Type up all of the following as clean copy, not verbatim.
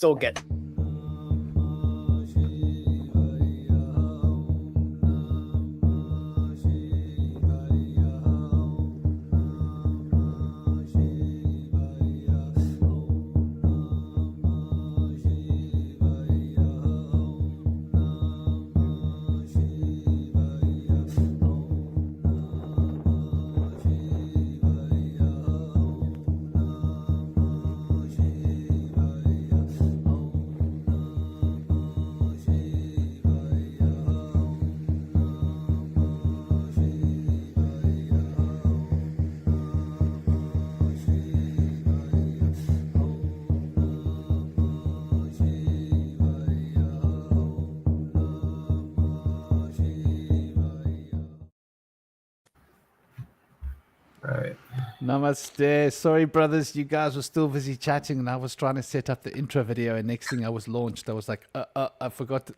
still get. Right. Namaste. Sorry, brothers, you guys were still busy chatting, and I was trying to set up the intro video. And next thing I was launched, I was like, I forgot.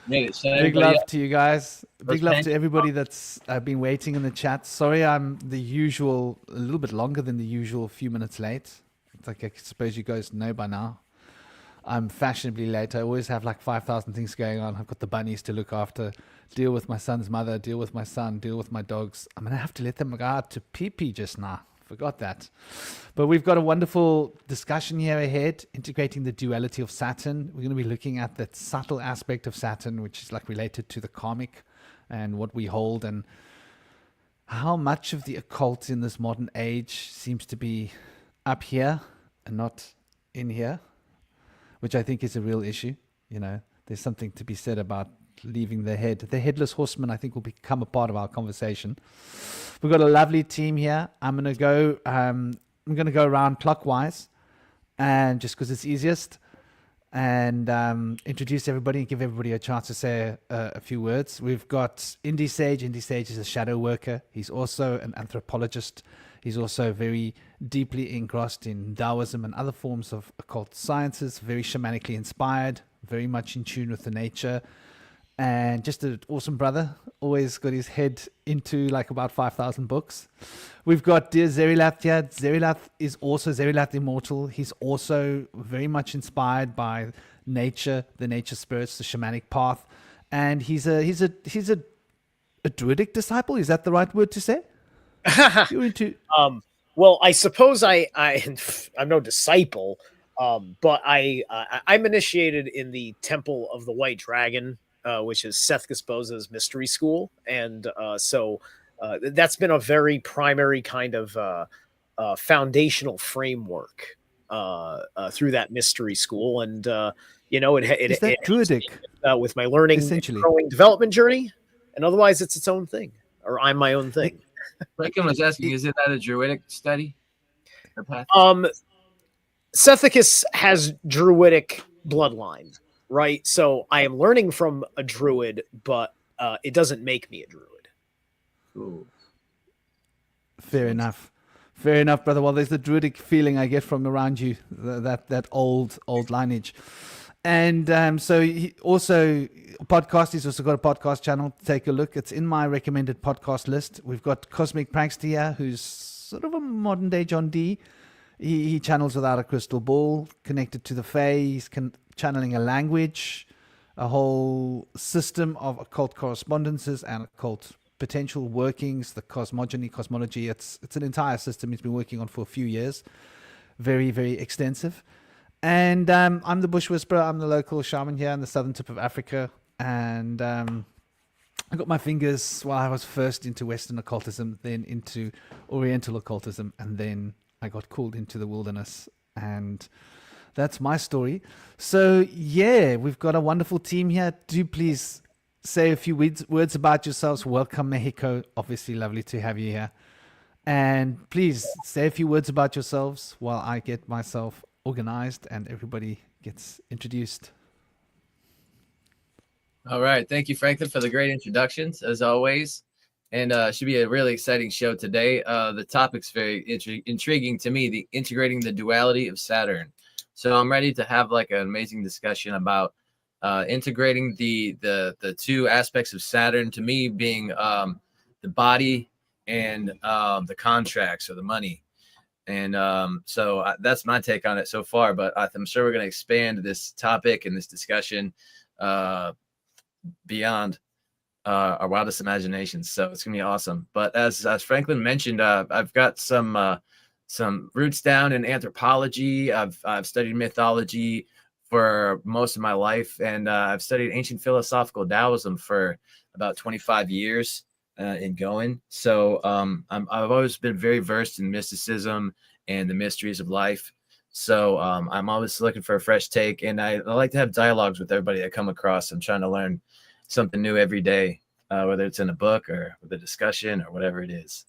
Big love to you guys. Big love to everybody that's been waiting in the chat. Sorry, I'm a little bit longer than the usual, few minutes late. It's like I suppose you guys know by now. I'm fashionably late. I always have like 5,000 things going on. I've got the bunnies to look after, deal with my son's mother, deal with my son, deal with my dogs. I'm going to have to let them go out to pee-pee just now. Forgot that. But we've got a wonderful discussion here ahead, integrating the duality of Saturn. We're going to be looking at that subtle aspect of Saturn, which is like related to the karmic and what we hold, and how much of the occult in this modern age seems to be up here and not in here, which I think is a real issue. You know, there's something to be said about leaving the head. The headless horseman, I think, will become a part of our conversation. We've got a lovely team here. I'm going to go around clockwise, and just because it's easiest, and introduce everybody and give everybody a chance to say a few words. We've got Indy Sage. Indy Sage is a shadow worker. He's also an anthropologist. He's also very deeply engrossed in Taoism and other forms of occult sciences, very shamanically inspired, very much in tune with the nature, and just an awesome brother. Always got his head into like about 5,000 books. We've got dear Zerilath here. Zerilath is also Zerilath Immortal. He's also very much inspired by nature, the nature spirits, the shamanic path, and he's a druidic disciple. Is that the right word to say? You're into Well, I suppose I'm no disciple, but I'm initiated in the Temple of the White Dragon, which is Seth Gasposa's mystery school, and so that's been a very primary kind of foundational framework through that mystery school, and is that druidic with my learning, essentially, growing development journey, and otherwise it's its own thing, or I'm my own thing. Franklin was asking, is it that a druidic study? Sethicus has druidic bloodline, right? So I am learning from a druid, but it doesn't make me a druid. Ooh. Fair enough, brother. Well, there's the druidic feeling I get from around you, that old lineage. And so he also podcast. He's also got a podcast channel. Take a look. It's in my recommended podcast list. We've got Cosmic Prankster here, who's sort of a modern day John Dee. He channels without a crystal ball, connected to the Fae. He's channeling a language, a whole system of occult correspondences and occult potential workings, the cosmology. It's an entire system he's been working on for a few years. Very, very extensive. And I'm the Bush Whisperer. I'm the local shaman here in the southern tip of Africa. And I got my fingers while I was first into Western occultism, then into Oriental occultism, and then I got called into the wilderness. And that's my story. So, yeah, we've got a wonderful team here. Do please say a few words about yourselves. Welcome, Mexico. Obviously, lovely to have you here. And please say a few words about yourselves while I get myself organized and everybody gets introduced. All right. Thank you, Franklin, for the great introductions, as always. And should be a really exciting show today. The topic's very intriguing to me, integrating the duality of Saturn. So I'm ready to have like an amazing discussion about integrating the two aspects of Saturn, to me being the body and the contracts or the money. And so that's my take on it so far. But I'm sure we're going to expand this topic and this discussion beyond our wildest imaginations. So it's gonna be awesome. But as Franklin mentioned, I've got some roots down in anthropology. I've studied mythology for most of my life, and I've studied ancient philosophical Taoism for about 25 years in going. So I've always been very versed in mysticism and the mysteries of life. So I'm always looking for a fresh take, and I like to have dialogues with everybody I come across. I'm trying to learn something new every day, whether it's in a book or with a discussion or whatever it is.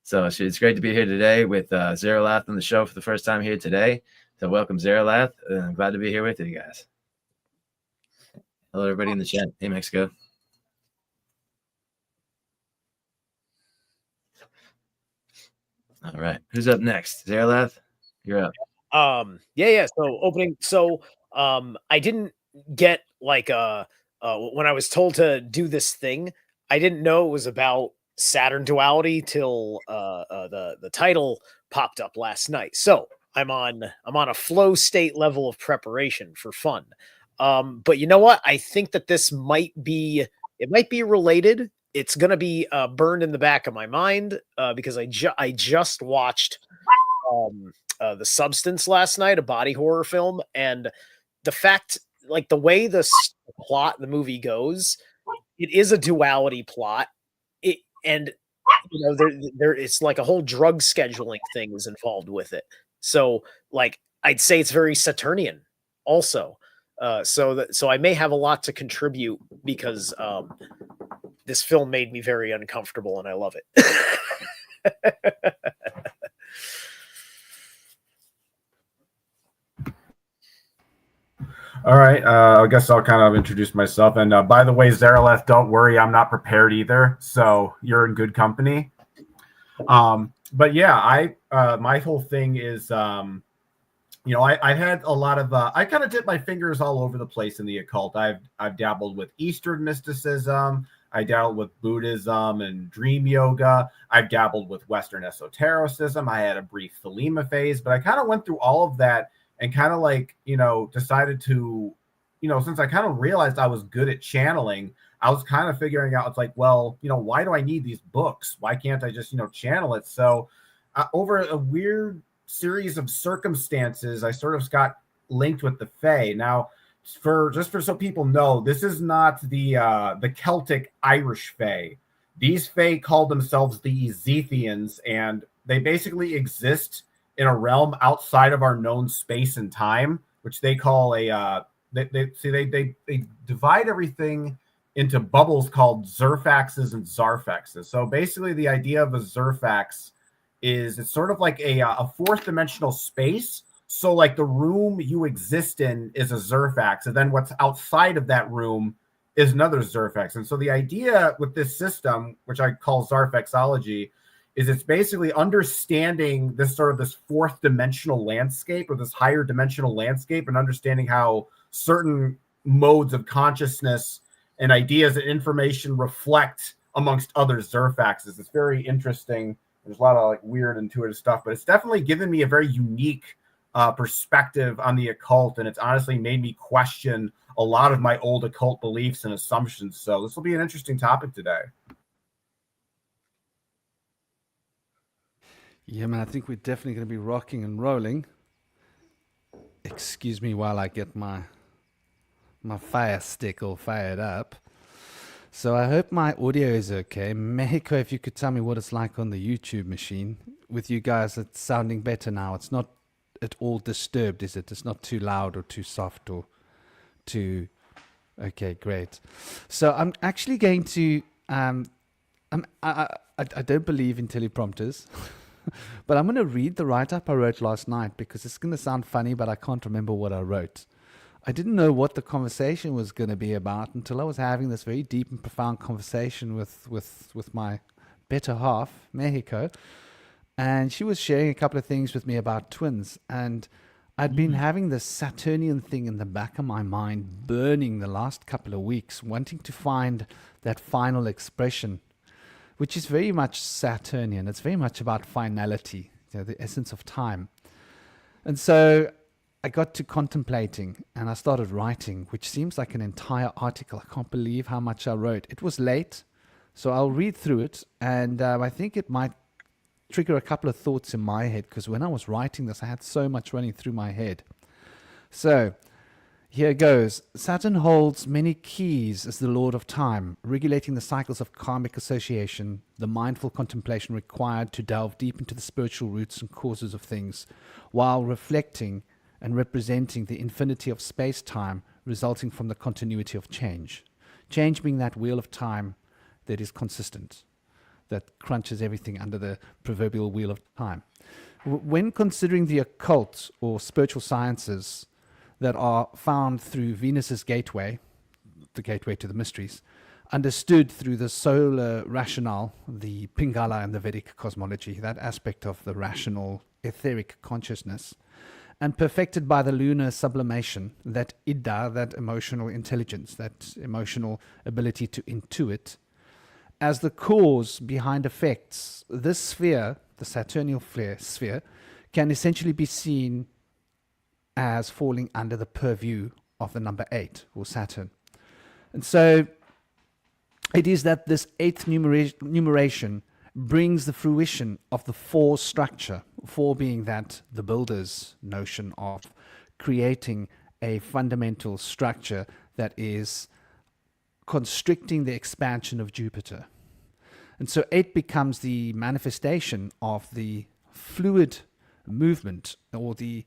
So it's great to be here today with Zeralath on the show for the first time here today. So welcome, Zeralath. I'm glad to be here with you guys. Hello, everybody in the chat. Hey, Mexico. All right. Who's up next? Zeralath, you're up. Yeah. So I didn't get like when I was told to do this thing, I didn't know it was about Saturn duality till the title popped up last night. So I'm on a flow state level of preparation for fun. But you know what? I think that this might be related. It's gonna be burned in the back of my mind because I just watched The Substance last night, a body horror film, and the fact, like the way the plot the movie goes, it is a duality plot. And there it's like a whole drug scheduling thing is involved with it. So like I'd say it's very Saturnian also. So I may have a lot to contribute because this film made me very uncomfortable and I love it. All right, I guess I'll kind of introduce myself. And by the way, Zeraleth, don't worry, I'm not prepared either, so you're in good company. But yeah, my whole thing is, I had a lot of, I kind of dipped my fingers all over the place in the occult. I've dabbled with Eastern mysticism. I dabbled with Buddhism and dream yoga. I've dabbled with Western esotericism. I had a brief Thelema phase, but I kind of went through all of that and kind of like, decided to, since I kind of realized I was good at channeling, I was kind of figuring out, it's like, well, why do I need these books? Why can't I just, channel it? So over a weird series of circumstances, I sort of got linked with the Fae. Now, for so people know, this is not the Celtic Irish Fae. These Fae call themselves the Ezethians, and they basically exist in a realm outside of our known space and time, which they call they divide everything into bubbles called Zerfaxes and Zarfaxes. So basically the idea of a Zerfax is it's sort of like a fourth dimensional space. So like the room you exist in is a Zerfax, and then what's outside of that room is another Zerfax. And so the idea with this system, which I call Zarfaxology, is it's basically understanding this fourth dimensional landscape or this higher dimensional landscape and understanding how certain modes of consciousness and ideas and information reflect amongst other Zerfaxes. It's very interesting. There's a lot of like weird intuitive stuff, but it's definitely given me a very unique perspective on the occult. And it's honestly made me question a lot of my old occult beliefs and assumptions. So this will be an interesting topic today. Yeah, man, I think we're definitely going to be rocking and rolling. Excuse me while I get my fire stick all fired up. So I hope my audio is okay. Mexico, if you could tell me what it's like on the YouTube machine. With you guys, it's sounding better now. It's not at all disturbed, is it? It's not too loud or too soft or too... Okay, great. So I'm actually going to... I don't believe in teleprompters. But I'm going to read the write-up I wrote last night because it's going to sound funny, but I can't remember what I wrote. I didn't know what the conversation was going to be about until I was having this very deep and profound conversation with my better half, Mexico. And she was sharing a couple of things with me about twins. And I'd been having this Saturnian thing in the back of my mind burning the last couple of weeks, wanting to find that final expression, which is very much Saturnian. It's very much about finality. the essence of time. And so I got to contemplating and I started writing, which seems like an entire article. I can't believe how much I wrote. It was late, so I'll read through it, and I think it might trigger a couple of thoughts in my head, because when I was writing this, I had so much running through my head. So here goes. Saturn holds many keys as the Lord of Time, regulating the cycles of karmic association, the mindful contemplation required to delve deep into the spiritual roots and causes of things, while reflecting and representing the infinity of space-time resulting from the continuity of change. Change being that wheel of time that is consistent, that crunches everything under the proverbial wheel of time. When considering the occult or spiritual sciences that are found through Venus's gateway, the gateway to the mysteries, understood through the solar rationale, the Pingala and the Vedic cosmology, that aspect of the rational etheric consciousness, and perfected by the lunar sublimation, that Ida, that emotional intelligence, that emotional ability to intuit, as the cause behind effects, this sphere, the Saturnial sphere, can essentially be seen as falling under the purview of the number 8, or Saturn. And so it is that this 8th numeration brings the fruition of the 4 structure, 4 being that the builder's notion of creating a fundamental structure that is constricting the expansion of Jupiter. And so 8 becomes the manifestation of the fluid movement, or the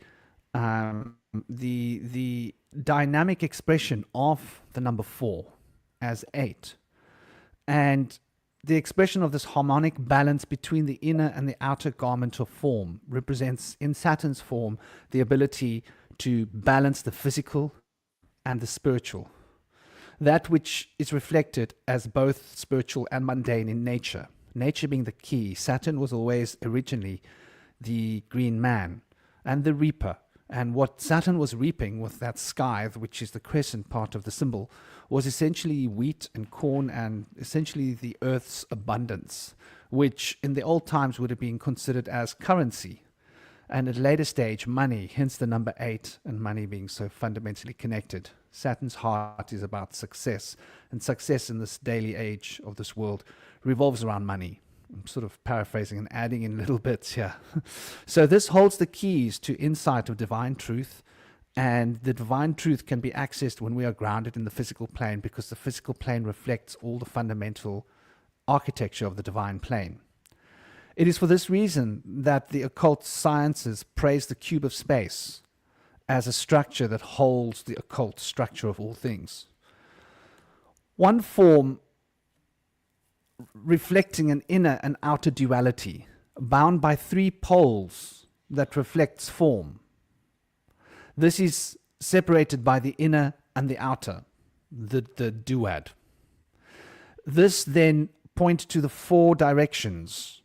dynamic expression of the number 4 as 8. And the expression of this harmonic balance between the inner and the outer garment of form represents, in Saturn's form, the ability to balance the physical and the spiritual. That which is reflected as both spiritual and mundane in nature. Nature being the key. Saturn was always originally the green man and the reaper. And what Saturn was reaping with that scythe, which is the crescent part of the symbol, was essentially wheat and corn, and essentially the earth's abundance, which in the old times would have been considered as currency. And at a later stage, money, hence the number 8, and money being so fundamentally connected. Saturn's heart is about success, and success in this daily age of this world revolves around money. I'm sort of paraphrasing and adding in little bits here. So this holds the keys to insight of divine truth, and the divine truth can be accessed when we are grounded in the physical plane, because the physical plane reflects all the fundamental architecture of the divine plane. It is for this reason that the occult sciences praise the cube of space as a structure that holds the occult structure of all things. One form reflecting an inner and outer duality, bound by 3 poles that reflects form. This is separated by the inner and the outer, the duad. This then points to the 4 directions,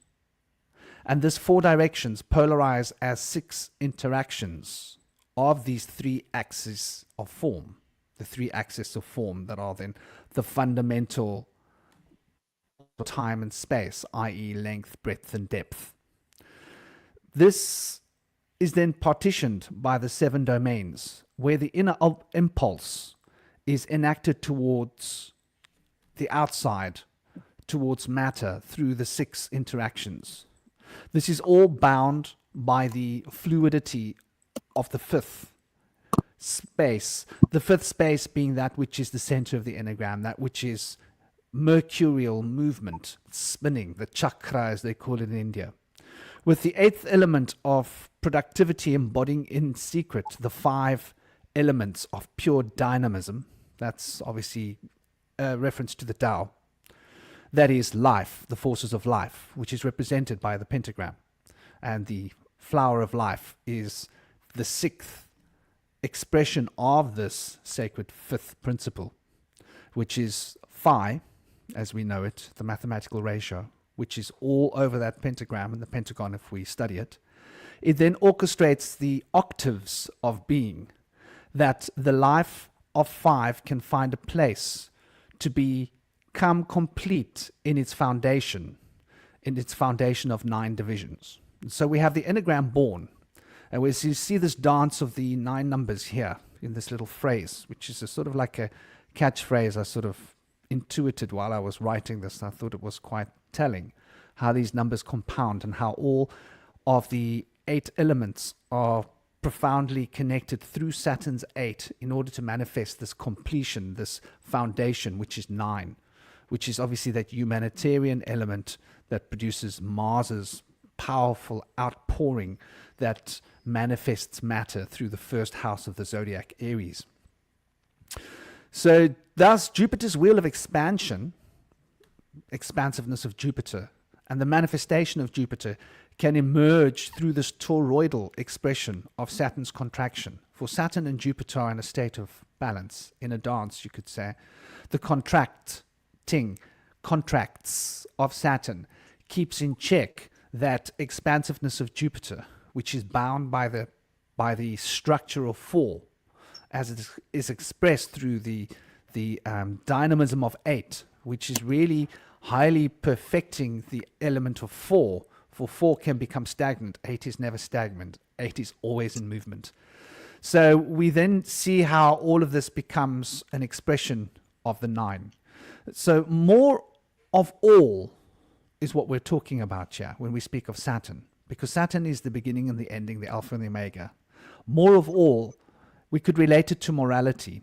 and this 4 directions polarize as 6 interactions of these 3 axes of form, the 3 axes of form that are then the fundamental time and space, i.e. length, breadth, and depth. This is then partitioned by the 7 domains, where the inner impulse is enacted towards the outside, towards matter, through the 6 interactions. This is all bound by the fluidity of the 5th space. The 5th space being that which is the center of the enneagram, that which is mercurial movement, spinning, the chakra as they call it in India. With the 8th element of productivity embodying in secret the 5 elements of pure dynamism. That's obviously a reference to the Tao. That is life, the forces of life, which is represented by the pentagram. And the flower of life is the 6th expression of this sacred 5th principle, which is phi, as we know it, the mathematical ratio, which is all over that pentagram and the pentagon if we study it. It then orchestrates the octaves of being, that the life of 5 can find a place to become complete in its foundation of 9 divisions. So we have the enneagram born, and we see this dance of the 9 numbers here in this little phrase, which is a sort of like a catchphrase I sort of intuited while I was writing this. I thought it was quite telling how these numbers compound and how all of the 8 elements are profoundly connected through Saturn's 8 in order to manifest this completion, this foundation, which is 9, which is obviously that humanitarian element that produces Mars's powerful outpouring that manifests matter through the first house of the zodiac, Aries. So thus Jupiter's wheel of expansion, expansiveness of Jupiter, and the manifestation of Jupiter can emerge through this toroidal expression of Saturn's contraction. For Saturn and Jupiter are in a state of balance, in a dance, you could say. The contracts of Saturn keeps in check that expansiveness of Jupiter, which is bound by the structure of 4, as it is expressed through the dynamism of 8, which is really highly perfecting the element of 4. For 4 can become stagnant. 8 is never stagnant. 8 is always in movement. So we then see how all of this becomes an expression of the 9. So more of all is what we're talking about here when we speak of Saturn, because Saturn is the beginning and the ending, the alpha and the omega. More of all, we could relate it to morality.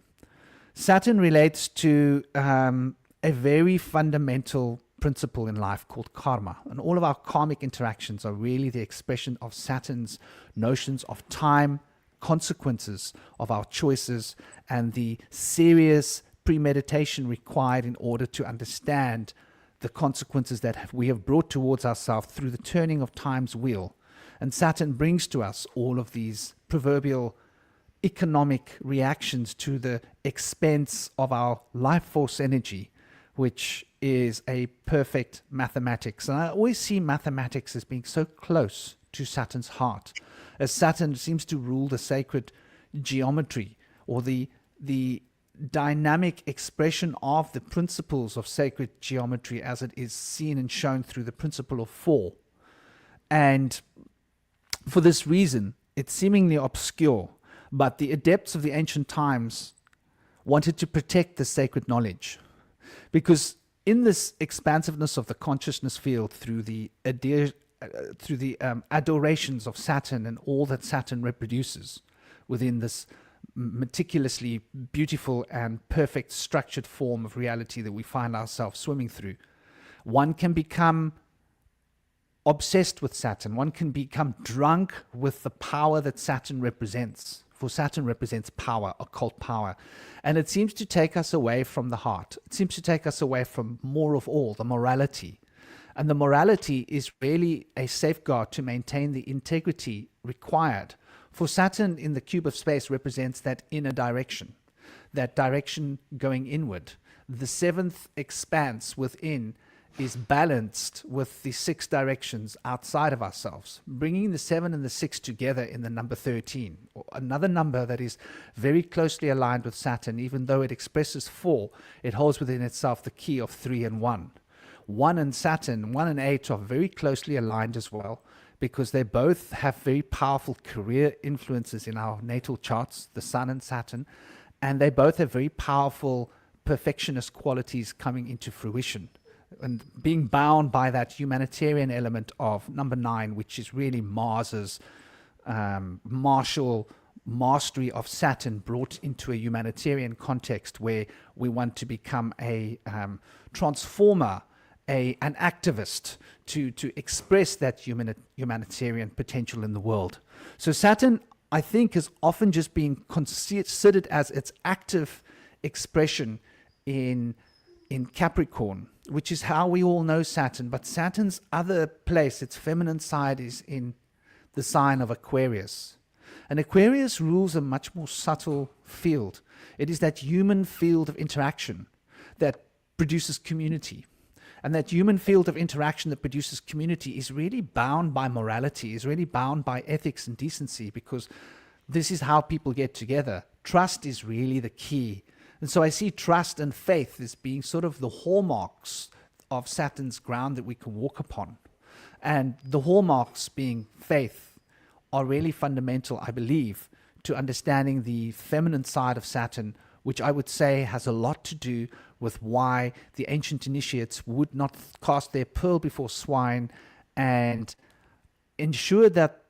Saturn relates to a very fundamental principle in life called karma, and all of our karmic interactions are really the expression of Saturn's notions of time, consequences of our choices, and the serious premeditation required in order to understand the consequences that we have brought towards ourselves through the turning of time's wheel. And Saturn brings to us all of these proverbial economic reactions to the expense of our life force energy, which is a perfect mathematics. And I always see mathematics as being so close to Saturn's heart, as Saturn seems to rule the sacred geometry, or the dynamic expression of the principles of sacred geometry as it is seen and shown through the principle of 4. And for this reason, it's seemingly obscure, but the adepts of the ancient times wanted to protect the sacred knowledge, because in this expansiveness of the consciousness field through the adorations of Saturn and all that Saturn reproduces within this meticulously beautiful and perfect structured form of reality that we find ourselves swimming through, one can become obsessed with Saturn. One can become drunk with the power that Saturn represents. For Saturn represents power, occult power. And it seems to take us away from the heart. It seems to take us away from more of all, the morality. And the morality is really a safeguard to maintain the integrity required. For Saturn in the cube of space represents that inner direction, that direction going inward. The 7th expanse within is balanced with the 6 directions outside of ourselves, bringing the 7 and the 6 together in the number 13, or another number that is very closely aligned with Saturn. Even though it expresses 4, it holds within itself the key of 3 and 1. 1 and Saturn, 1 and 8 are very closely aligned as well, because they both have very powerful career influences in our natal charts, the Sun and Saturn, and they both have very powerful perfectionist qualities coming into fruition, and being bound by that humanitarian element of number 9, which is really Mars's martial mastery of Saturn brought into a humanitarian context where we want to become a transformer, an activist to express that humanitarian potential in the world. So Saturn, I think, is often just being considered as its active expression in Capricorn, which is how we all know Saturn. But Saturn's other place, its feminine side, is in the sign of Aquarius. And Aquarius rules a much more subtle field. It is that human field of interaction that produces community. And that human field of interaction that produces community is really bound by morality, is really bound by ethics and decency, because this is how people get together. Trust is really the key. And so I see trust and faith as being sort of the hallmarks of Saturn's ground that we can walk upon. And the hallmarks being faith are really fundamental, I believe, to understanding the feminine side of Saturn, which I would say has a lot to do with why the ancient initiates would not cast their pearl before swine and ensure that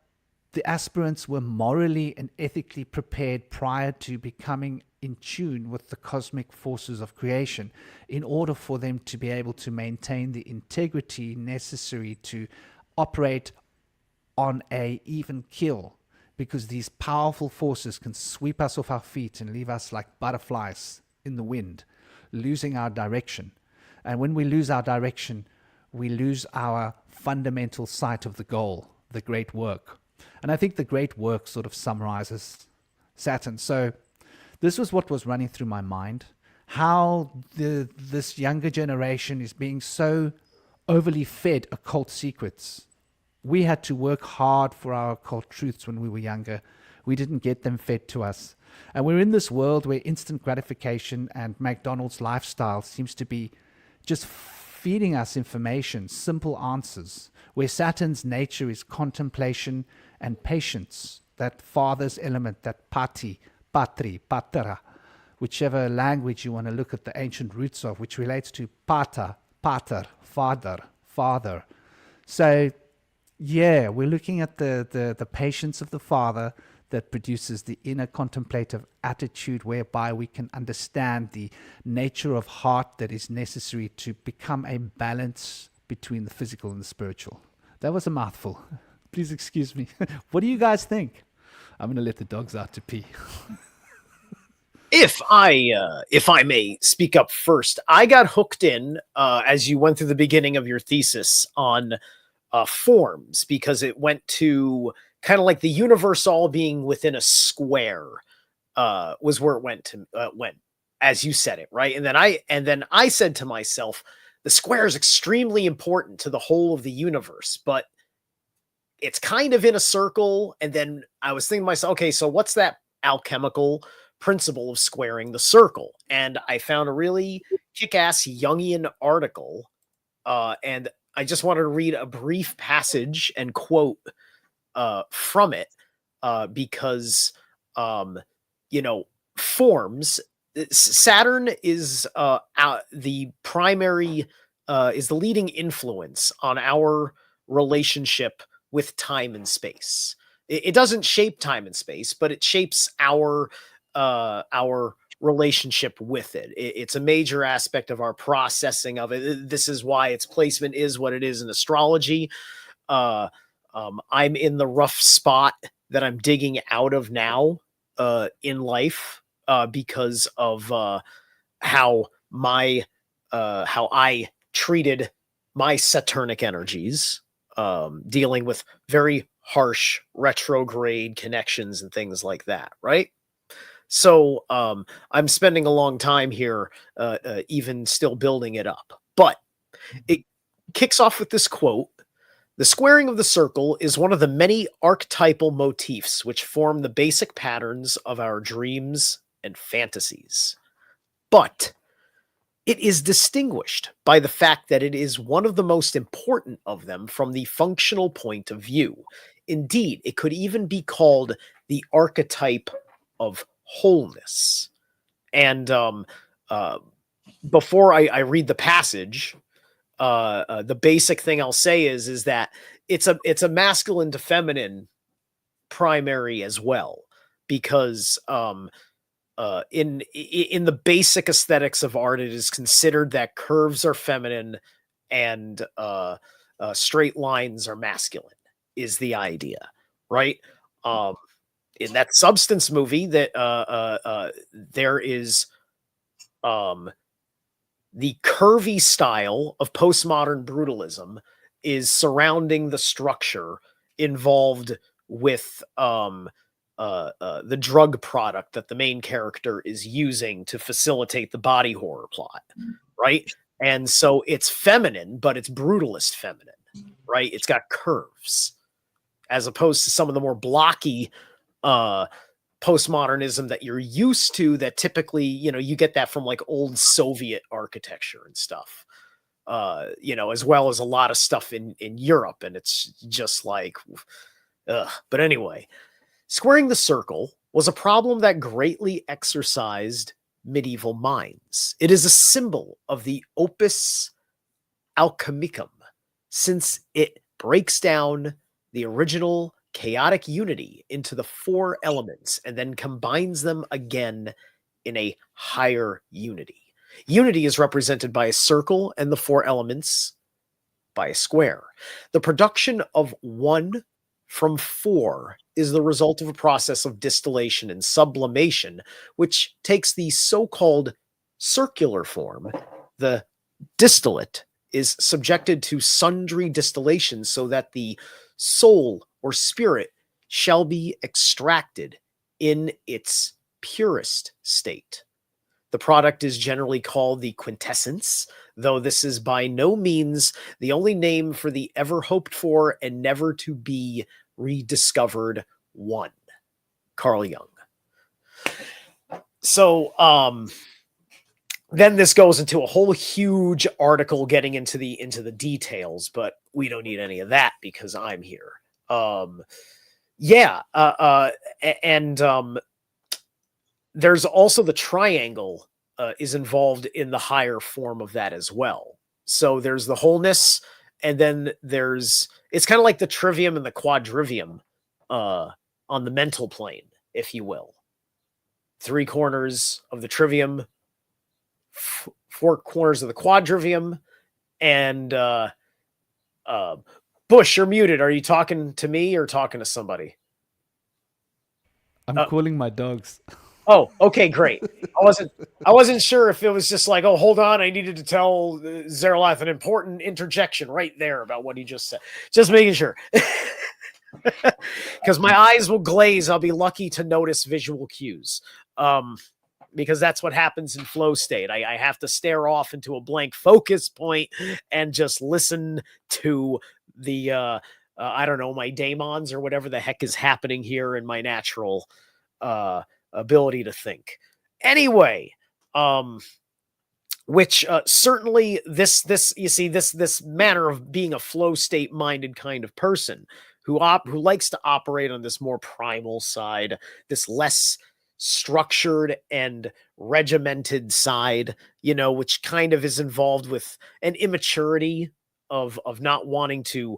the aspirants were morally and ethically prepared prior to becoming in tune with the cosmic forces of creation in order for them to be able to maintain the integrity necessary to operate on a even keel, because these powerful forces can sweep us off our feet and leave us like butterflies in the wind, losing our direction. And when we lose our direction, we lose our fundamental sight of the goal, the great work. And I think the great work sort of summarizes Saturn. So this was what was running through my mind, how this younger generation is being so overly fed occult secrets. We had to work hard for our occult truths when we were younger. We didn't get them fed to us. And we're in this world where instant gratification and McDonald's lifestyle seems to be just feeding us information, simple answers, where Saturn's nature is contemplation and patience, that father's element, that patri, patera, whichever language you want to look at the ancient roots of, which relates to pater, father. So, yeah, we're looking at the patience of the father that produces the inner contemplative attitude whereby we can understand the nature of heart that is necessary to become a balance between the physical and the spiritual. That was a mouthful. Please excuse me. What do you guys think? I'm going to let the dogs out to pee. If I may speak up first, I got hooked in as you went through the beginning of your thesis on forms, because it went to kind of like the universe all being within a square was where it went as you said it, right? And then I said to myself, the square is extremely important to the whole of the universe, but it's kind of in a circle. And then I was thinking to myself, okay, so what's that alchemical principle of squaring the circle? And I found a really kick-ass Jungian article, and I just wanted to read a brief passage and quote from it, because forms. Saturn is the primary is the leading influence on our relationship with time and space. It doesn't shape time and space, but it shapes our relationship with it. It's a major aspect of our processing of it. This is why its placement is what it is in astrology. I'm in the rough spot that I'm digging out of now in life because of how I treated my Saturnic energies, dealing with very harsh retrograde connections and things like that, right? So I'm spending a long time here, even still building it up. But it kicks off with this quote. The squaring of the circle is one of the many archetypal motifs which form the basic patterns of our dreams and fantasies. But it is distinguished by the fact that it is one of the most important of them from the functional point of view. Indeed, it could even be called the archetype of wholeness. And before I read the passage, the basic thing I'll say is that it's a masculine to feminine primary as well, because in the basic aesthetics of art, it is considered that curves are feminine and straight lines are masculine, is the idea, right? In that Substance movie, that there is the curvy style of postmodern brutalism is surrounding the structure involved with the drug product that the main character is using to facilitate the body horror plot, right? And so it's feminine, but it's brutalist feminine, right? It's got curves, as opposed to some of the more blocky postmodernism that you're used to, that typically, you get that from like old Soviet architecture and stuff. you know, as well as a lot of stuff in Europe, and it's just like, ugh. But anyway, squaring the circle was a problem that greatly exercised medieval minds. It is a symbol of the opus alchemicum, since it breaks down the original chaotic unity into the four elements and then combines them again in a higher unity. Unity is represented by a circle and the four elements by a square. The production of one from four is the result of a process of distillation and sublimation, which takes the so-called circular form. The distillate is subjected to sundry distillations so that the soul or spirit shall be extracted in its purest state. The product is generally called the quintessence, though this is by no means the only name for the ever hoped for and never to be rediscovered one. Carl Jung. So, then this goes into a whole huge article getting into the details, but we don't need any of that because I'm here. There's also the triangle is involved in the higher form of that as well. So there's the wholeness, and then it's kind of like the trivium and the quadrivium on the mental plane, if you will. 3 corners of the trivium, 4 corners of the quadrivium, and Bush, you're muted. Are you talking to me or talking to somebody? I'm calling my dogs. Oh, okay, great. I wasn't sure if it was just like, oh, hold on, I needed to tell Zeralath an important interjection right there about what he just said. Just making sure. Because my eyes will glaze. I'll be lucky to notice visual cues. Because that's what happens in flow state. I have to stare off into a blank focus point and just listen to the, I don't know, my daemons or whatever the heck is happening here in my natural ability to think. Anyway, which certainly this manner of being a flow state minded kind of person who likes to operate on this more primal side, this less structured and regimented side, you know, which kind of is involved with an immaturity of not wanting to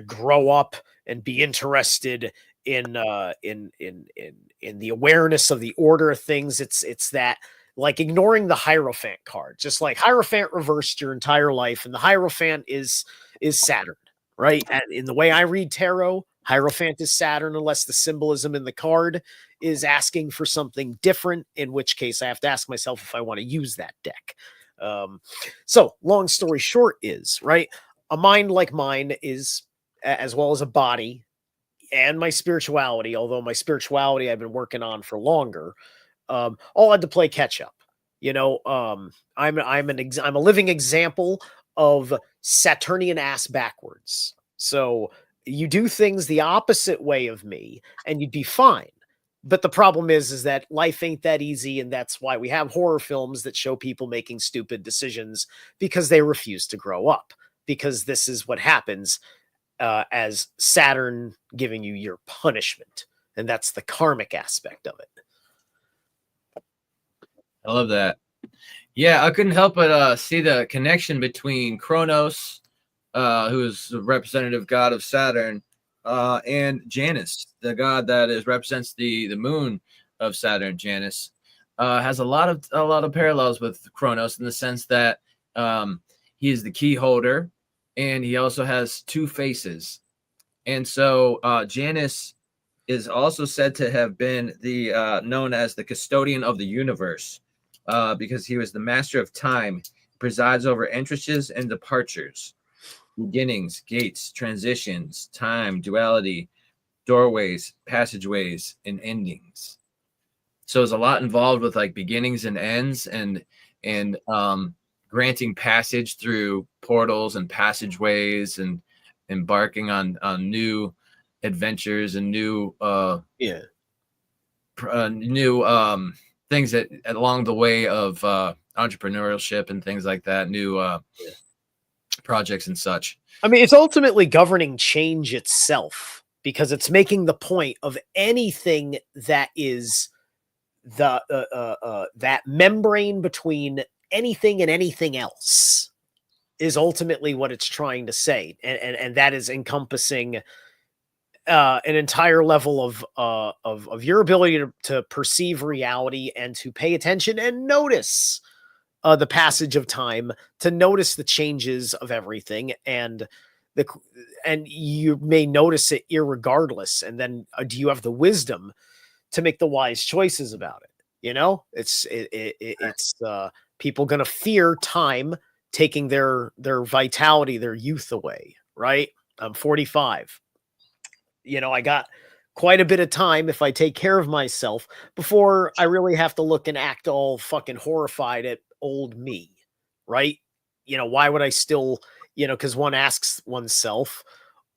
grow up and be interested in the awareness of the order of things. It's that, like, ignoring the Hierophant card, just like Hierophant reversed your entire life, and the Hierophant is Saturn, right? And in the way I read tarot, Hierophant is Saturn, unless the symbolism in the card is asking for something different, in which case I have to ask myself if I want to use that deck. So long story short is, right, a mind like mine is, as well as a body and my spirituality, although my spirituality I've been working on for longer, all had to play catch up. You know, I'm a living example of Saturnian ass backwards. So you do things the opposite way of me and you'd be fine. But the problem is that life ain't that easy, and that's why we have horror films that show people making stupid decisions because they refuse to grow up, because this is what happens as Saturn giving you your punishment, and that's the karmic aspect of it. I love that. Yeah, I couldn't help but see the connection between Kronos, who is the representative god of Saturn, and Janus, the god that represents the moon of Saturn. Janus has a lot of parallels with Kronos in the sense that he is the key holder, and he also has 2 faces. And so Janus is also said to have been the known as the custodian of the universe, because he was the master of time, presides over entrances and departures, beginnings, gates, transitions, time, duality, doorways, passageways, and endings. So there's a lot involved with like beginnings and ends, and granting passage through portals and passageways, and embarking on new adventures and new things that along the way of entrepreneurship and things like that, new projects and such. I mean, it's ultimately governing change itself, because it's making the point of anything that is that membrane between anything and anything else is ultimately what it's trying to say, and that is encompassing an entire level of your ability to perceive reality and to pay attention and notice the passage of time, to notice the changes of everything, and you may notice it irregardless. And then do you have the wisdom to make the wise choices about it? You know, it's people gonna fear time taking their vitality, their youth away, right? I'm 45. You know, I got quite a bit of time if I take care of myself before I really have to look and act all fucking horrified at old me, right? You know, why would I still, because one asks oneself,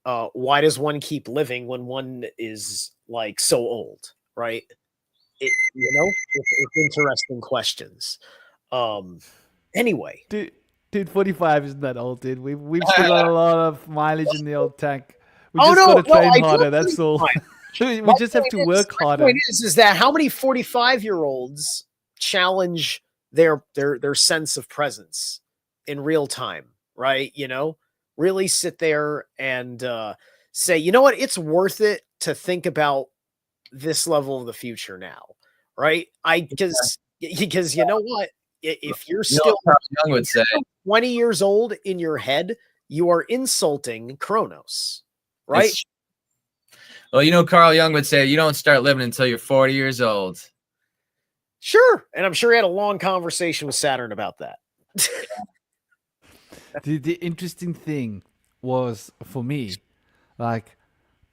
why does one keep living when one is like so old, right? It's interesting questions. Anyway, Dude, 45 isn't that old, dude. We've still got a lot of mileage in the old tank. We Oh, just no, got to no, train I do harder. That's all. fine. we My just have to point work my harder. point is that how many 45-year-olds challenge their sense of presence in real time, right? You know, really sit there and say, you know what, it's worth it to think about this level of the future now, right? Because you know what, if you're You know still what Carl Jung would say. 20 years old in your head, you are insulting Kronos, right? Well, you know, Carl Jung would say, you don't start living until you're 40 years old. Sure. And I'm sure he had a long conversation with Saturn about that. The interesting thing was, for me, like,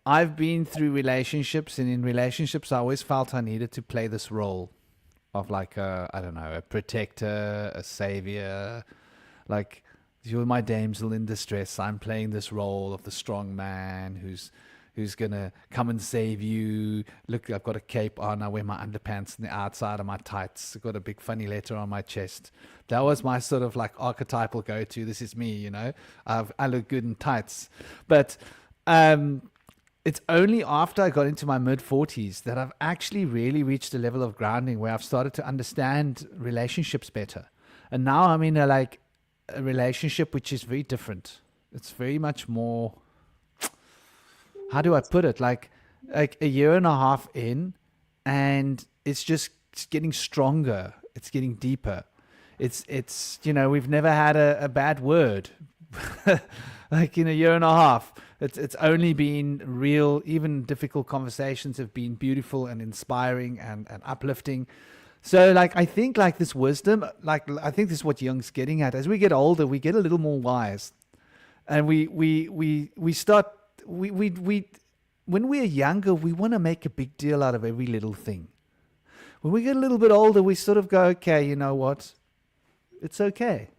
I've been through relationships, and in relationships, I always felt I needed to play this role of like I don't know, a protector, a savior. Like, you're my damsel in distress. I'm playing this role of the strong man who's gonna come and save you. Look, I've got a cape on. I wear my underpants on the outside of my tights. I've got a big funny letter on my chest. That was my sort of like archetypal go-to. This is me, you know. I look good in tights, but it's only after I got into my mid-40s that I've actually really reached a level of grounding where I've started to understand relationships better. And now I'm in a relationship which is very different. It's very much more, how do I put it? Like a year and a half in, and it's getting stronger. It's getting deeper. It's we've never had a bad word. Like, in a year and a half, it's only been real. Even difficult conversations have been beautiful and inspiring and uplifting. So, like, I think, like, this wisdom, like, I think this is what Jung's getting at. As we get older, we get a little more wise, and we start when we're younger, we want to make a big deal out of every little thing. When we get a little bit older, we sort of go, okay, you know what? It's okay.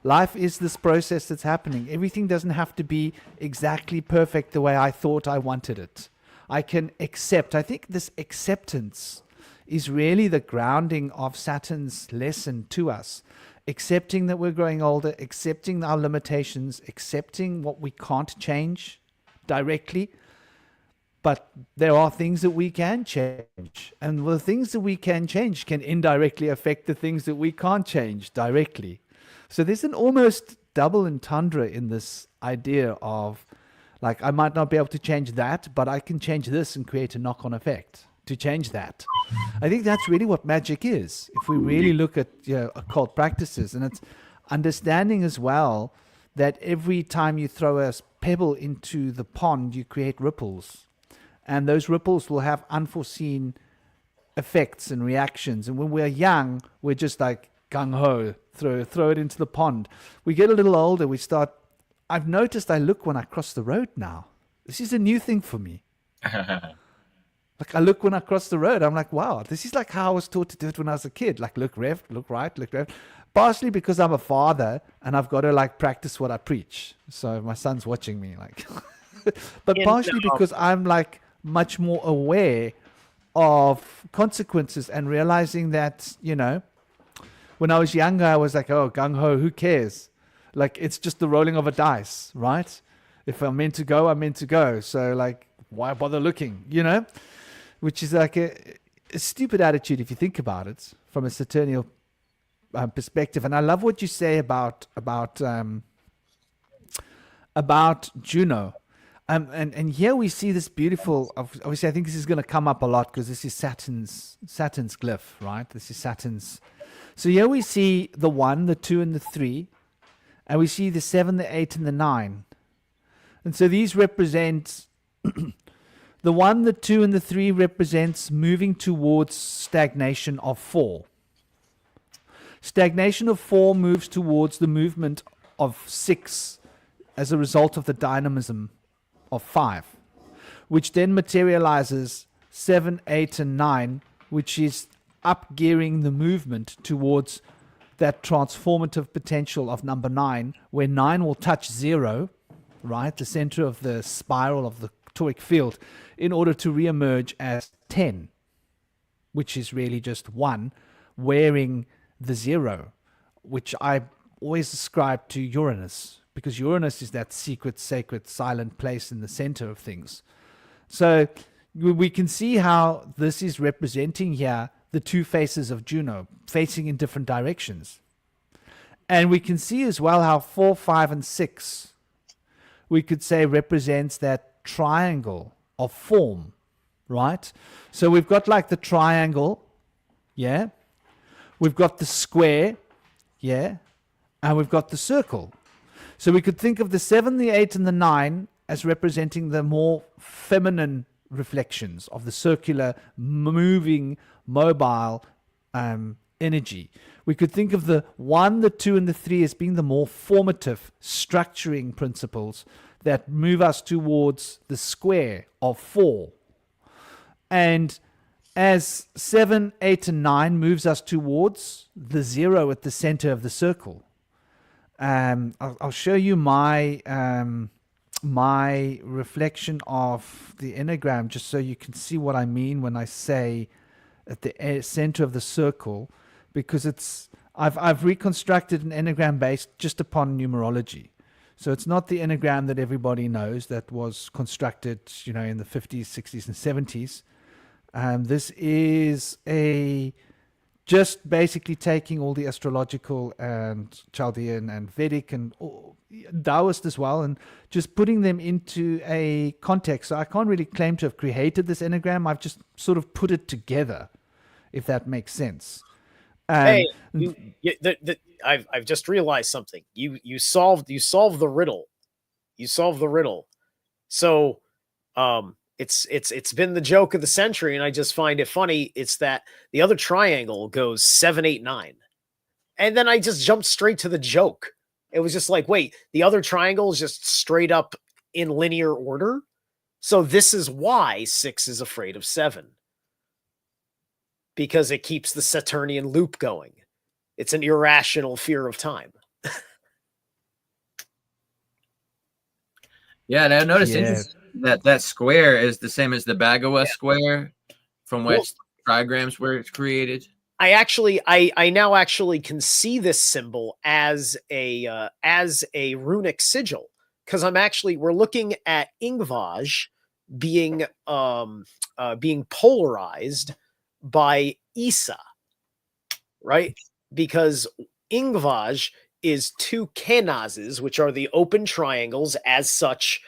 Life is this process that's happening. Everything doesn't have to be exactly perfect the way I thought I wanted it. I can accept. I think this acceptance is really the grounding of Saturn's lesson to us. Accepting that we're growing older, accepting our limitations, accepting what we can't change directly. But there are things that we can change. And the things that we can change can indirectly affect the things that we can't change directly. So there's an almost double entendre in this idea of, like, I might not be able to change that, but I can change this and create a knock-on effect to change that. I think that's really what magic is. If we really look at occult practices, and it's understanding as well that every time you throw a pebble into the pond, you create ripples. And those ripples will have unforeseen effects and reactions. And when we're young, we're just like gung-ho, throw it into the pond. We get a little older, I've noticed I look when I cross the road now. This is a new thing for me. Like, I look when I cross the road, I'm like, wow, this is like how I was taught to do it when I was a kid. Like, look left, look right, look left. Partially because I'm a father and I've got to, like, practice what I preach. So my son's watching me, like, but partially because I'm, like, much more aware of consequences and realizing that, when I was younger, I was like, oh, gung-ho, who cares? Like it's just the rolling of a dice, right? If I'm meant to go, I'm meant to go. So like, why bother looking? You know, which is like a stupid attitude if you think about it from a Saturnial perspective. And I love what you say about Juno. And here we see this beautiful. Obviously, I think this is going to come up a lot because this is Saturn's glyph, right? This is Saturn's. So here we see the 1, the 2, and the 3, and we see the 7, the 8, and the 9. And so these represent the 1, the 2, and the 3 represents moving towards stagnation of 4. Stagnation of 4 moves towards the movement of 6 as a result of the dynamism of 5, which then materializes 7, 8, and 9, which is up gearing the movement towards that transformative potential of number 9, where 9 will touch 0, right, the center of the spiral of the toric field, in order to reemerge as 10, which is really just 1 wearing the 0, which I always ascribe to Uranus, because Uranus is that secret, sacred, silent place in the center of things. So we can see how this is representing here the two faces of Juno, facing in different directions. And we can see as well how 4, 5, and 6, we could say, represents that triangle of form, right? So we've got like the triangle, yeah? We've got the square, yeah? And we've got the circle. So we could think of the 7, the 8, and the 9 as representing the more feminine reflections of the circular, moving, mobile energy. We could think of the 1, the 2, and the 3 as being the more formative, structuring principles that move us towards the square of 4. And as 7, 8, and 9 moves us towards the 0 at the center of the circle. I'll show you my my reflection of the enneagram, just so you can see what I mean when I say at the center of the circle, because I've reconstructed an enneagram based just upon numerology. So it's not the enneagram that everybody knows that was constructed, in the 50s, 60s, and 70s. This is just basically taking all the astrological and Chaldean and Vedic and Taoist as well, and just putting them into a context. So I can't really claim to have created this enneagram. I've just sort of put it together, if that makes sense. Hey, I've just realized something. You solved the riddle. You solved the riddle. So, it's been the joke of the century, and I just find it funny. It's that the other triangle goes 7, 8, 9, and then I just jumped straight to the joke. It was just like, wait, the other triangle is just straight up in linear order. So this is why 6 is afraid of 7. Because it keeps the Saturnian loop going. It's an irrational fear of time. Yeah, and I noticed that square is the same as the Bagawa square, from which trigrams were created. I now actually can see this symbol as a runic sigil, because we're looking at Ingvaj being polarized by Isa, right? Because Ingvaj is 2 kenazes, which are the open triangles as such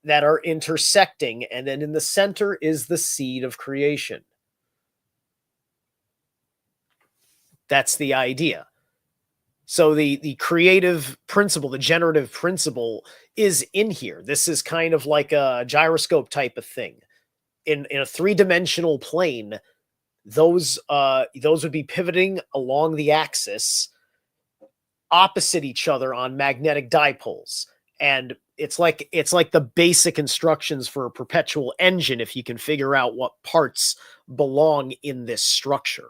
that are intersecting, and then in the center is the seed of creation. That's the idea. So the creative principle, the generative principle is in here. This is kind of like a gyroscope type of thing. In a 3-dimensional plane, those would be pivoting along the axis opposite each other on magnetic dipoles. And it's like the basic instructions for a perpetual engine if you can figure out what parts belong in this structure.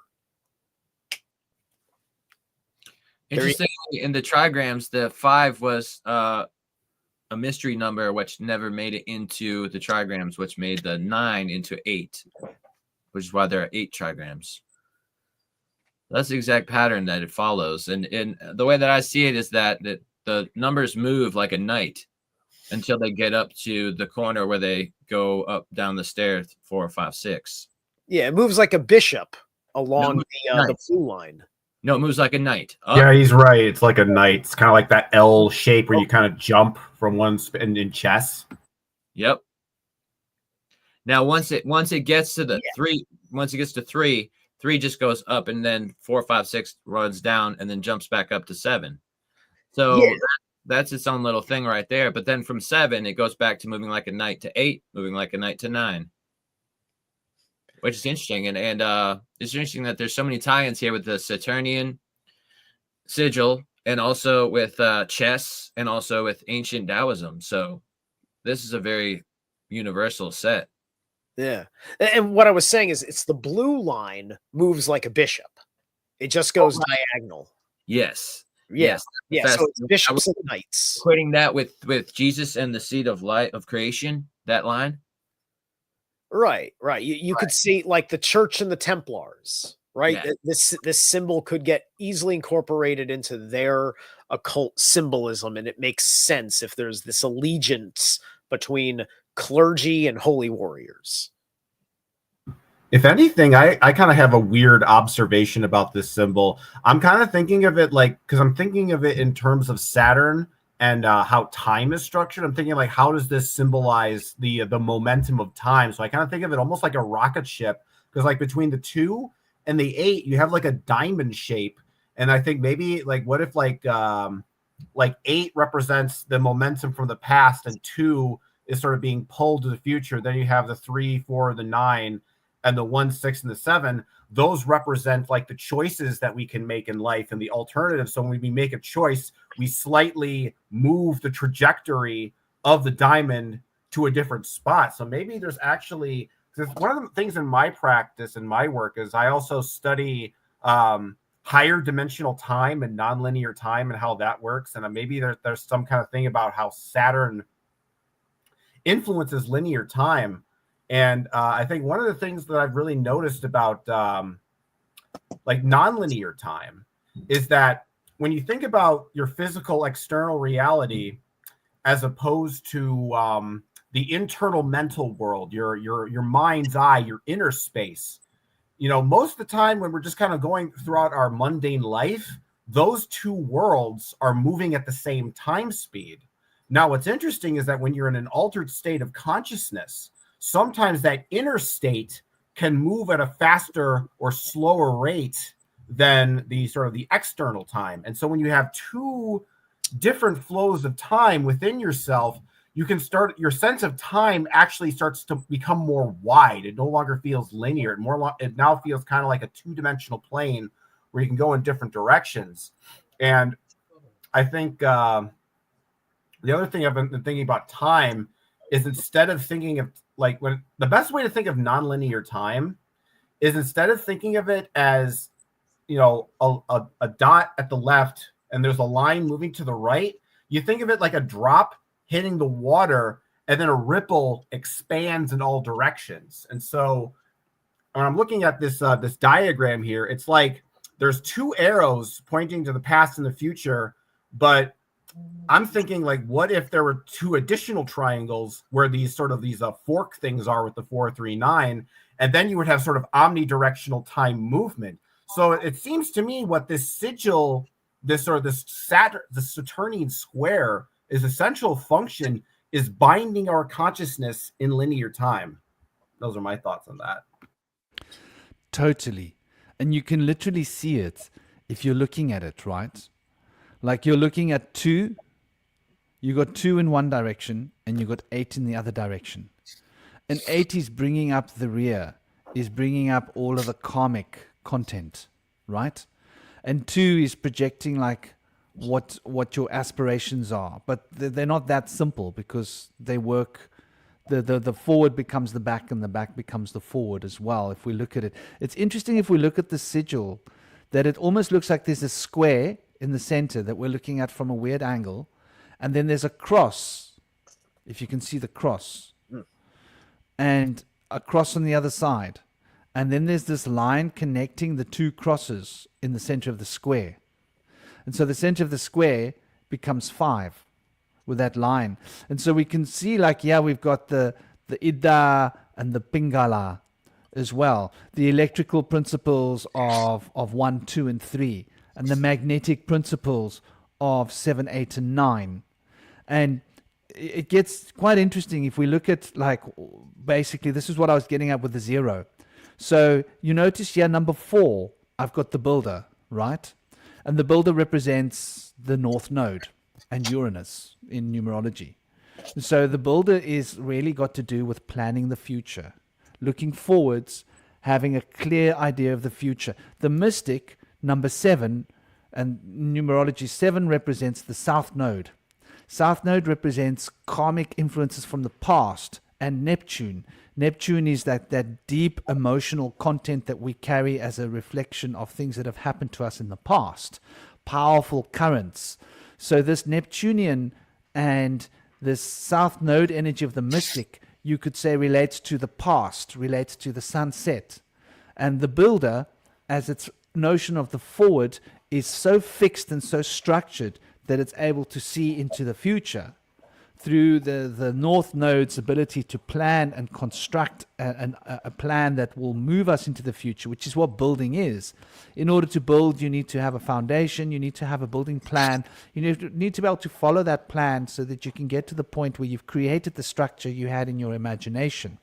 Interestingly, in the trigrams, the 5 was a mystery number which never made it into the trigrams, which made the 9 into 8, which is why there are 8 trigrams. That's the exact pattern that it follows. And the way that I see it is that the the numbers move like a knight until they get up to the corner where they go up down the stairs 4, 5, 6. Yeah, it moves like a bishop along No, the blue line. No, it moves like a knight. Yeah, he's right. It's like a knight. It's kind of like that L shape where you kind of jump from one in chess. Yep. Now once it gets to the 3, once it gets to 3, 3 just goes up, and then 4, 5, 6 runs down and then jumps back up to 7. So that's its own little thing right there. But then from 7, it goes back to moving like a knight to 8, moving like a knight to 9. Which is interesting. And it's interesting that there's so many tie-ins here with the Saturnian sigil, and also with chess, and also with ancient Taoism. So this is a very universal set. Yeah. And what I was saying is it's the blue line moves like a bishop. It just goes diagonal. Yes. Yeah. Yes. Yeah. So it's bishops and knights. Putting that with Jesus and the seed of light of creation, that line. Right. You could see like the Church and the Templars, right? Yeah. This symbol could get easily incorporated into their occult symbolism, and it makes sense if there's this allegiance between clergy and holy warriors. If anything, I kind of have a weird observation about this symbol. I'm kind of thinking of it because I'm thinking of it in terms of Saturn and how time is structured. I'm thinking like, how does this symbolize the momentum of time? So I kind of think of it almost like a rocket ship, because like between the 2 and the 8, you have like a diamond shape. And I think maybe like, what if like 8 represents the momentum from the past, and 2 is sort of being pulled to the future. Then you have the 3, 4, the 9, and the 1, 6, and the 7. Those represent like the choices that we can make in life and the alternatives. So when we make a choice, we slightly move the trajectory of the diamond to a different spot. So maybe there's actually, because one of the things in my practice and my work is I also study higher dimensional time and nonlinear time and how that works. And maybe there's some kind of thing about how Saturn influences linear time. And I think one of the things that I've really noticed about like nonlinear time is that when you think about your physical external reality as opposed to the internal mental world, your mind's eye, your inner space, most of the time when we're just kind of going throughout our mundane life, those two worlds are moving at the same time speed. Now, what's interesting is that when you're in an altered state of consciousness, sometimes that inner state can move at a faster or slower rate than the sort of the external time. And so when you have two different flows of time within yourself, you can start, your sense of time actually starts to become more wide. It no longer feels linear. It now feels kind of like a two-dimensional plane where you can go in different directions. And I think the other thing I've been thinking about time is, instead of thinking of like, when the best way to think of nonlinear time is, instead of thinking of it as, a dot at the left and there's a line moving to the right, you think of it like a drop hitting the water, and then a ripple expands in all directions. And so when I'm looking at this this diagram here, it's like there's two arrows pointing to the past and the future, but I'm thinking, like, what if there were two additional triangles where these fork things are with the 4, 3, 9, and then you would have sort of omnidirectional time movement. So it seems to me what this sigil, the Saturnian square, is essential function is binding our consciousness in linear time. Those are my thoughts on that. Totally. And you can literally see it if you're looking at it, right? Like, you're looking at 2, you got 2 in one direction, and you got 8 in the other direction. And 8 is bringing up the rear, is bringing up all of the karmic content, right? And 2 is projecting like what your aspirations are, but they're not that simple, because they work. The forward becomes the back, and the back becomes the forward as well. If we look at it, it's interesting. If we look at the sigil, that it almost looks like there's a square in the center that we're looking at from a weird angle, and then there's a cross, if you can see the cross, and a cross on the other side, and then there's this line connecting the two crosses in the center of the square. And so the center of the square becomes 5 with that line. And so we can see, like, yeah, we've got the Ida and the Pingala as well, the electrical principles of 1, 2, and 3, and the magnetic principles of 7, 8, and 9. And it gets quite interesting if we look at, like, basically this is what I was getting at with the 0. So you notice here, number 4, I've got the builder, right? And the builder represents the north node and Uranus in numerology. So the builder is really got to do with planning the future, looking forwards, having a clear idea of the future. The mystic, number 7, and numerology 7 represents the south node. South node represents karmic influences from the past, and Neptune. Neptune is that deep emotional content that we carry as a reflection of things that have happened to us in the past. Powerful currents. So this Neptunian and this south node energy of the mystic, you could say, relates to the past, relates to the sunset. And the builder, as its notion of the forward, is so fixed and so structured that it's able to see into the future through the north node's ability to plan and construct a plan that will move us into the future, which is what building is. In order to build, you need to have a foundation, you need to have a building plan, you need to be able to follow that plan so that you can get to the point where you've created the structure you had in your imagination.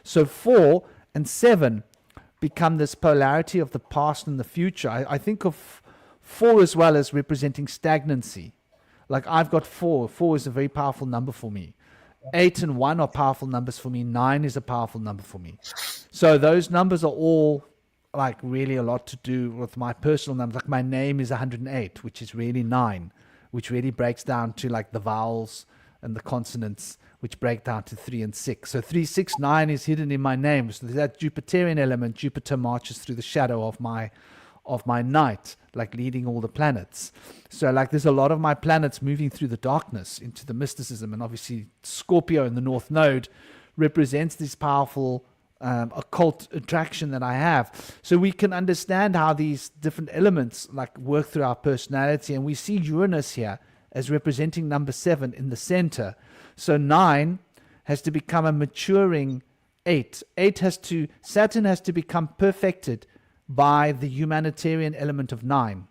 So 4 and 7 become this polarity of the past and the future. I think of 4 as well as representing stagnancy. Like, I've got 4. 4 is a very powerful number for me. 8 and 1 are powerful numbers for me. 9 is a powerful number for me. So those numbers are all, like, really a lot to do with my personal numbers. Like, my name is 108, which is really 9, which really breaks down to, like, the vowels and the consonants, which break down to 3 and 6. So 3, 6, 9 is hidden in my name. So there's that Jupiterian element. Jupiter marches through the shadow of my night, like leading all the planets. So, like, there's a lot of my planets moving through the darkness into the mysticism, and obviously Scorpio in the north node represents this powerful occult attraction that I have. So we can understand how these different elements, like, work through our personality, and we see Uranus here as representing number 7 in the center. So 9 has to become a maturing 8. Saturn has to become perfected by the humanitarian element of 9,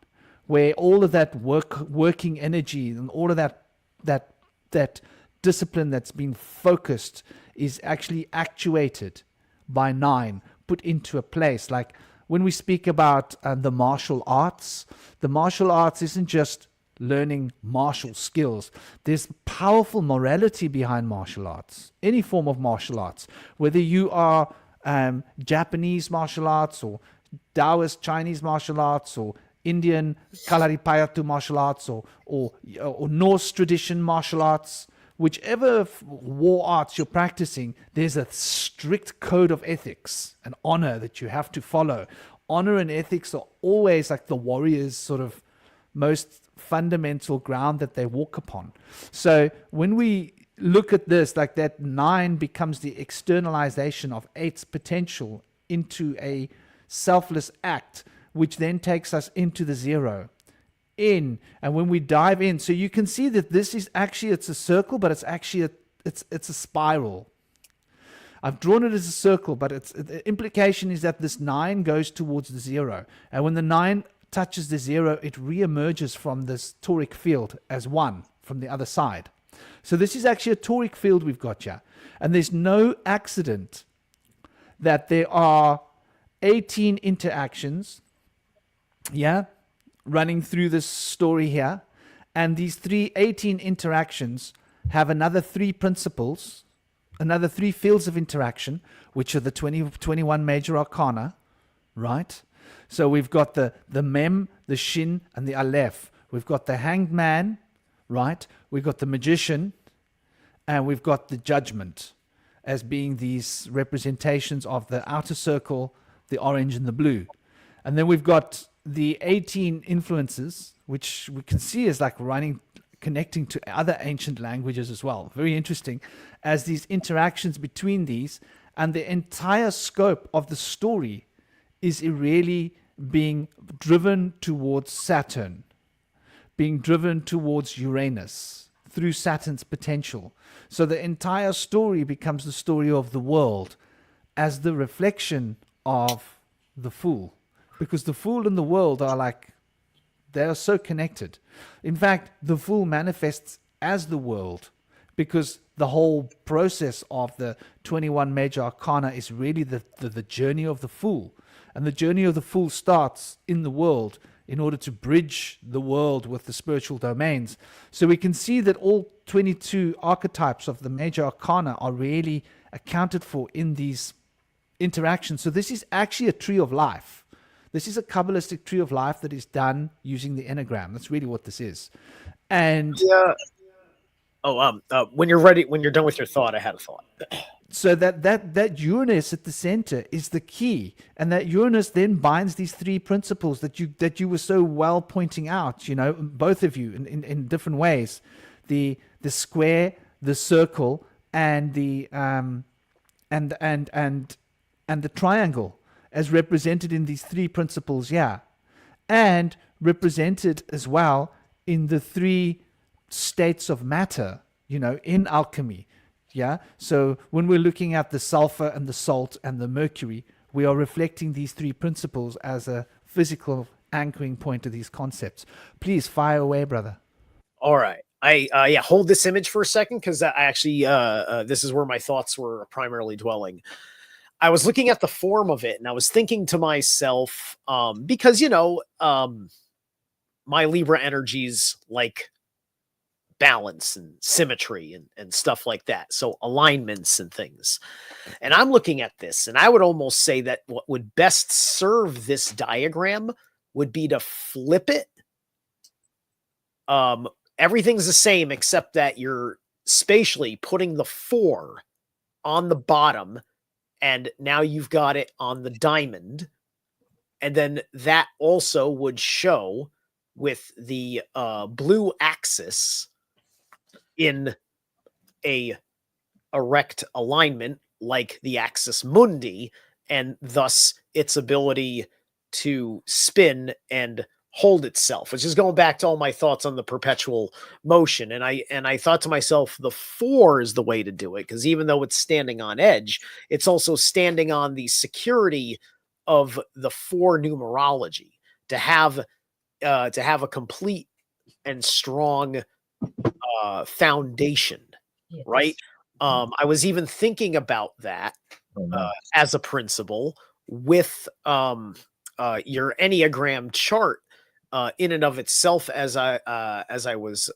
where all of that working energy and all of that discipline that's been focused is actually actuated by 9, put into a place. Like, when we speak about the martial arts isn't just learning martial skills. There's powerful morality behind martial arts, any form of martial arts, whether you are Japanese martial arts or Taoist Chinese martial arts or Indian Kalaripayattu martial arts or Norse tradition martial arts, whichever war arts you're practicing, there's a strict code of ethics and honor that you have to follow. Honor and ethics are always, like, the warrior's sort of most fundamental ground that they walk upon. So when we look at this, like, that 9 becomes the externalization of 8's potential into a selfless act, which then takes us into the 0 in. And when we dive in, so you can see that this is actually, it's a circle, but it's actually it's a spiral. I've drawn it as a circle, but the implication is that this 9 goes towards the 0, and when the 9 touches the 0, it re-emerges from this toric field as 1 from the other side. So this is actually a toric field we've got here, and there's no accident that there are 18 interactions, running through this story here. And these 18 interactions have another 3 principles, another 3 fields of interaction, which are the 21 major arcana, right? So we've got the Mem, the Shin, and the Aleph. We've got the Hanged Man, right? We've got the Magician, and we've got the Judgment as being these representations of the outer circle, the orange and the blue. And then we've got the 18 influences, which we can see is like connecting to other ancient languages as well. Very interesting, as these interactions between these, and the entire scope of the story is really being driven towards Saturn, being driven towards Uranus through Saturn's potential. So the entire story becomes the story of the world as the reflection of the Fool. Because the Fool and the world are like, they are so connected. In fact, the Fool manifests as the world because the whole process of the 21 major arcana is really the journey of the Fool. And the journey of the Fool starts in the world in order to bridge the world with the spiritual domains. So we can see that all 22 archetypes of the major arcana are really accounted for in these interactions. So this is actually a tree of life. This is a Kabbalistic tree of life that is done using the Enneagram. That's really what this is. And yeah. When you're ready, when you're done with your thought, I had a thought. so that Uranus at the center is the key, and that Uranus then binds these three principles that you were so well pointing out, both of you in different ways, the square, the circle, and the and the triangle, as represented in these three principles, and represented as well in the three states of matter, in alchemy. So when we're looking at the sulfur and the salt and the mercury, we are reflecting these three principles as a physical anchoring point of these concepts. Please fire away, brother. All right. I hold this image for a second, because I actually this is where my thoughts were primarily dwelling. I was looking at the form of it, and I was thinking to myself, because my Libra energies like balance and symmetry and stuff like that. So alignments and things. And I'm looking at this, and I would almost say that what would best serve this diagram would be to flip it. Everything's the same except that you're spatially putting the 4 on the bottom, and now you've got it on the diamond. And then that also would show with the blue axis in a erect alignment like the axis mundi, and thus its ability to spin and hold itself, which is going back to all my thoughts on the perpetual motion. And I thought to myself, the 4 is the way to do it, because even though it's standing on edge, it's also standing on the security of the 4 numerology, to have a complete and strong foundation, yes. Right? I was even thinking about that as a principle with your Enneagram chart in and of itself, as I was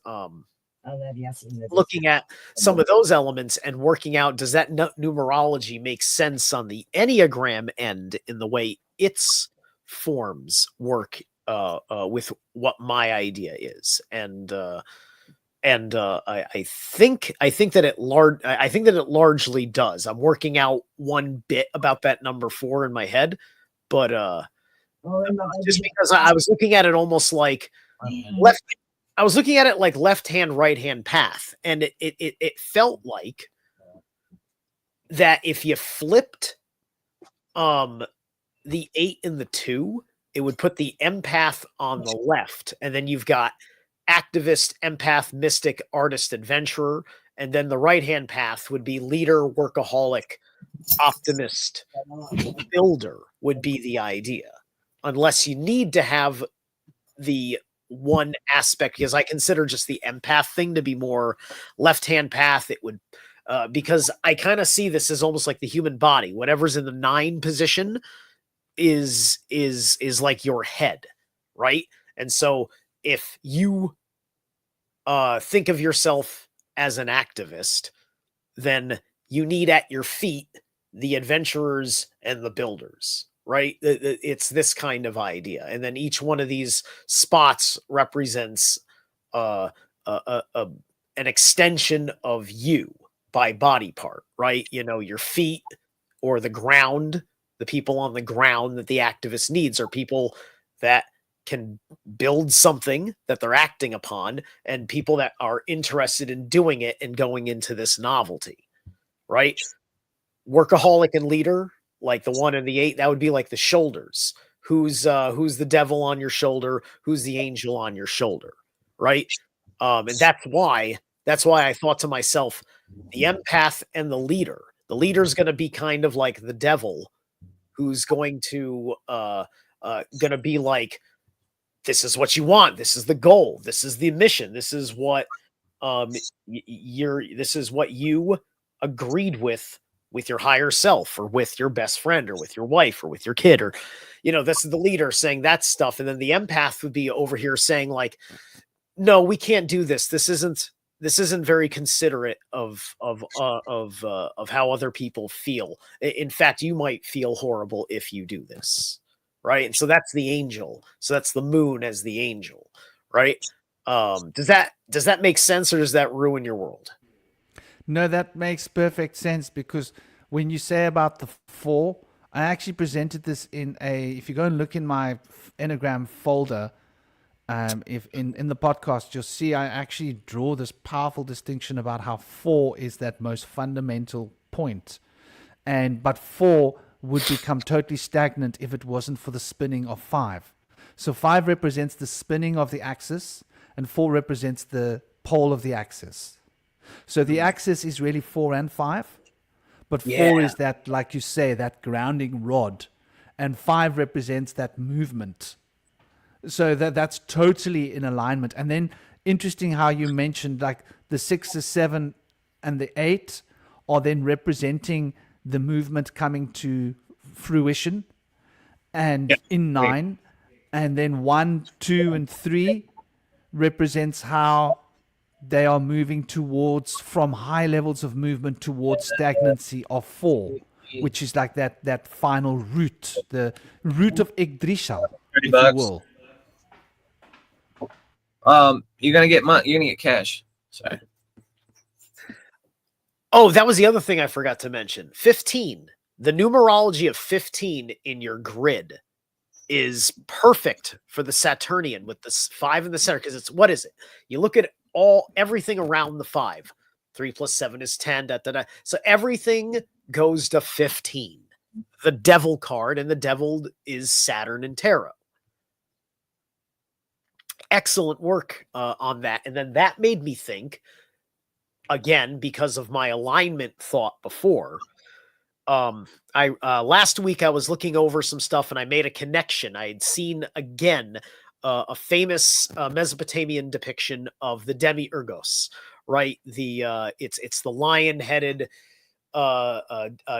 looking at some of those elements and working out, does that numerology make sense on the Enneagram end in the way its forms work with what my idea is. I think that it largely does. I'm working out one bit about that number 4 in my head, but just because I was looking at it almost like I was looking at it like left hand, right hand path, and it felt like that if you flipped the 8 and the 2, it would put the empath on the left, and then you've got activist, empath, mystic, artist, adventurer, and then the right-hand path would be leader, workaholic, optimist, builder would be the idea. Unless you need to have the one aspect, because I consider just the empath thing to be more left-hand path. It would, because I kind of see this as almost like the human body. Whatever's in the 9 position is like your head, right? And so if you think of yourself as an activist, then you need at your feet the adventurers and the builders, right? It's this kind of idea. And then each one of these spots represents an extension of you by body part, right? Your feet or the ground, the people on the ground that the activist needs are people that can build something that they're acting upon, and people that are interested in doing it and going into this novelty, right? Workaholic and leader, like the 1 and the 8, that would be like the shoulders. Who's the devil on your shoulder? Who's the angel on your shoulder, right? And that's why I thought to myself, the empath and the leader's going to be kind of like the devil, who's going to be like, this is what you want, this is the goal, this is the mission, this is what this is what you agreed with your higher self, or with your best friend, or with your wife, or with your kid, or this is the leader saying that stuff, and then the empath would be over here saying like, no, we can't do this. This isn't very considerate of how other people feel. In fact, you might feel horrible if you do this, right? And so that's the angel. So that's the moon as the angel, right? Does that make sense, or does that ruin your world? No, that makes perfect sense, because when you say about the four, I actually presented this in a. If you go and look in my Enneagram folder, if in the podcast, you'll see I actually draw this powerful distinction about how four is that most fundamental point, but four would become totally stagnant if it wasn't for the spinning of five. So five represents the spinning of the axis, and four represents the pole of the axis. So the axis is really 4 and 5, but 4 is that, like you say, that grounding rod, and 5 represents that movement. So that's totally in alignment. And then interesting how you mentioned like the 6, the 7, and the 8 are then representing the movement coming to fruition, and in 9, and then 1, 2, and 3 represents how they are moving from high levels of movement towards stagnancy of 4, which is like that final root, the root of Yggdrasil, if you will. You're gonna get cash. Sorry. Oh, that was the other thing I forgot to mention. 15. The numerology of 15 in your grid is perfect for the Saturnian, with the 5 in the center, because it's, what is it? You look at everything around the 5. 3 plus 7 is 10. So everything goes to 15. The devil card, and the devil is Saturn and tarot. Excellent work on that. And then that made me think, again, because of my alignment thought before, I last week I was looking over some stuff, and I made a connection. I had seen again a famous Mesopotamian depiction of the demiurgos, right? It's the lion-headed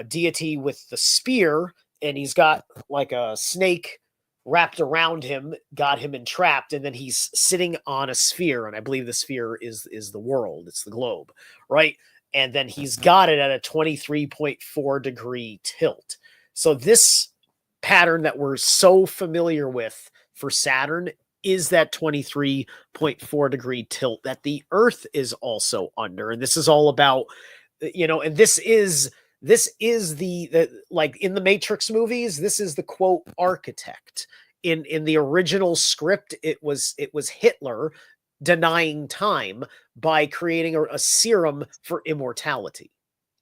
deity with the spear, and he's got like a snake wrapped around him, got him entrapped, and then he's sitting on a sphere, and I believe the sphere is the world, it's the globe, right? And then he's got it at a 23.4 degree tilt. So this pattern that we're so familiar with for Saturn is that 23.4 degree tilt that the Earth is also under. And this is all about, and this is the like in the Matrix movies, this is the quote architect. In the original script, it was Hitler denying time by creating a serum for immortality,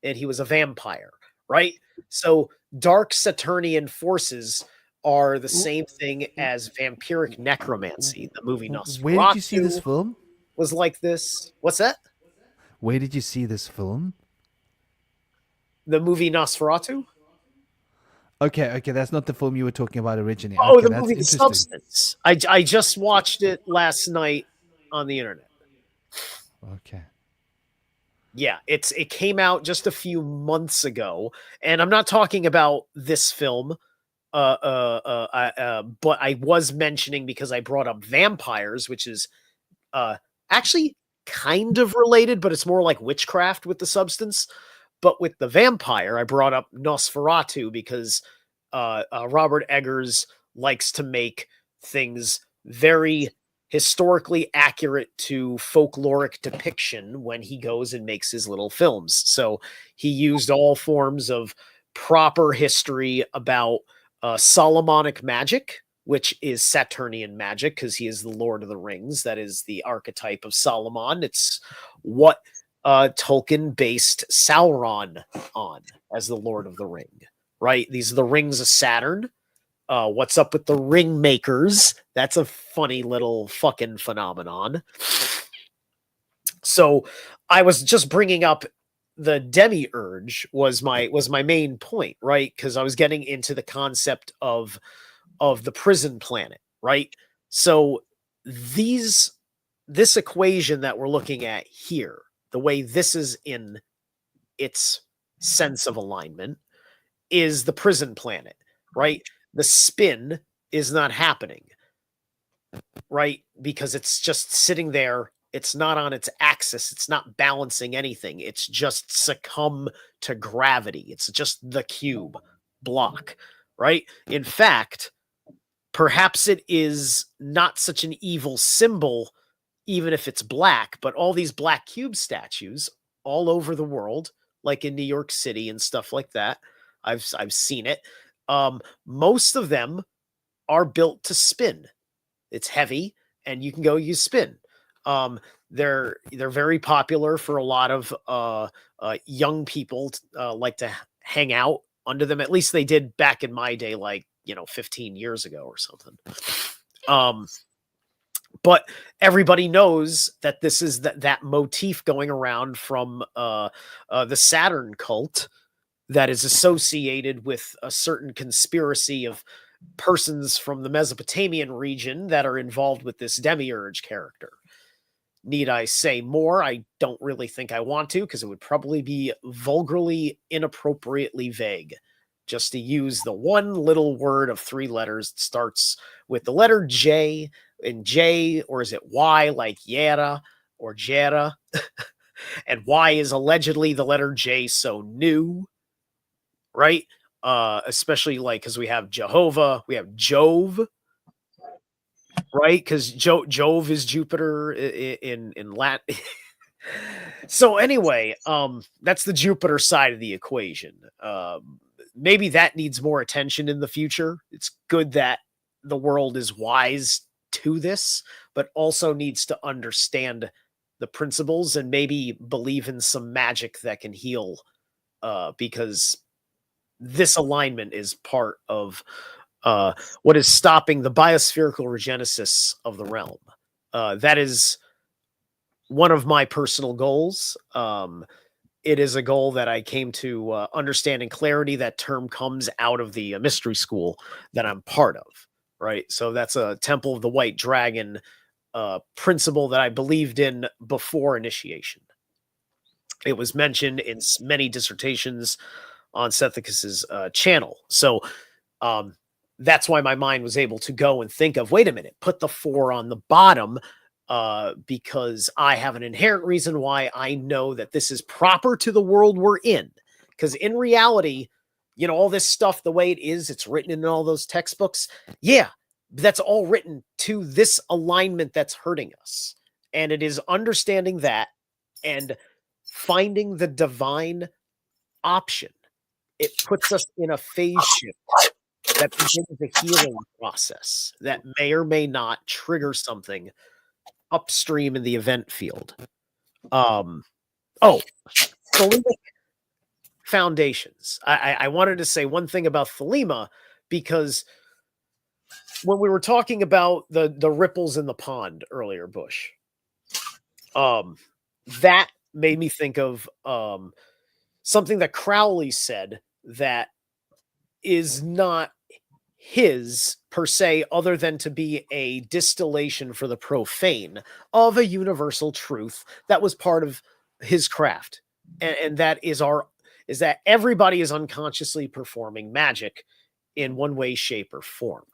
and he was a vampire, right? So dark Saturnian forces are the same thing as vampiric necromancy. The movie Nosferatu. Where did you see this film? Was like this. What's that? Where did you see this film? The movie Nosferatu? Okay, that's not the film you were talking about originally. Oh, okay, the movie The Substance. I just watched it last night on the internet. Okay. Yeah, it came out just a few months ago, and I'm not talking about this film, but I was mentioning, because I brought up vampires, which is actually kind of related, but it's more like witchcraft with The Substance. But with the vampire, I brought up Nosferatu because Robert Eggers likes to make things very historically accurate to folkloric depiction when he goes and makes his little films. So he used all forms of proper history about Solomonic magic, which is Saturnian magic, because he is the Lord of the Rings. That is the archetype of Solomon. It's what Tolkien based Sauron on as the Lord of the Ring, right? These are the rings of Saturn. What's up with the ring makers? That's a funny little fucking phenomenon. So I was just bringing up the demiurge was my main point, right? Because I was getting into the concept of the prison planet, right? So this equation that we're looking at here, the way this is in its sense of alignment, is the prison planet, right? The spin is not happening, right? Because it's just sitting there. It's not on its axis. It's not balancing anything. It's just succumb to gravity. It's just the cube block, right? In fact, perhaps it is not such an evil symbol, even if it's black, but all these black cube statues all over the world, like in New York City and stuff like that, I've seen it. Most of them are built to spin. It's heavy, and you can go use spin. They're very popular for a lot of young people like to hang out under them. At least they did back in my day, like 15 years ago or something. But everybody knows that this is that motif going around from the Saturn cult that is associated with a certain conspiracy of persons from the Mesopotamian region that are involved with this demiurge character. Need I say more? I don't really think I want to, because it would probably be vulgarly, inappropriately vague. Just to use the one little word of 3 letters that starts with the letter J, and J, or is it Y, like Yera or Jera? And Y is allegedly the letter J, so new, right? Especially like because we have Jehovah, we have Jove, right? Because Jove is Jupiter in Latin. So anyway, that's the Jupiter side of the equation. Maybe that needs more attention in the future. It's good that the world is wise to this, but also needs to understand the principles and maybe believe in some magic that can heal, because this alignment is part of what is stopping the biospherical regenesis of the realm. That is one of my personal goals. It is a goal that I came to understand in clarity. That term comes out of the mystery school that I'm part of, right? So that's a Temple of the White Dragon principle that I believed in before initiation. It was mentioned in many dissertations on Sethicus's channel. So that's why my mind was able to go and think of, wait a minute, put the 4 on the bottom, because I have an inherent reason why I know that this is proper to the world we're in. Because in reality, all this stuff, the way it is, it's written in all those textbooks. Yeah, that's all written to this alignment that's hurting us. And it is understanding that and finding the divine option. It puts us in a phase shift that begins the healing process that may or may not trigger something upstream in the event field. Thelemic foundations. I wanted to say one thing about Thelema, because when we were talking about the ripples in the pond earlier, Bush, that made me think of something that Crowley said that is not his per se, other than to be a distillation for the profane of a universal truth that was part of his craft. And that is that everybody is unconsciously performing magic in one way, shape, or form.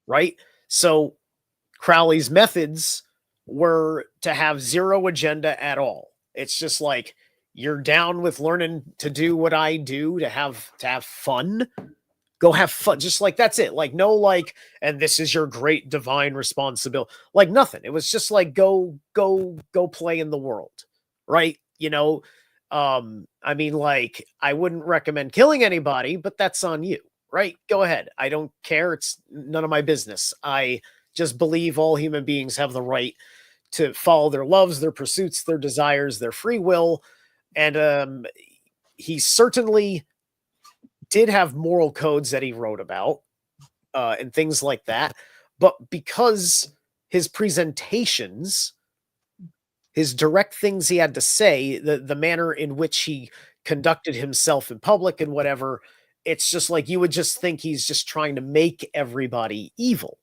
Right? So Crowley's methods were to have zero agenda at all. It's just like, you're down with learning to do what I do, to have fun. Go have fun. Just like, that's it. Like, no, like, and this is your great divine responsibility. Like, nothing. It was just like, go play in the world. Right? I mean, like, I wouldn't recommend killing anybody, but that's on you. Right? Go ahead. I don't care. It's none of my business. I just believe all human beings have the right to follow their loves, their pursuits, their desires, their free will. And he certainly did have moral codes that he wrote about and things like that. But because his presentations, his direct things he had to say, the manner in which he conducted himself in public and whatever, it's just like you would just think he's just trying to make everybody evil,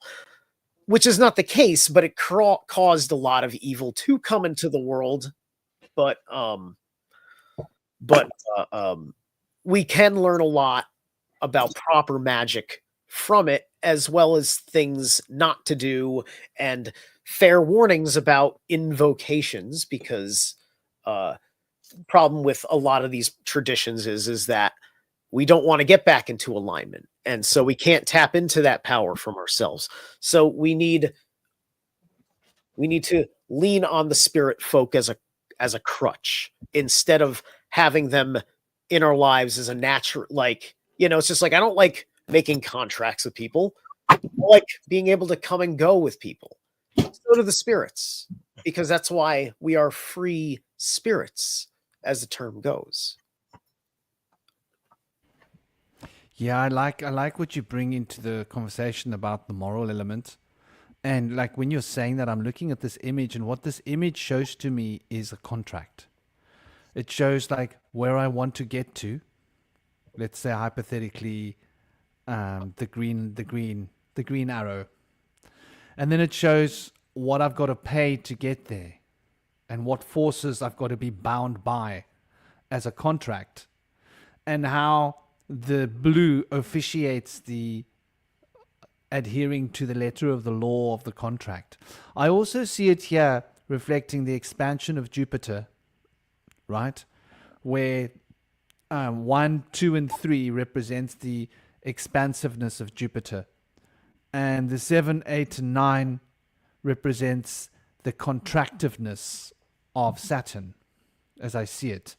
which is not the case, but it caused a lot of evil to come into the world. But we can learn a lot about proper magic from it, as well as things not to do and fair warnings about invocations, because problem with a lot of these traditions is that we don't want to get back into alignment, and so we can't tap into that power from ourselves. So we need to lean on the spirit folk as a crutch, instead of having them in our lives as a natural, like, it's just like, I don't like making contracts with people. I like being able to come and go with people. So do the spirits, because that's why we are free spirits, as the term goes. Yeah, I like what you bring into the conversation about the moral element. And like when you're saying that, I'm looking at this image, and what this image shows to me is a contract. It shows like where I want to get to. Let's say hypothetically, the green arrow, and then it shows what I've got to pay to get there, and what forces I've got to be bound by as a contract, and how the blue officiates the adhering to the letter of the law of the contract. I also see it here reflecting the expansion of Jupiter, right? Where 1, 2, and 3 represents the expansiveness of Jupiter, and the 7, 8, and 9 represents the contractiveness of Saturn, as I see it,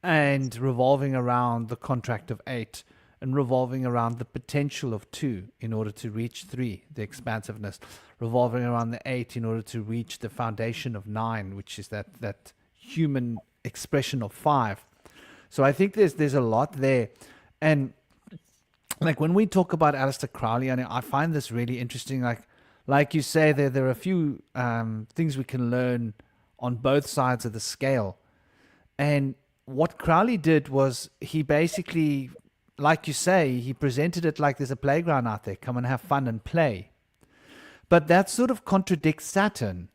and revolving around the contract of 8, and revolving around the potential of 2 in order to reach 3, the expansiveness, revolving around the 8 in order to reach the foundation of 9, which is that human expression of 5. So I think there's a lot there. And like when we talk about Aleister Crowley, and I find this really interesting, like you say, there are a few things we can learn on both sides of the scale. And what Crowley did was he basically, like you say, he presented it like there's a playground out there, come and have fun and play. But that sort of contradicts Saturn.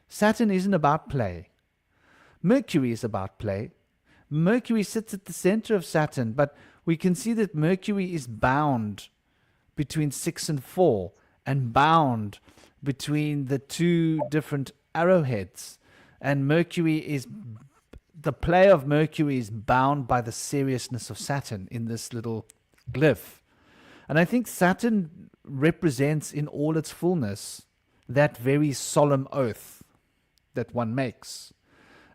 Saturn isn't about play. Mercury is about play. Mercury sits at the center of Saturn, but we can see that Mercury is bound between 6 and 4, and bound between the 2 different arrowheads. And Mercury is, the play of Mercury is bound by the seriousness of Saturn in this little glyph. And I think Saturn represents in all its fullness that very solemn oath that one makes.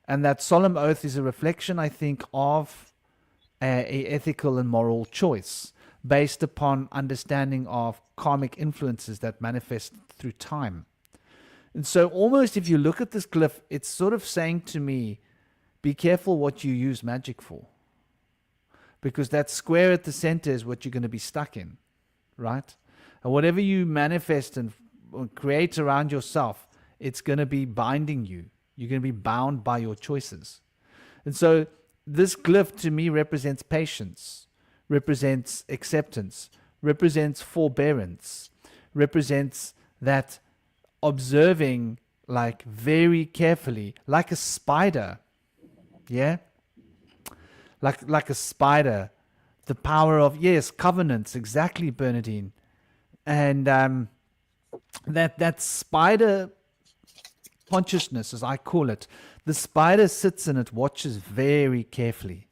And that solemn oath is a reflection, I think, of a ethical and moral choice based upon understanding of karmic influences that manifest through time. And so almost if you look at this glyph, it's sort of saying to me, be careful what you use magic for. Because that square at the center is what you're going to be stuck in, right? And whatever you manifest and create around yourself, it's going to be binding you. You're going to be bound by your choices. And so this glyph to me represents patience, represents acceptance, represents forbearance, represents that observing like very carefully, like a spider. Yeah? Like a spider. The power of, yes, covenants, exactly, Bernadine. And that spider consciousness, as I call it, the spider sits and it watches very carefully.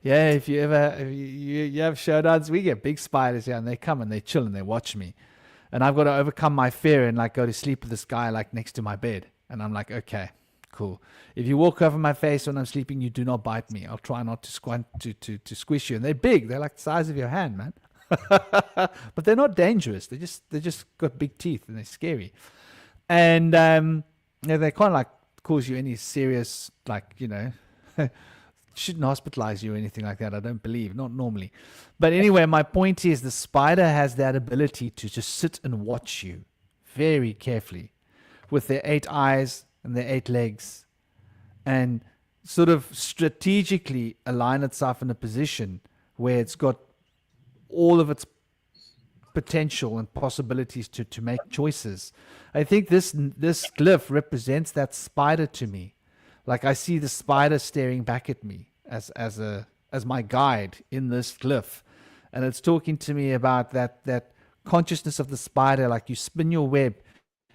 Yeah, if you have showdowns, we get big spiders here, and they come and they chill and they watch me, and I've got to overcome my fear and like go to sleep with this guy like next to my bed, and I'm like, okay, cool. If you walk over my face when I'm sleeping, you do not bite me. I'll try not to squish you. And they're big. They're like the size of your hand, man. But they're not dangerous. They just got big teeth and they're scary. And they can't like cause you any serious, like, shouldn't hospitalize you or anything like that. I don't believe, not normally. But anyway, my point is the spider has that ability to just sit and watch you very carefully with their 8 eyes and their 8 legs, and sort of strategically align itself in a position where it's got all of its potential and possibilities to make choices. I think this glyph represents that spider to me. Like I see the spider staring back at me as my guide in this glyph, and it's talking to me about that consciousness of the spider. Like you spin your web,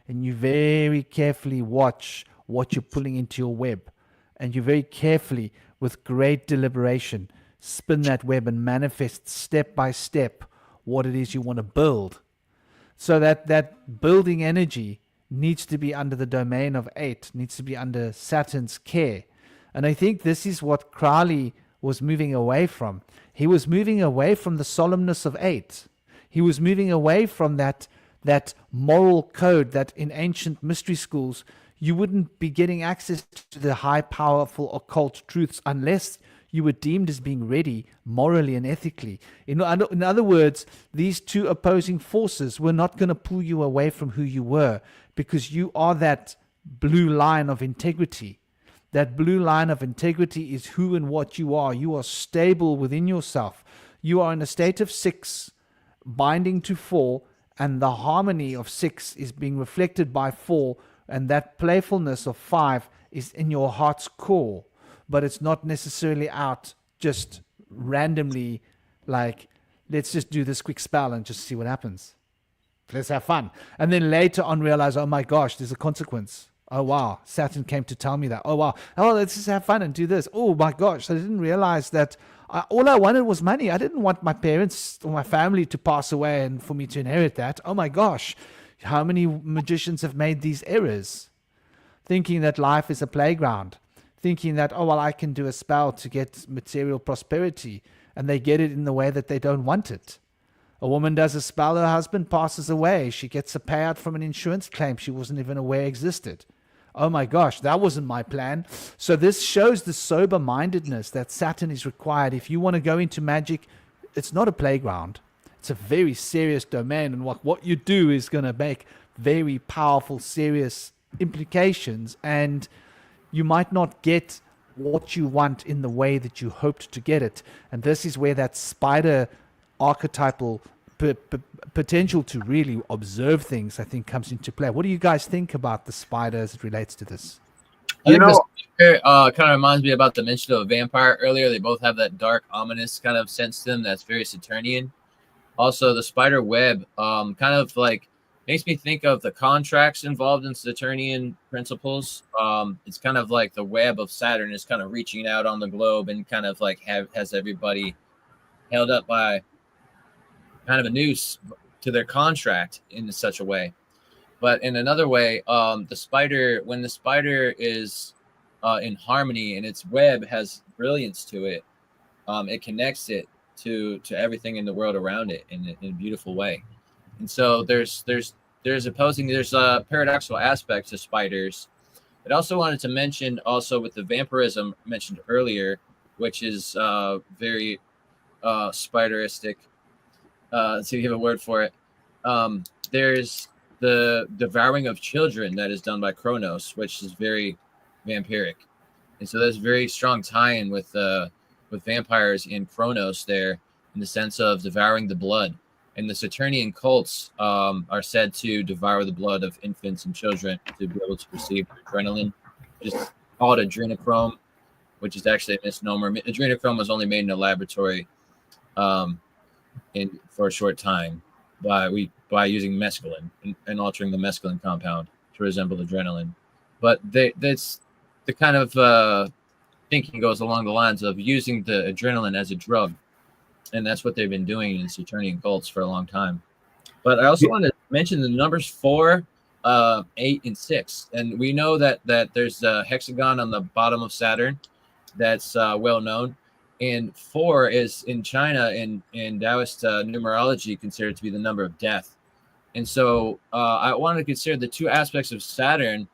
and you very carefully watch what you're pulling into your web, and you very carefully, with great deliberation, spin that web and manifest step by step what it is you want to build. So that building energy needs to be under the domain of 8, needs to be under Saturn's care. And I think this is what Crowley was moving away from. He was moving away from the solemnness of 8. He was moving away from that moral code that in ancient mystery schools you wouldn't be getting access to the high, powerful occult truths unless you were deemed as being ready morally and ethically. In other words, these two opposing forces were not going to pull you away from who you were, because you are that blue line of integrity. That blue line of integrity is who and what you are. You are stable within yourself. You are in a state of 6, binding to 4, and the harmony of 6 is being reflected by 4, and that playfulness of 5 is in your heart's core. But it's not necessarily out just randomly, like, let's just do this quick spell and just see what happens. Let's have fun. And then later on realize, oh my gosh, there's a consequence. Oh wow, Saturn came to tell me that. Oh wow, oh let's just have fun and do this. Oh my gosh, I didn't realize that all I wanted was money. I didn't want my parents or my family to pass away and for me to inherit that. Oh my gosh, how many magicians have made these errors? Thinking that life is a playground. Thinking that, oh, well, I can do a spell to get material prosperity, and they get it in the way that they don't want it. A woman does a spell, her husband passes away. She gets a payout from an insurance claim she wasn't even aware existed. Oh my gosh, that wasn't my plan. So this shows the sober-mindedness that Saturn is required. If you want to go into magic, it's not a playground. It's a very serious domain, and what you do is going to make very powerful, serious implications, and you might not get what you want in the way that you hoped to get it. And this is where that spider archetypal potential to really observe things, I think, comes into play. What do you guys think about the spider as it relates to this? I think this kind of reminds me about the mention of a vampire earlier. They both have that dark, ominous kind of sense to them that's very Saturnian. Also, the spider web kind of like makes me think of the contracts involved in Saturnian principles. It's kind of like the web of Saturn is kind of reaching out on the globe and kind of like has everybody held up by kind of a noose to their contract in such a way. But in another way, when the spider is in harmony and its web has brilliance to it, it connects it to everything in the world around it in a beautiful way. And so there's paradoxical aspects to spiders. I also wanted to mention also with the vampirism mentioned earlier, which is very spideristic, to give a word for it. There's the devouring of children that is done by Kronos, which is very vampiric. And so there's very strong tie-in with vampires in Kronos there, in the sense of devouring the blood. And the Saturnian cults are said to devour the blood of infants and children to be able to receive adrenaline. Just called adrenochrome, which is actually a misnomer. Adrenochrome was only made in a laboratory for a short time by using mescaline and altering the mescaline compound to resemble adrenaline. But that's the kind of thinking goes along the lines of using the adrenaline as a drug. And that's what they've been doing in Saturnian cults for a long time. But I also want to mention the numbers 4, 8, and 6. And we know that there's a hexagon on the bottom of Saturn that's well known. And 4 is in China in Taoist numerology considered to be the number of death. And so I want to consider the two aspects of Saturn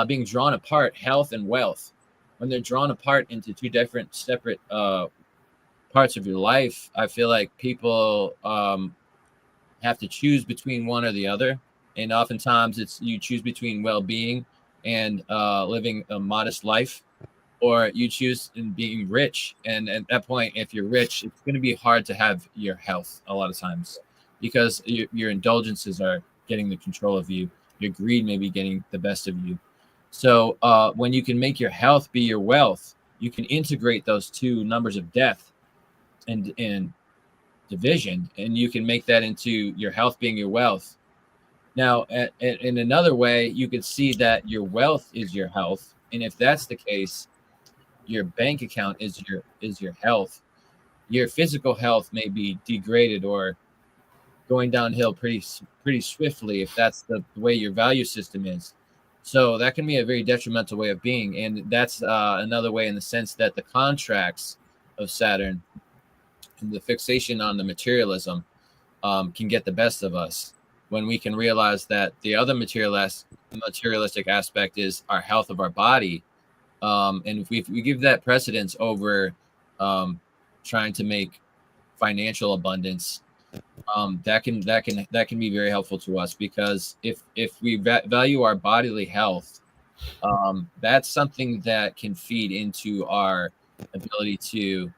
being drawn apart, health and wealth. when they're drawn apart into two different separate parts of your life, I feel like people have to choose between one or the other. And oftentimes it's you choose between well-being and living a modest life, or you choose in being rich. And at that point, if you're rich, it's going to be hard to have your health a lot of times because your indulgences are getting the control of you. Your greed may be getting the best of you. So when you can make your health be your wealth, you can integrate those two numbers of death and division, and you can make that into your health being your wealth. Now, in another way, you could see that your wealth is your health, and if that's the case, your bank account is your health. Your physical health may be degraded or going downhill pretty swiftly if that's the way your value system is. So that can be a very detrimental way of being, and that's another way in the sense that the contracts of Saturn and the fixation on the materialism can get the best of us when we can realize that the other materialistic aspect is our health of our body. And if we give that precedence over trying to make financial abundance, that can be very helpful to us, because if we value our bodily health, that's something that can feed into our ability to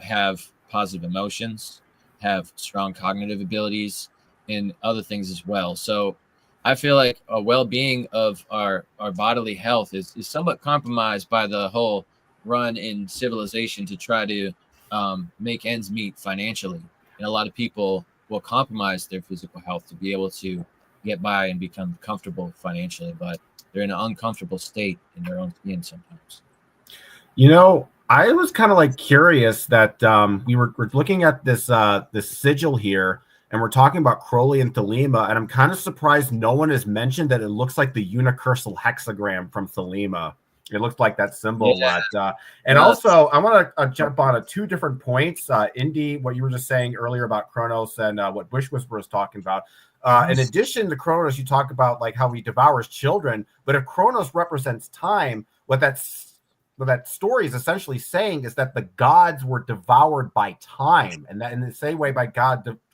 have positive emotions, have strong cognitive abilities, and other things as well. So I feel like a well-being of our bodily health is somewhat compromised by the whole run in civilization to try to make ends meet financially. And a lot of people will compromise their physical health to be able to get by and become comfortable financially, but they're in an uncomfortable state in their own skin sometimes. I was kind of like curious that we're looking at this sigil here, and we're talking about Crowley and Thelema, and I'm kind of surprised no one has mentioned that it looks like the unicursal hexagram from Thelema. It looks like that symbol a lot. And also, I want to jump on two different points. Indy, what you were just saying earlier about Kronos, and what Bush Whisperer was talking about. In addition to Kronos, you talk about like how he devours children, but if Kronos represents time, what that story is essentially saying is that the gods were devoured by time, and that in the same way by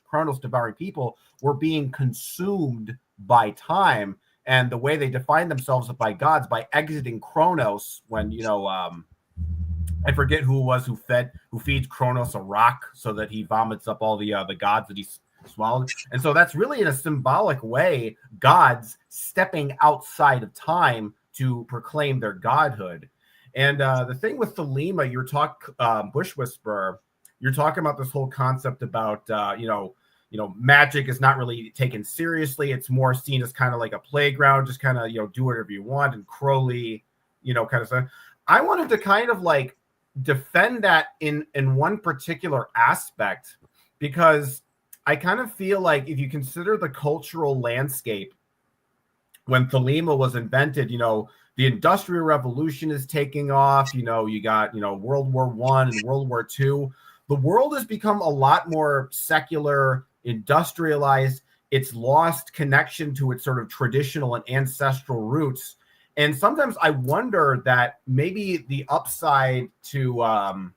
Kronos devouring people, were being consumed by time. And the way they define themselves by gods by exiting Kronos when I forget who it was who feeds Kronos a rock so that he vomits up all the gods that he swallowed. And so that's really in a symbolic way gods stepping outside of time to proclaim their godhood. And the thing with Thelema, Bush Whisperer, you're talking about this whole concept about magic is not really taken seriously. It's more seen as kind of like a playground, just kind of do whatever you want. And Crowley, kind of stuff. I wanted to kind of like defend that in one particular aspect, because I kind of feel like if you consider the cultural landscape when Thelema was invented, the Industrial Revolution is taking off. You got, World War I and World War II. The world has become a lot more secular, industrialized. It's lost connection to its sort of traditional and ancestral roots. And sometimes I wonder that maybe the upside to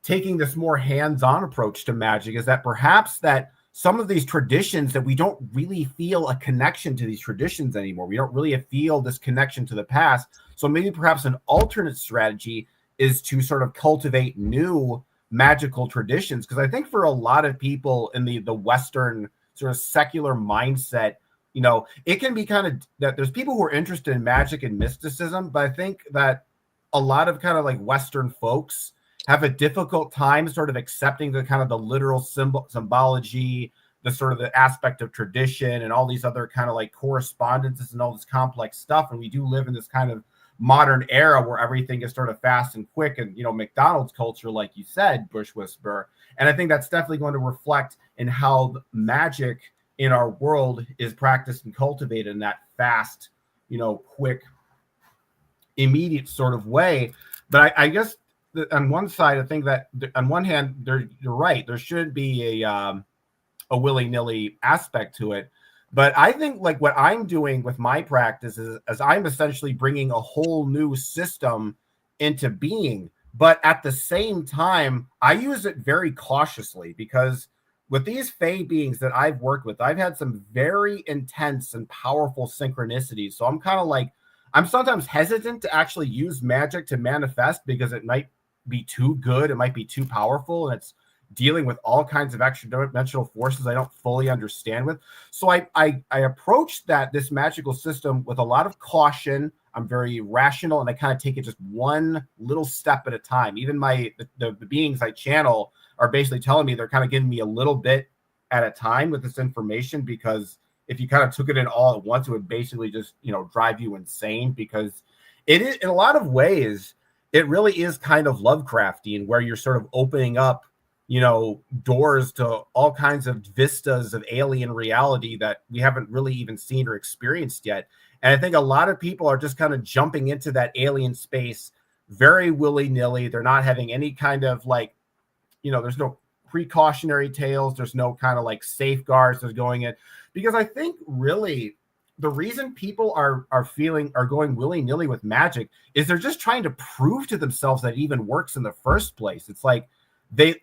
taking this more hands-on approach to magic is that perhaps that some of these traditions that we don't really feel a connection to these traditions anymore. We don't really feel this connection to the past. So maybe perhaps an alternate strategy is to sort of cultivate new magical traditions. Because I think for a lot of people in the Western sort of secular mindset, it can be kind of that there's people who are interested in magic and mysticism, but I think that a lot of kind of like Western folks have a difficult time sort of accepting the kind of the literal symbology, the sort of the aspect of tradition and all these other kind of like correspondences and all this complex stuff. And we do live in this kind of modern era where everything is sort of fast and quick and, McDonald's culture, like you said, Bush Whisperer. And I think that's definitely going to reflect in how magic in our world is practiced and cultivated in that fast, quick, immediate sort of way. But I guess on one side, I think that on one hand, you're right. There should be a willy-nilly aspect to it. But I think like what I'm doing with my practice is I'm essentially bringing a whole new system into being. But at the same time, I use it very cautiously because with these Fey beings that I've worked with, I've had some very intense and powerful synchronicities. So I'm kind of like, I'm sometimes hesitant to actually use magic to manifest because it might be too good, it might be too powerful, and it's dealing with all kinds of extra dimensional forces I don't fully understand with. So I approach this magical system with a lot of caution. I'm very rational, and I kind of take it just one little step at a time. Even the beings I channel are basically telling me they're kind of giving me a little bit at a time with this information, because if you kind of took it in all at once, it would basically just drive you insane, because it is, in a lot of ways, it really is kind of Lovecraftian, where you're sort of opening up doors to all kinds of vistas of alien reality that we haven't really even seen or experienced yet. And I think a lot of people are just kind of jumping into that alien space very willy-nilly. They're not having any kind of like, there's no precautionary tales. There's no kind of like safeguards that's going in. Because I think really the reason people are going willy-nilly with magic is they're just trying to prove to themselves that it even works in the first place. It's like they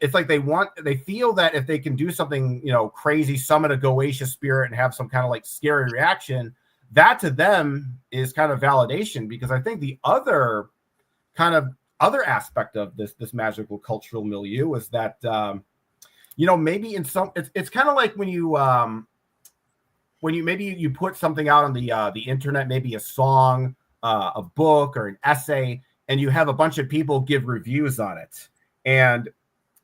feel that if they can do something, crazy, summon a Goetia spirit and have some kind of like scary reaction, that to them is kind of validation. Because I think the other aspect of this magical cultural milieu is that, maybe in some, it's kind of like when you maybe you put something out on the internet, maybe a song, a book, or an essay, and you have a bunch of people give reviews on it, and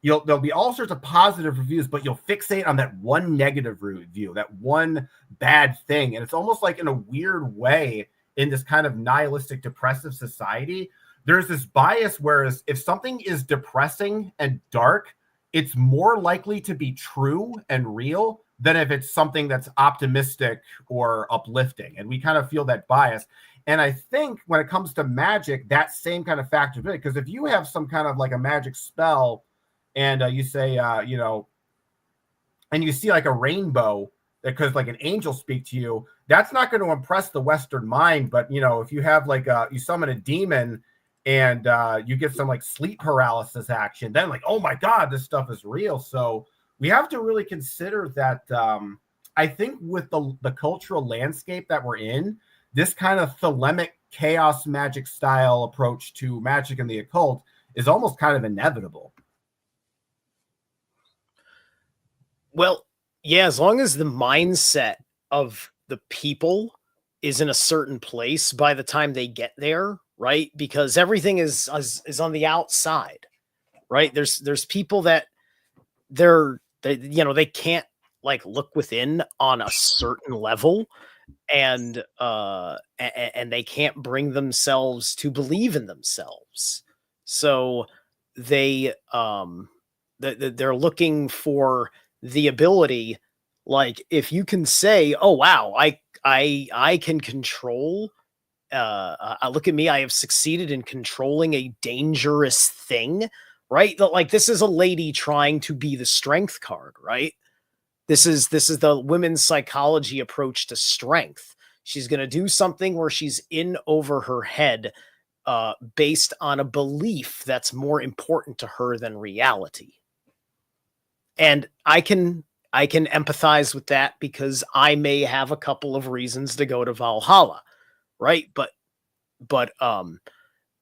there'll be all sorts of positive reviews, but you'll fixate on that one negative review, that one bad thing. And it's almost like, in a weird way, in this kind of nihilistic, depressive society, there's this bias, whereas if something is depressing and dark, it's more likely to be true and real than if it's something that's optimistic or uplifting. And we kind of feel that bias. And I think when it comes to magic, that same kind of factor, because if you have some kind of like a magic spell, and you say, and you see like a rainbow, because like an angel speak to you, that's not going to impress the Western mind. But, if you have like you summon a demon and you get some like sleep paralysis action, then like, oh my God, this stuff is real. So we have to really consider that. I think with the cultural landscape that we're in, this kind of thelemic chaos magic style approach to magic and the occult is almost kind of inevitable. Well, yeah, as long as the mindset of the people is in a certain place by the time they get there, right? Because everything is on the outside, right? There's people that they can't like look within on a certain level, and they can't bring themselves to believe in themselves. So they're looking for the ability, like if you can say, oh wow, I can control, look at me, I have succeeded in controlling a dangerous thing, right? Like this is a lady trying to be the strength card, right? This is the women's psychology approach to strength. She's going to do something where she's in over her head, based on a belief that's more important to her than reality. And I can empathize with that, because I may have a couple of reasons to go to Valhalla, right? But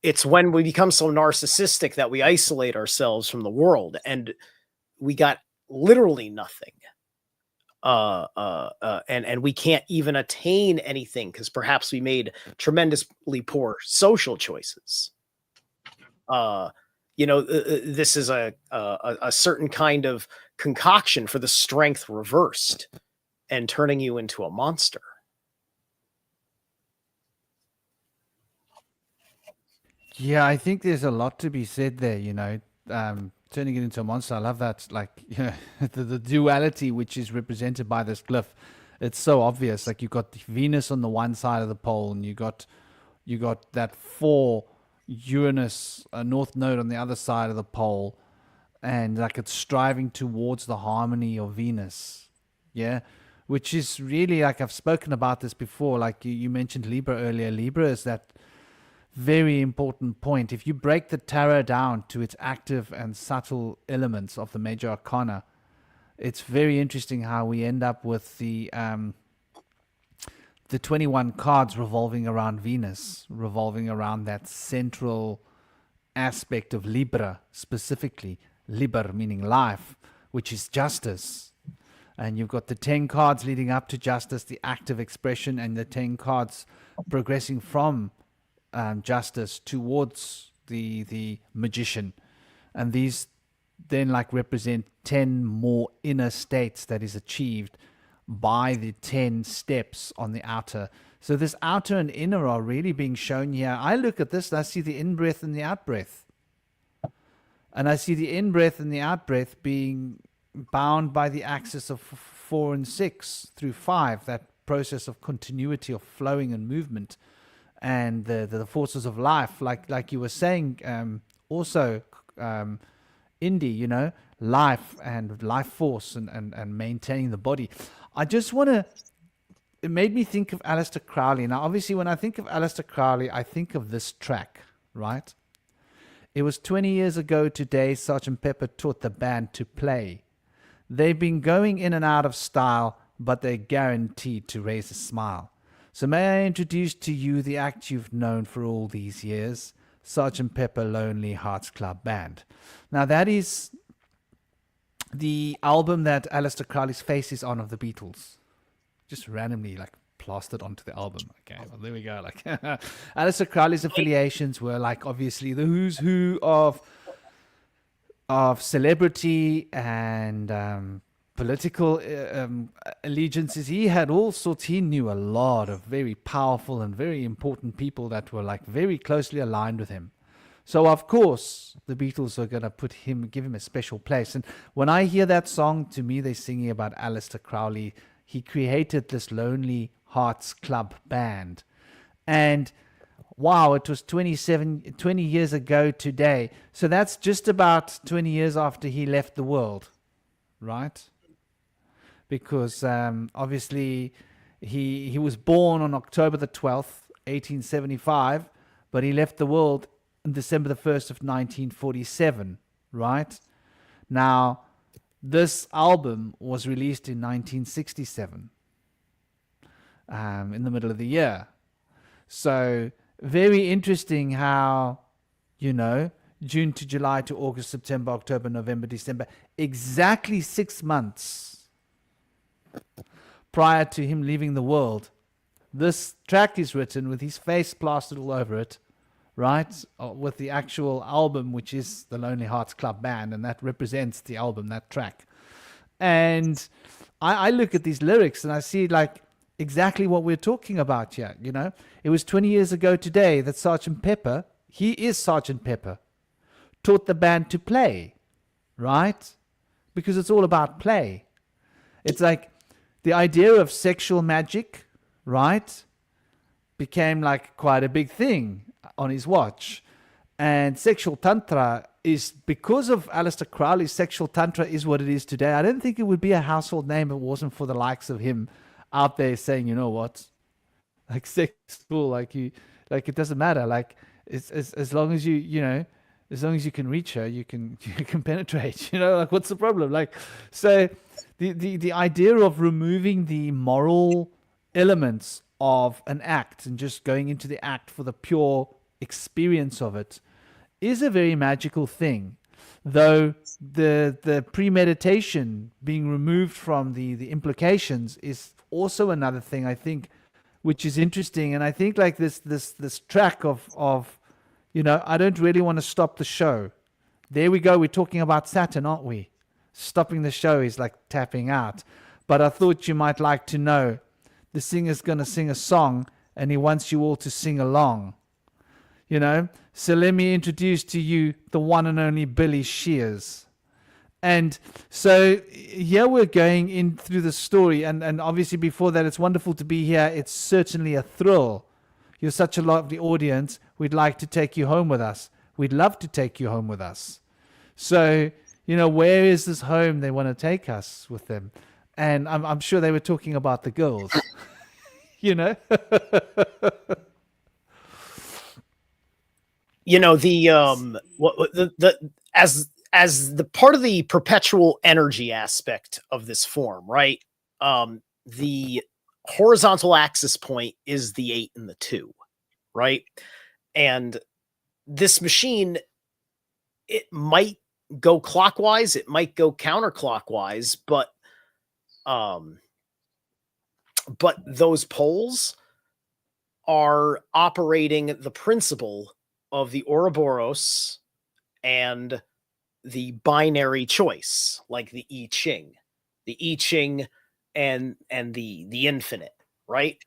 it's when we become so narcissistic that we isolate ourselves from the world, and we got literally nothing. And we can't even attain anything because perhaps we made tremendously poor social choices. This is a certain kind of concoction for the strength reversed and turning you into a monster. Yeah, I think there's a lot to be said there, turning it into a monster. I love that, like, the duality which is represented by this glyph. It's so obvious. Like, you've got Venus on the one side of the pole, and you got that 4 Uranus north node on the other side of the pole, and like it's striving towards the harmony of Venus. Yeah. which is really like I've spoken about this before. Like you mentioned Libra earlier. Libra is that very important point. If you break the tarot down to its active and subtle elements of the major arcana, it's very interesting how we end up with the 21 cards revolving around Venus, revolving around that central aspect of Libra, specifically Liber meaning life, which is justice. And you've got the 10 cards leading up to justice, the active expression, and the 10 cards progressing from justice towards the magician. And these then like represent 10 more inner states that is achieved by the 10 steps on the outer. So this outer and inner are really being shown here. I look at this and I see the in-breath and the out-breath. And I see the in-breath and the out-breath being bound by the axis of 4 and 6 through 5, that process of continuity of flowing and movement, and the forces of life, like you were saying, also, Indy, you know, life and life force and maintaining the body. I just want to, it made me think of Aleister Crowley. Now, obviously, when I think of Aleister Crowley, I think of this track, right? It was 20 years ago today, Sgt. Pepper taught the band to play. They've been going in and out of style, but they're guaranteed to raise a smile. So may I introduce to you the act you've known for all these years, Sgt. Pepper Lonely Hearts Club Band. Now that is the album that Aleister Crowley's face is on of the Beatles. Just randomly like plastered onto the album. Okay, well there we go. Like Aleister Crowley's affiliations were like obviously the who's who of celebrity and political allegiances. He had all sorts. He knew a lot of very powerful and very important people that were like very closely aligned with him. So of course the Beatles are gonna give him a special place. And when I hear that song, to me they're singing about Aleister Crowley. He created this Lonely Hearts Club Band, and wow, it was 20 years ago today. So that's just about 20 years after he left the world, right? Because obviously he was born on October the 12th, 1875, but he left the world on December the 1st of 1947, right? Now, this album was released in 1967, in the middle of the year. So very interesting how, you know, June to July to August, September, October, November, December, exactly 6 months prior to him leaving the world, this track is written with his face plastered all over it, right? With the actual album, which is the Lonely Hearts Club Band, and that represents the album, that track. And I look at these lyrics and I see like exactly what we're talking about here, you know? It was 20 years ago today that Sgt. Pepper, he is Sgt. Pepper, taught the band to play, right? Because it's all about play. It's like the idea of sexual magic, right, became like quite a big thing on his watch. And sexual tantra is, because of Aleister Crowley, sexual tantra is what it is today. I don't think it would be a household name if it wasn't for the likes of him out there saying, you know what, like sex is cool, like it doesn't matter, like it's as long as you know, as long as you can reach her, you can penetrate, you know, like what's the problem? Like, so the idea of removing the moral elements of an act and just going into the act for the pure experience of it is a very magical thing, though the premeditation being removed from the implications is also another thing, I think, which is interesting. And I think like this track of you know, I don't really want to stop the show. There we go. We're talking about Saturn, aren't we? Stopping the show is like tapping out. But I thought you might like to know the singer's going to sing a song and he wants you all to sing along. You know? So let me introduce to you the one and only Billy Shears. And so here we're going in through the story. And obviously before that, it's wonderful to be here. It's certainly a thrill. You're such a lovely audience. We'd like to take you home with us. We'd love to take you home with us. So, you know, where is this home they want to take us with them? and I'm sure they were talking about the girls. You know. You know, the the as the part of the perpetual energy aspect of this form, right? The horizontal axis point is the 8 and the 2, right? And this machine, it might go clockwise, it might go counterclockwise, um but those poles are operating the principle of the Ouroboros and the binary choice, like the I Ching, and the infinite, right?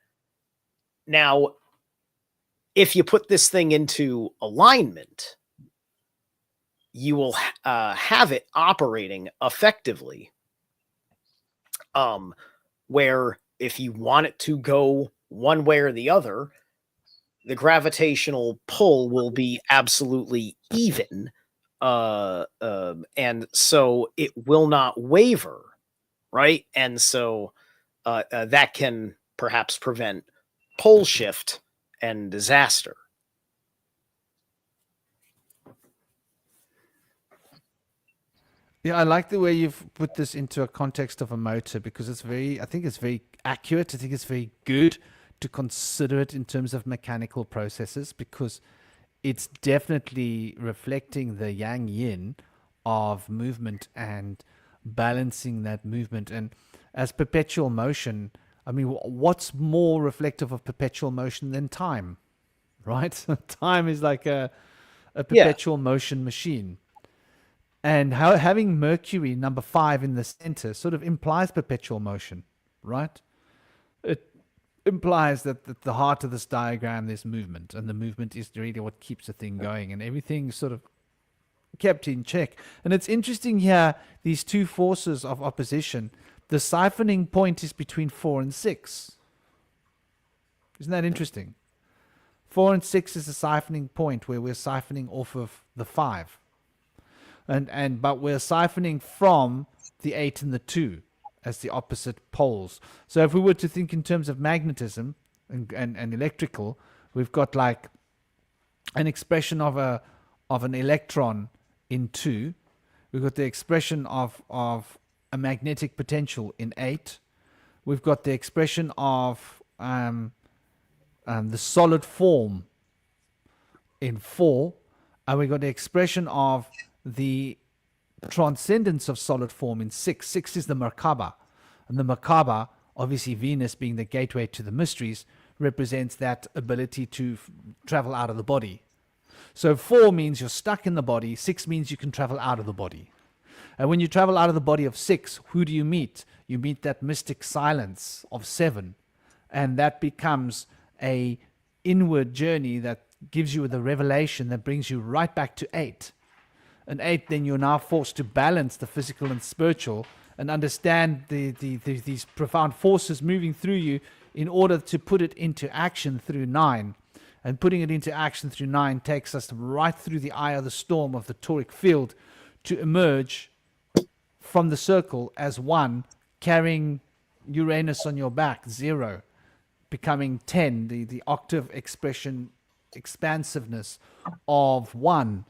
Now, if you put this thing into alignment, you will have it operating effectively. Where if you want it to go one way or the other, the gravitational pull will be absolutely even, and so it will not waver, right? And so that can perhaps prevent pole shift and disaster. Yeah, I like the way you've put this into a context of a motor because I think it's very accurate. I think it's very good to consider it in terms of mechanical processes because it's definitely reflecting the yang yin of movement and balancing that movement. And as perpetual motion, I mean, what's more reflective of perpetual motion than time, right? Time is like a perpetual motion machine. And having Mercury number 5 in the center sort of implies perpetual motion, right? It implies that at the heart of this diagram there's movement, and the movement is really what keeps the thing going, and everything sort of kept in check. And it's interesting here, these two forces of opposition, the siphoning point is between 4 and 6. Isn't that interesting? 4 and 6 is the siphoning point where we're siphoning off of the 5. But we're siphoning from the 8 and the 2 as the opposite poles. So if we were to think in terms of magnetism and electrical, we've got like an expression of an electron in 2. We've got the expression of a magnetic potential in 8. We've got the expression of the solid form in 4. And we've got the expression of the transcendence of solid form in 6. 6 is the Merkaba. And the Merkaba, obviously Venus being the gateway to the mysteries, represents that ability to travel out of the body. So 4 means you're stuck in the body. 6 means you can travel out of the body. And when you travel out of the body of 6, who do you meet? You meet that mystic silence of 7. And that becomes a inward journey that gives you the revelation that brings you right back to 8. And 8, then you're now forced to balance the physical and spiritual and understand these profound forces moving through you in order to put it into action through 9. And putting it into action through 9 takes us right through the eye of the storm of the toric field to emerge from the circle as 1, carrying Uranus on your back, 0, becoming 10, the octave expression, expansiveness of 1.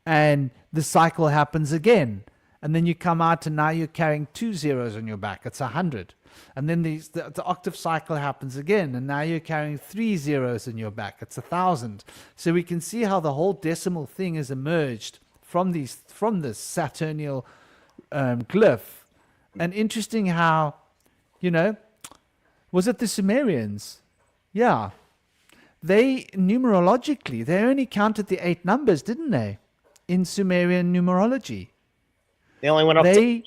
And the cycle happens again. And then you come out and now you're carrying 2 zeros on your back. It's 100. And then the octave cycle happens again. And now you're carrying 3 zeros on your back. It's 1,000. So we can see how the whole decimal thing has emerged from this Saturnial glyph. And interesting how, was it the Sumerians? Yeah. They, numerologically, they only counted the 8 numbers, didn't they? In Sumerian numerology, they only went up to 8.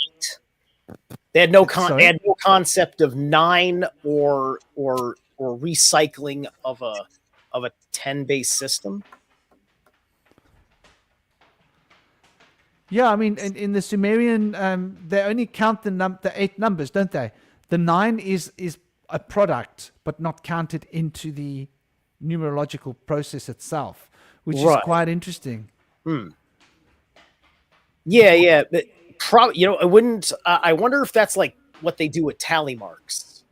They had no concept of 9 or recycling of a 10 base system. Yeah, I mean, in the Sumerian, they only count the 8 numbers, don't they? The 9 is a product, but not counted into the numerological process itself, which is quite interesting. Yeah, but I wouldn't. I wonder if that's like what they do with tally marks,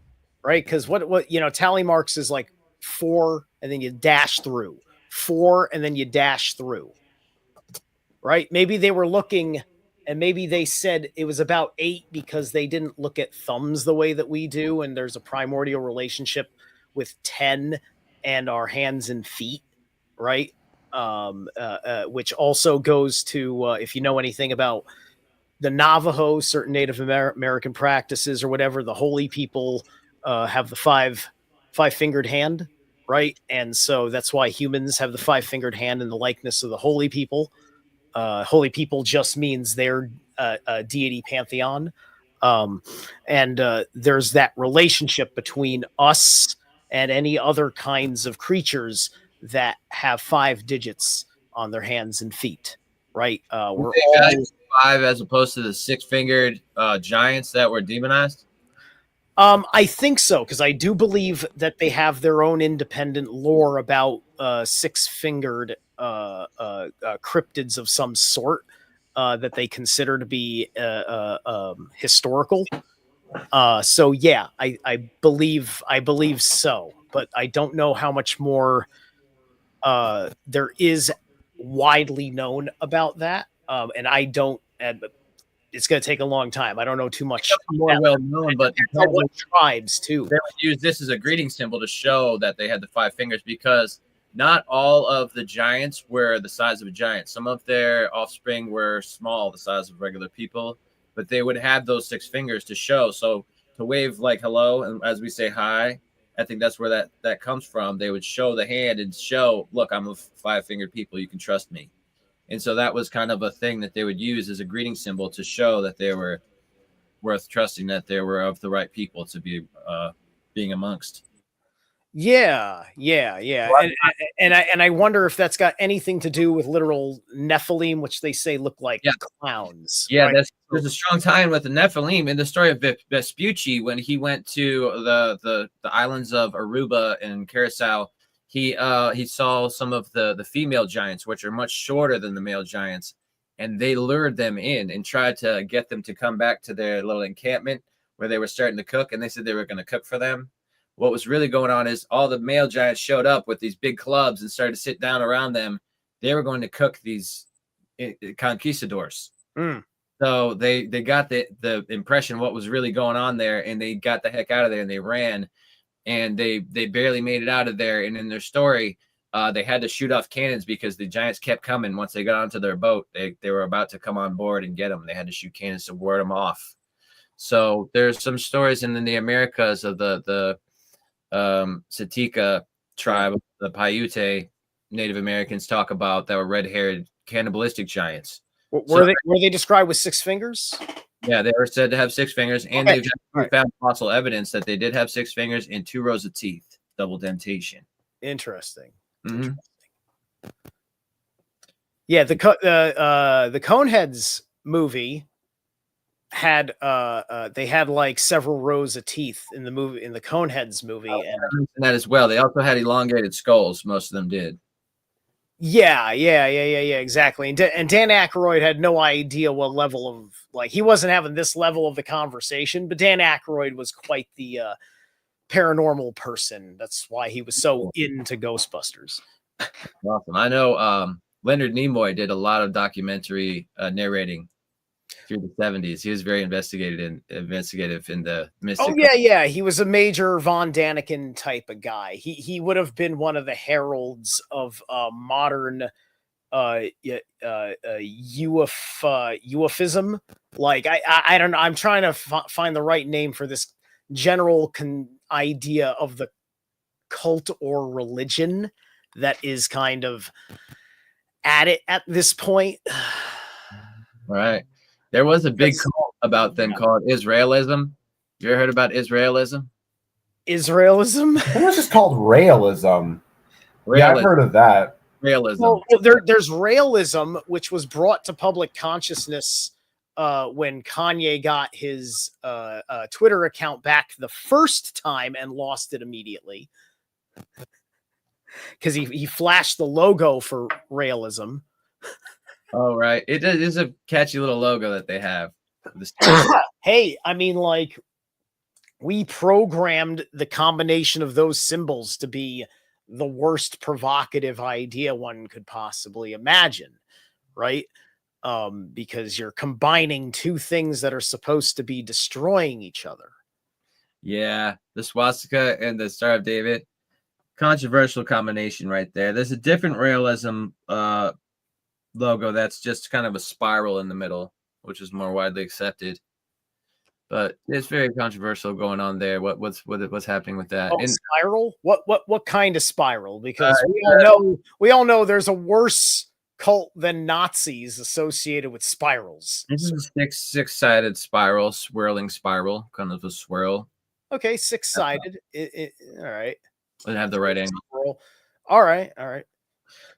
right? Because what tally marks is like 4 and then you dash through, 4 and then you dash through, right? Maybe they were looking, and maybe they said it was about 8 because they didn't look at thumbs the way that we do, and there's a primordial relationship with 10 and our hands and feet, right? Which also goes to if you know anything about the Navajo, certain Native American practices or whatever, the holy people have the five-fingered hand, right? And so that's why humans have the five-fingered hand in the likeness of the holy people. Holy people just means their deity pantheon. And there's that relationship between us and any other kinds of creatures that have 5 digits on their hands and feet, right? We're all 5 as opposed to the 6-fingered giants that were demonized. I think so, because I do believe that they have their own independent lore about 6-fingered cryptids of some sort that they consider to be historical. So yeah, I believe so, but I don't know how much more there is widely known about that, and I don't. And it's going to take a long time. I don't know too much. More well known, but what tribes too. They would use this as a greeting symbol to show that they had the 5 fingers, because not all of the giants were the size of a giant. Some of their offspring were small, the size of regular people, but they would have those 6 fingers to show. So to wave like hello, and as we say hi, I think that's where that comes from. They would show the hand and show, look, I'm a 5-fingered people. You can trust me. And so that was kind of a thing that they would use as a greeting symbol to show that they were worth trusting, that they were of the right people to be being amongst. Yeah. And I wonder if that's got anything to do with literal Nephilim, which they say look like clowns. Yeah, right? there's a strong tie-in with the Nephilim in the story of Vespucci when he went to the islands of Aruba and Curacao. He saw some of the female giants, which are much shorter than the male giants, and they lured them in and tried to get them to come back to their little encampment where they were starting to cook, and they said they were going to cook for them. What was really going on is all the male giants showed up with these big clubs and started to sit down around them. They were going to cook these conquistadors. So they got the impression what was really going on there, and they got the heck out of there and they ran, and they barely made it out of there. And in their story, they had to shoot off cannons because the giants kept coming. Once they got onto their boat, they were about to come on board and get them. They had to shoot cannons to ward them off. So there's some stories in the Americas of the Satika tribe, the Paiute Native Americans talk about, that were red-haired cannibalistic giants. Were they described with 6 fingers? Yeah, they were said to have 6 fingers, and they've found fossil evidence that they did have 6 fingers and 2 rows of teeth, double dentation. Interesting. Mm-hmm. Yeah, the Coneheads movie had they had like several rows of teeth in the Coneheads movie, and that as well. They also had elongated skulls. Most of them did. Yeah, exactly. And Dan Aykroyd had no idea what level of, like, he wasn't having this level of the conversation, but Dan Aykroyd was quite the paranormal person. That's why he was so into Ghostbusters. Awesome. I know Leonard Nimoy did a lot of documentary narrating through the 70s. He was very investigative in the mystical. Oh yeah. He was a major Von Daniken type of guy. He would have been one of the heralds of modern UFism. Like I don't know. I'm trying to find the right name for this general idea of the cult or religion that is kind of at it at this point. All right. There was a big cult about them called Israelism. You ever heard about Israelism? Israelism? It was just called Raelism. Yeah, I've heard of that. Raelism. Well, there's Raelism, which was brought to public consciousness when Kanye got his Twitter account back the first time and lost it immediately. Because he flashed the logo for Raelism. Oh, right. It is a catchy little logo that they have. Hey, I mean, like, we programmed the combination of those symbols to be the worst provocative idea one could possibly imagine, right? Because you're combining two things that are supposed to be destroying each other. Yeah, the swastika and the Star of David, controversial combination right there. There's a different realism logo that's just kind of a spiral in the middle, which is more widely accepted. But it's very controversial going on there. What's happening with that? Oh, And spiral? What kind of spiral? Because we all know there's a worse cult than Nazis associated with spirals. this is a six-sided spiral, swirling spiral, kind of a swirl. Okay, six-sided. All right. And have the right angle. Swirl. All right.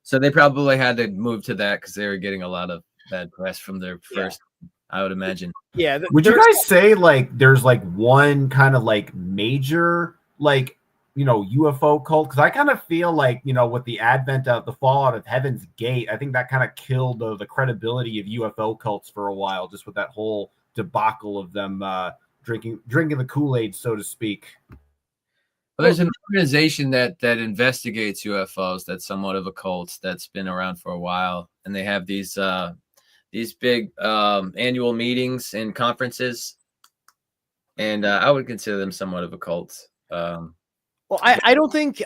So they probably had to move to that because they were getting a lot of bad press from their first, I would imagine. Yeah. Would you guys say like there's like one kind of like major like UFO cult? Because I kind of feel like with the advent of the fallout of Heaven's Gate, I think that kind of killed the credibility of UFO cults for a while, just with that whole debacle of them drinking the Kool-Aid, so to speak. Well, there's an organization that investigates UFOs that's somewhat of a cult that's been around for a while, and they have these big annual meetings and conferences, and I would consider them somewhat of a cult. Well, I don't think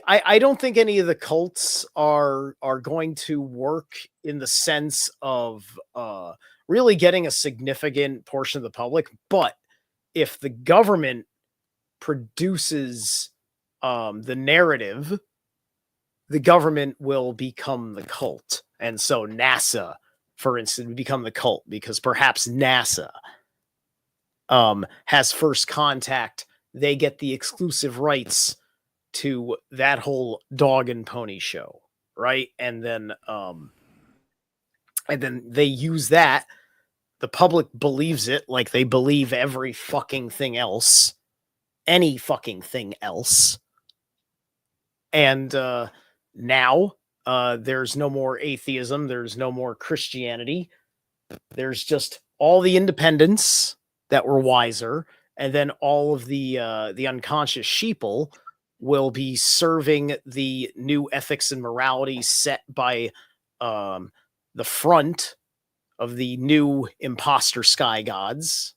any of the cults are going to work in the sense of really getting a significant portion of the public. But if the government produces the narrative, the government will become the cult. And so NASA, for instance, would become the cult because perhaps NASA has first contact. They get the exclusive rights to that whole dog and pony show, right? And then they use that. The public believes it like they believe every fucking thing else, any fucking thing else. And now there's no more atheism. There's no more Christianity. There's just all the independents that were wiser, and then all of the unconscious sheeple will be serving the new ethics and morality set by the front of the new imposter sky gods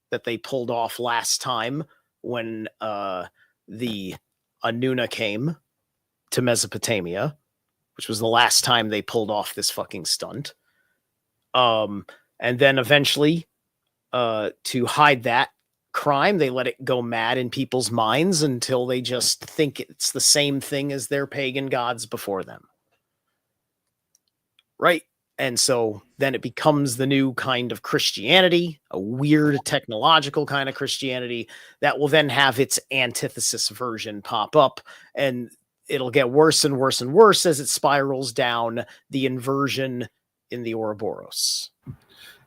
that they pulled off last time when the Anuna came to Mesopotamia, which was the last time they pulled off this fucking stunt. And then eventually, to hide that crime, they let it go mad in people's minds until they just think it's the same thing as their pagan gods before them. Right? And so then it becomes the new kind of Christianity, a weird technological kind of Christianity that will then have its antithesis version pop up, and it'll get worse and worse and worse as it spirals down the inversion in the Ouroboros.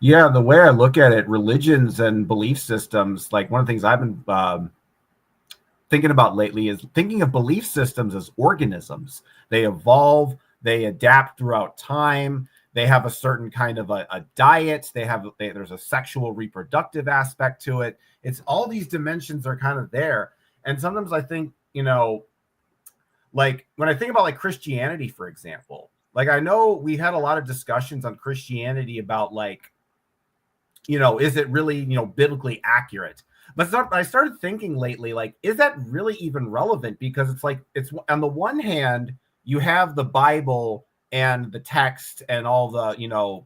Yeah, the way I look at it, religions and belief systems, like one of the things I've been thinking about lately is thinking of belief systems as organisms. They evolve, they adapt throughout time. They have a certain kind of a diet. There's a sexual reproductive aspect to it. It's all these dimensions are kind of there. And sometimes I think, like when I think about like Christianity, for example, like I know we had a lot of discussions on Christianity about like, is it really, biblically accurate? But I started thinking lately, like, is that really even relevant? Because it's like, it's on the one hand, you have the Bible and the text and all the,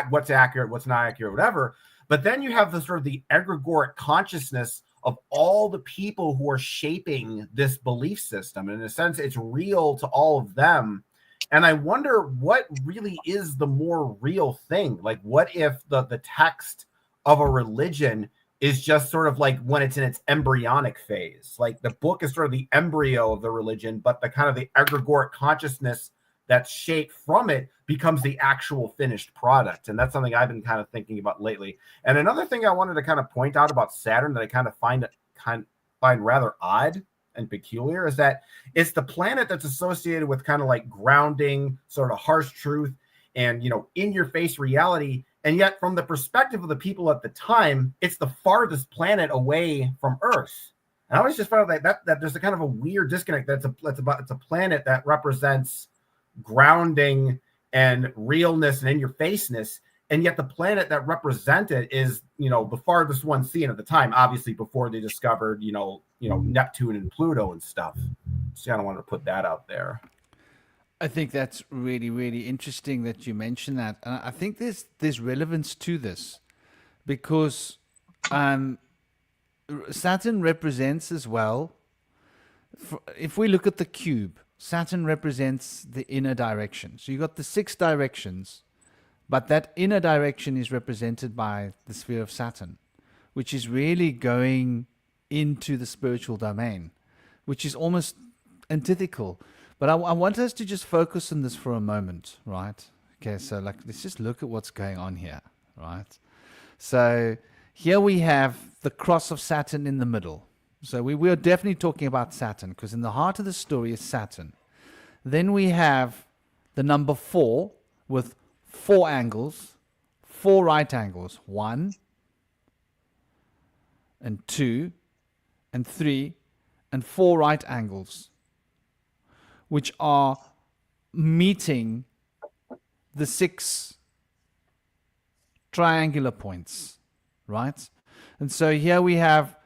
what's accurate, what's not accurate, whatever. But then you have the sort of the egregoric consciousness of all the people who are shaping this belief system. And in a sense, it's real to all of them. And I wonder what really is the more real thing. Like, what if the text of a religion is just sort of like when it's in its embryonic phase? Like the book is sort of the embryo of the religion, but the kind of the egregoric consciousness that's shaped from it becomes the actual finished product. And that's something I've been kind of thinking about lately. And another thing I wanted to kind of point out about Saturn that I kind of find rather odd and peculiar is that it's the planet that's associated with kind of like grounding, sort of harsh truth, and in your face reality. And yet, from the perspective of the people at the time, it's the farthest planet away from Earth. And I always just found that there's a kind of a weird disconnect. It's a planet that represents grounding and realness and in-your-faceness, and yet the planet that represented is, the farthest one seen at the time, obviously before they discovered, Neptune and Pluto and stuff. So I don't want to put that out there. I think that's really, really interesting that you mention that. And I think there's relevance to this because Saturn represents as well, if we look at the cube, Saturn represents the inner direction. So you got the 6 directions, but that inner direction is represented by the sphere of Saturn, which is really going into the spiritual domain, which is almost antithetical. But I want us to just focus on this for a moment, right? Okay, so let's just look at what's going on here, right? So here we have the cross of Saturn in the middle. So we are definitely talking about Saturn because in the heart of the story is Saturn. Then we have the number 4 with 4 angles, 4 right angles, 1 and 2 and 3 and 4 right angles, which are meeting the 6 triangular points, right? And so here we have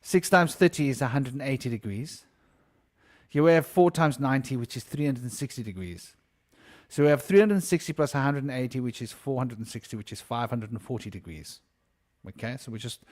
6 times 30 is 180 degrees. Here we have 4 times 90, which is 360 degrees. So we have 360 plus 180, which is 460, which is 540 degrees. Okay, so we just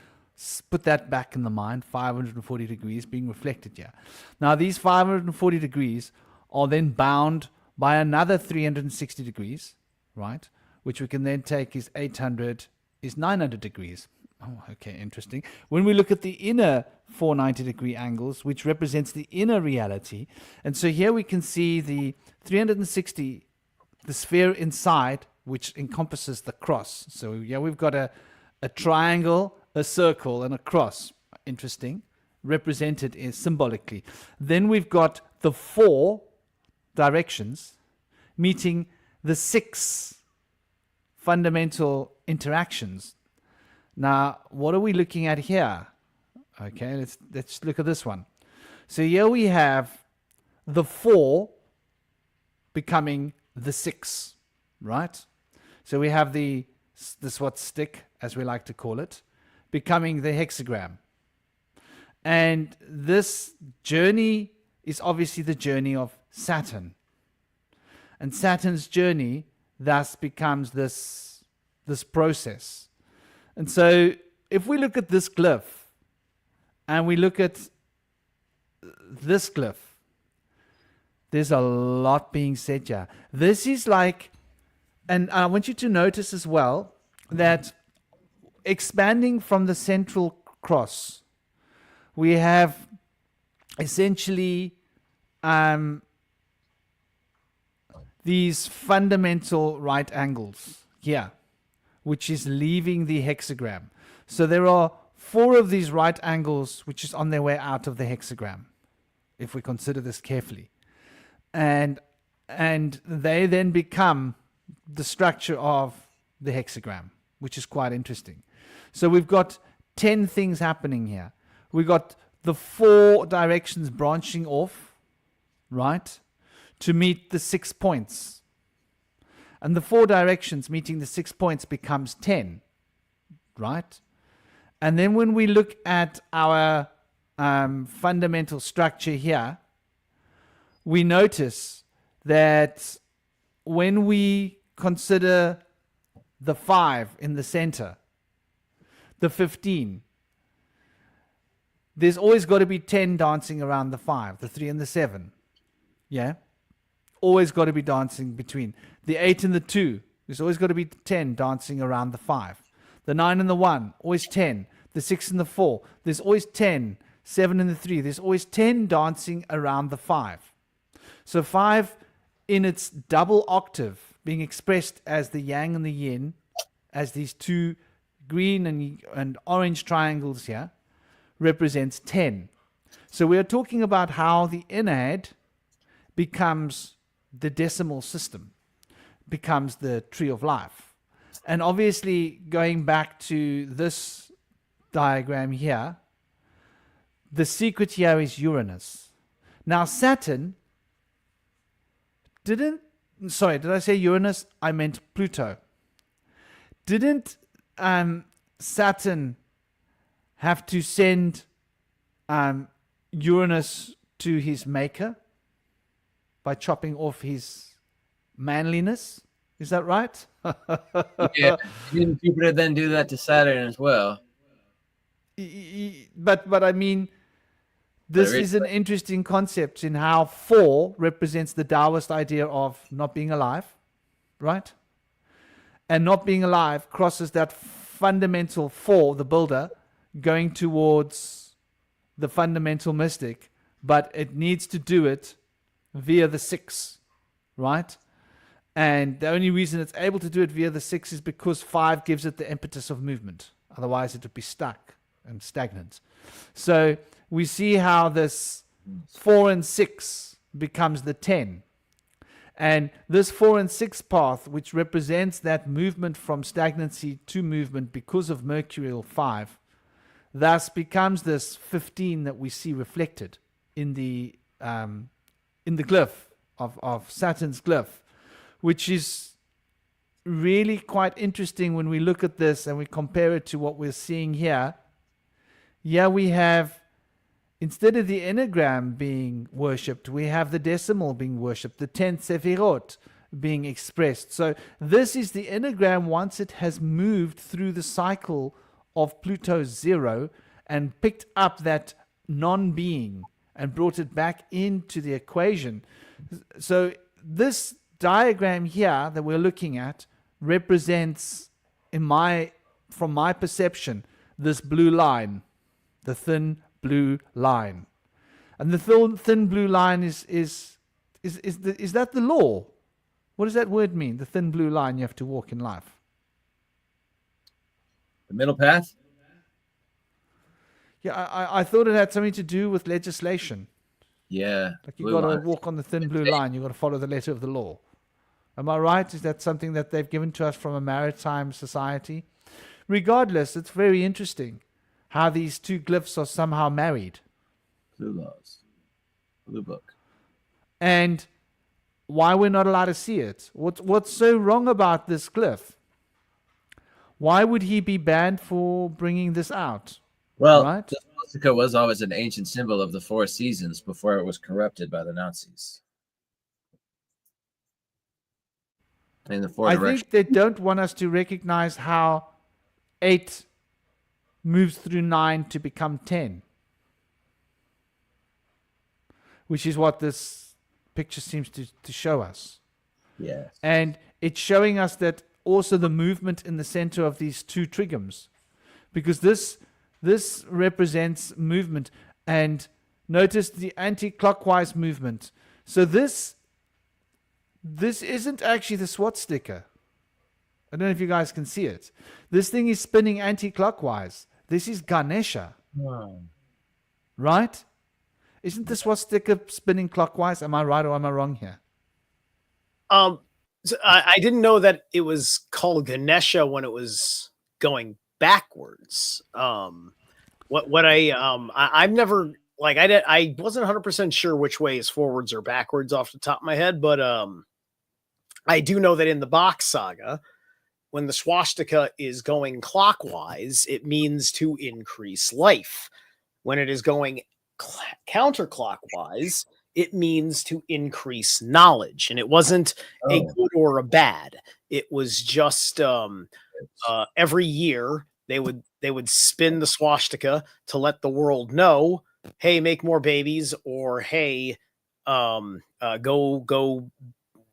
put that back in the mind, 540 degrees being reflected here. Now these 540 degrees are then bound by another 360 degrees, right? Which we can then take is 800, is 900 degrees. Oh, okay, interesting. When we look at the inner 490 degree angles, which represents the inner reality, and so here we can see the 360, the sphere inside, which encompasses the cross. So yeah, we've got a triangle, a circle, and a cross. Interesting. Represented symbolically. Then we've got the 4 directions meeting the 6 fundamental interactions. Now, what are we looking at here? Okay, let's look at this one. So here we have the 4 becoming the 6, right? So we have this what stick, as we like to call it, becoming the hexagram. And this journey is obviously the journey of Saturn. And Saturn's journey thus becomes this process. And so if we look at this glyph and we look at this glyph, there's a lot being said here. This is like, and I want you to notice as well that expanding from the central cross, we have essentially these fundamental right angles here, which is leaving the hexagram. So there are 4 of these right angles which is on their way out of the hexagram, if we consider this carefully. And they then become the structure of the hexagram, which is quite interesting. So we've got 10 things happening here. We've got the 4 directions branching off, right, to meet the 6 points. And the 4 directions meeting the 6 points becomes 10, right? And then when we look at our fundamental structure here, we notice that when we consider the 5 in the center, the 15, there's always got to be 10 dancing around the 5, the 3 and the 7. Yeah? Always got to be dancing between. The 8 and the 2, there's always got to be 10 dancing around the 5. The 9 and the 1, always 10. The 6 and the 4, there's always 10. 7 and the 3, there's always 10 dancing around the 5. So 5 in its double octave, being expressed as the yang and the yin, as these 2 green and orange triangles here, represents 10. So we are talking about how the innate becomes the decimal system, becomes the tree of life. And obviously, going back to this diagram here, the secret here is Uranus. Now, Saturn didn't, sorry, did I say Uranus? I meant Pluto. Didn't Saturn have to send Uranus to his maker by chopping off his manliness? Is that right? Yeah, didn't Jupiter then do that to Saturn as well? But I mean, this is an interesting concept in how 4 represents the Taoist idea of not being alive, right? And not being alive crosses that fundamental 4, the builder, going towards the fundamental mystic, but it needs to do it via the 6, right? And the only reason it's able to do it via the 6 is because 5 gives it the impetus of movement. Otherwise, it would be stuck and stagnant. So we see how this 4 and 6 becomes the 10. And this 4 and 6 path, which represents that movement from stagnancy to movement because of Mercurial 5, thus becomes this 15 that we see reflected in the glyph of Saturn's glyph, which is really quite interesting when we look at this and we compare it to what we're seeing here. Here we have, instead of the enneagram being worshipped, we have the decimal being worshipped, the 10 sephirot being expressed. So this is the enneagram once it has moved through the cycle of Pluto's 0 and picked up that non-being and brought it back into the equation. So this diagram here that we're looking at represents, from my perception, this blue line, the thin blue line. And the thin blue line is that the law? What does that word mean? The thin blue line you have to walk in life. The middle path? Yeah, I thought it had something to do with legislation. Yeah. Like you got to walk on the thin blue line. You got to follow the letter of the law. Am I right? Is that something that they've given to us from a maritime society? Regardless, it's very interesting how these two glyphs are somehow married. Blue laws. Blue book. And why we're not allowed to see it. What's so wrong about this glyph? Why would he be banned for bringing this out? Well, right? the swastika was always an ancient symbol of the 4 seasons before it was corrupted by the Nazis. In the 4 I directions. think they don't want us to recognize how 8 moves through 9 to become 10. Which is what this picture seems to show us. Yes. And it's showing us that also the movement in the center of these 2 trigoms. Because this represents movement. And notice the anti-clockwise movement. So this isn't actually the swastika. I don't know if you guys can see it. This thing is spinning anti-clockwise. This is Ganesha. Wow. Right? Isn't the swastika spinning clockwise? Am I right or am I wrong here? So I didn't know that it was called Ganesha when it was going backwards. I've never, like, I wasn't 100% sure which way is forwards or backwards off the top of my head, but I do know that in the Bach saga, when the swastika is going clockwise, it means to increase life. When it is going counterclockwise, it means to increase knowledge. And it wasn't a good or a bad. It was just every year they would spin the swastika to let the world know, hey, make more babies, or hey, go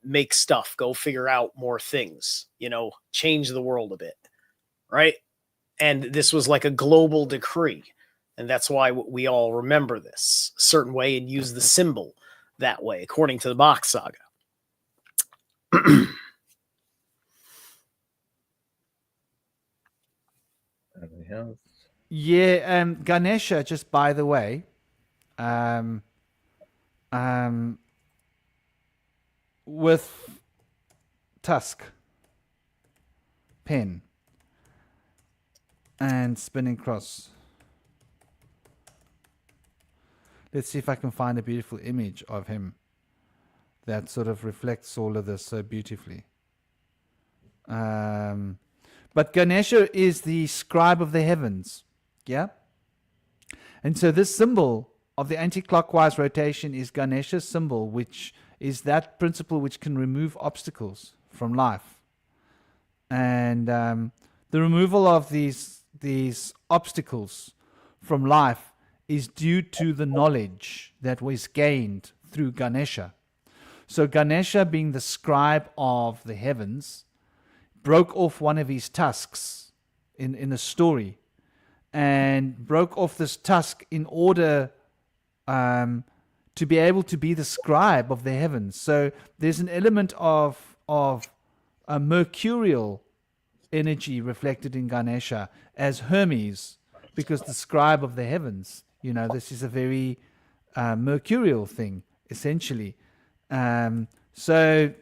make stuff, go figure out more things, change the world a bit, right? And this was like a global decree. And that's why we all remember this a certain way and use the symbol that way, according to the Bach saga. Yeah, Ganesha, just by the way, with Tusk. pen and spinning cross. Let's see if I can find a beautiful image of him that sort of reflects all of this so beautifully. But Ganesha is the scribe of the heavens. Yeah? And so this symbol of the anti-clockwise rotation is Ganesha's symbol, which is that principle which can remove obstacles from life. And the removal of these obstacles from life is due to the knowledge that was gained through Ganesha. So Ganesha, being the scribe of the heavens, broke off one of his tusks in a story, and broke off this tusk in order to be able to be the scribe of the heavens. So there's an element of a mercurial energy reflected in Ganesha as Hermes, because the scribe of the heavens, this is a very mercurial thing, essentially. So,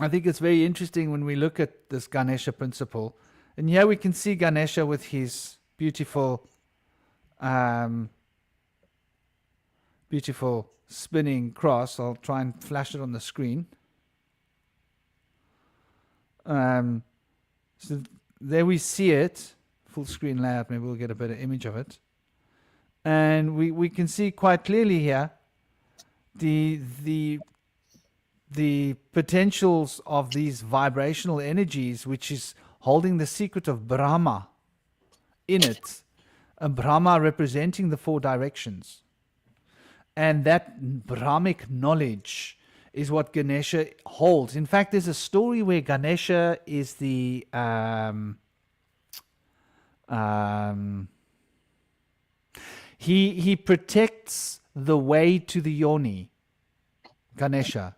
I think it's very interesting when we look at this Ganesha principle. And here we can see Ganesha with his beautiful spinning cross. I'll try and flash it on the screen. So there we see it. Full screen layout, maybe we'll get a better image of it. And we can see quite clearly here the potentials of these vibrational energies, which is holding the secret of Brahma in it, and Brahma representing the four directions. And that Brahmic knowledge is what Ganesha holds. In fact, there's a story where Ganesha is the he protects the way to the yoni, Ganesha.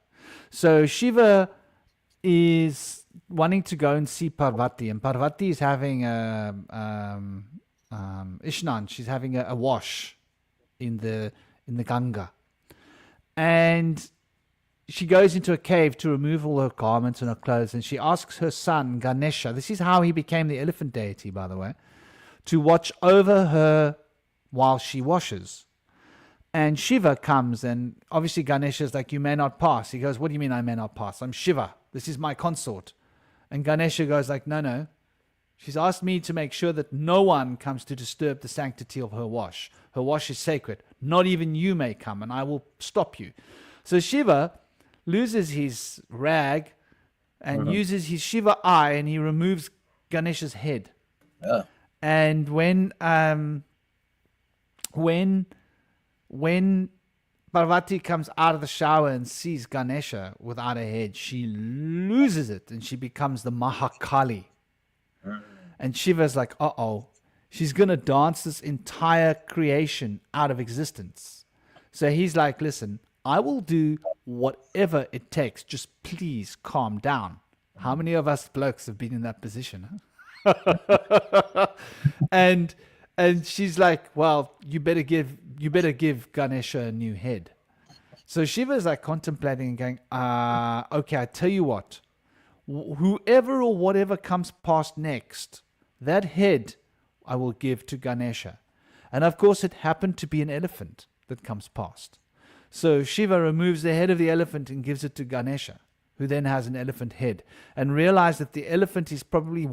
So Shiva is wanting to go and see Parvati, and Parvati is having Ishnan. She's having a wash in the Ganga, and she goes into a cave to remove all her garments and her clothes, and she asks her son Ganesha, this is how he became the elephant deity, by the way, to watch over her while she washes. And Shiva comes, and obviously Ganesha is like, you may not pass. He goes, what do you mean I may not pass? I'm Shiva. This is my consort. And Ganesha goes like, no. She's asked me to make sure that no one comes to disturb the sanctity of her wash. Her wash is sacred. Not even you may come, and I will stop you. So Shiva loses his rag and uses his Shiva eye, and he removes Ganesha's head. Yeah. And when Parvati comes out of the shower and sees Ganesha without a head, she loses it and she becomes the Mahakali. And Shiva's like, uh-oh, she's going to dance this entire creation out of existence. So he's like, listen, I will do whatever it takes. Just please calm down. How many of us blokes have been in that position? Huh? And she's like, well, you better give Ganesha a new head. So Shiva's like contemplating and going, okay, I tell you what, whoever or whatever comes past next, that head I will give to Ganesha. And of course it happened to be an elephant that comes past. So Shiva removes the head of the elephant and gives it to Ganesha, who then has an elephant head, and realized that the elephant is probably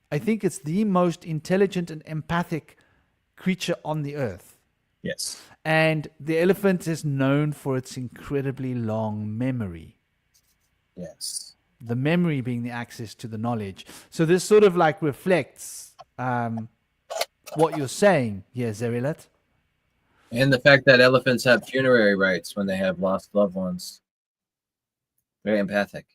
I think it's the most intelligent and empathic creature on the earth. Yes. And the elephant is known for its incredibly long memory. Yes. The memory being the access to the knowledge. So this sort of like reflects what you're saying here, Zerilat. And the fact that elephants have funerary rites when they have lost loved ones. Very empathic.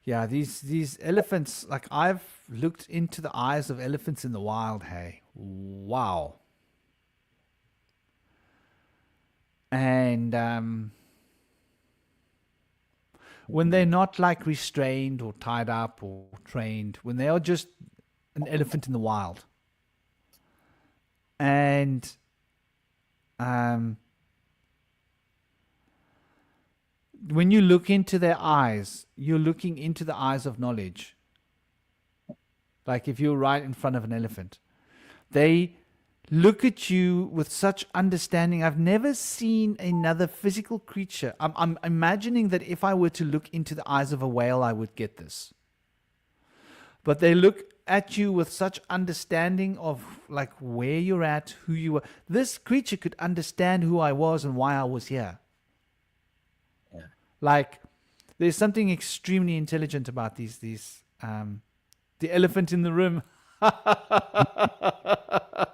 Yeah, these elephants, like I've looked into the eyes of elephants in the wild, hey. Wow. And when they're not like restrained or tied up or trained, when they are just an elephant in the wild. And when you look into their eyes, you're looking into the eyes of knowledge. Like if you're right in front of an elephant, they look at you with such understanding. I've never seen another physical creature. I'm imagining that if I were to look into the eyes of a whale, I would get this. But they look at you with such understanding of like where you're at, who you are. This creature could understand who I was and why I was here. Yeah. Like there's something extremely intelligent about these the elephant in the room.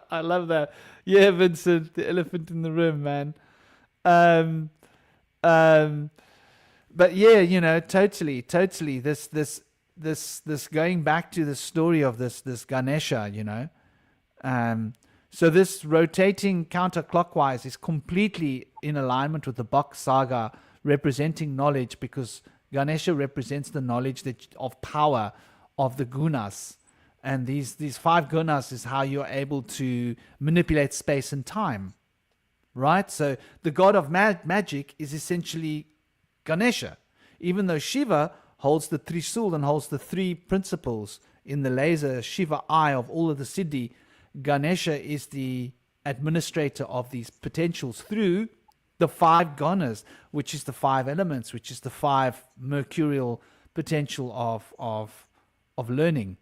I love that. Yeah, Vincent, the elephant in the room, man. Um, but yeah, you know, totally. This going back to the story of this Ganesha, you know. So this rotating counterclockwise is completely in alignment with the box saga representing knowledge, because Ganesha represents the knowledge of power of the gunas. And these 5 gunas is how you're able to manipulate space and time, right? So the god of magic is essentially Ganesha. Even though Shiva holds the Trisul and holds the 3 principles in the laser Shiva eye of all of the Siddhi, Ganesha is the administrator of these potentials through the 5 gunas, which is the 5 elements, which is the 5 mercurial potential of learning.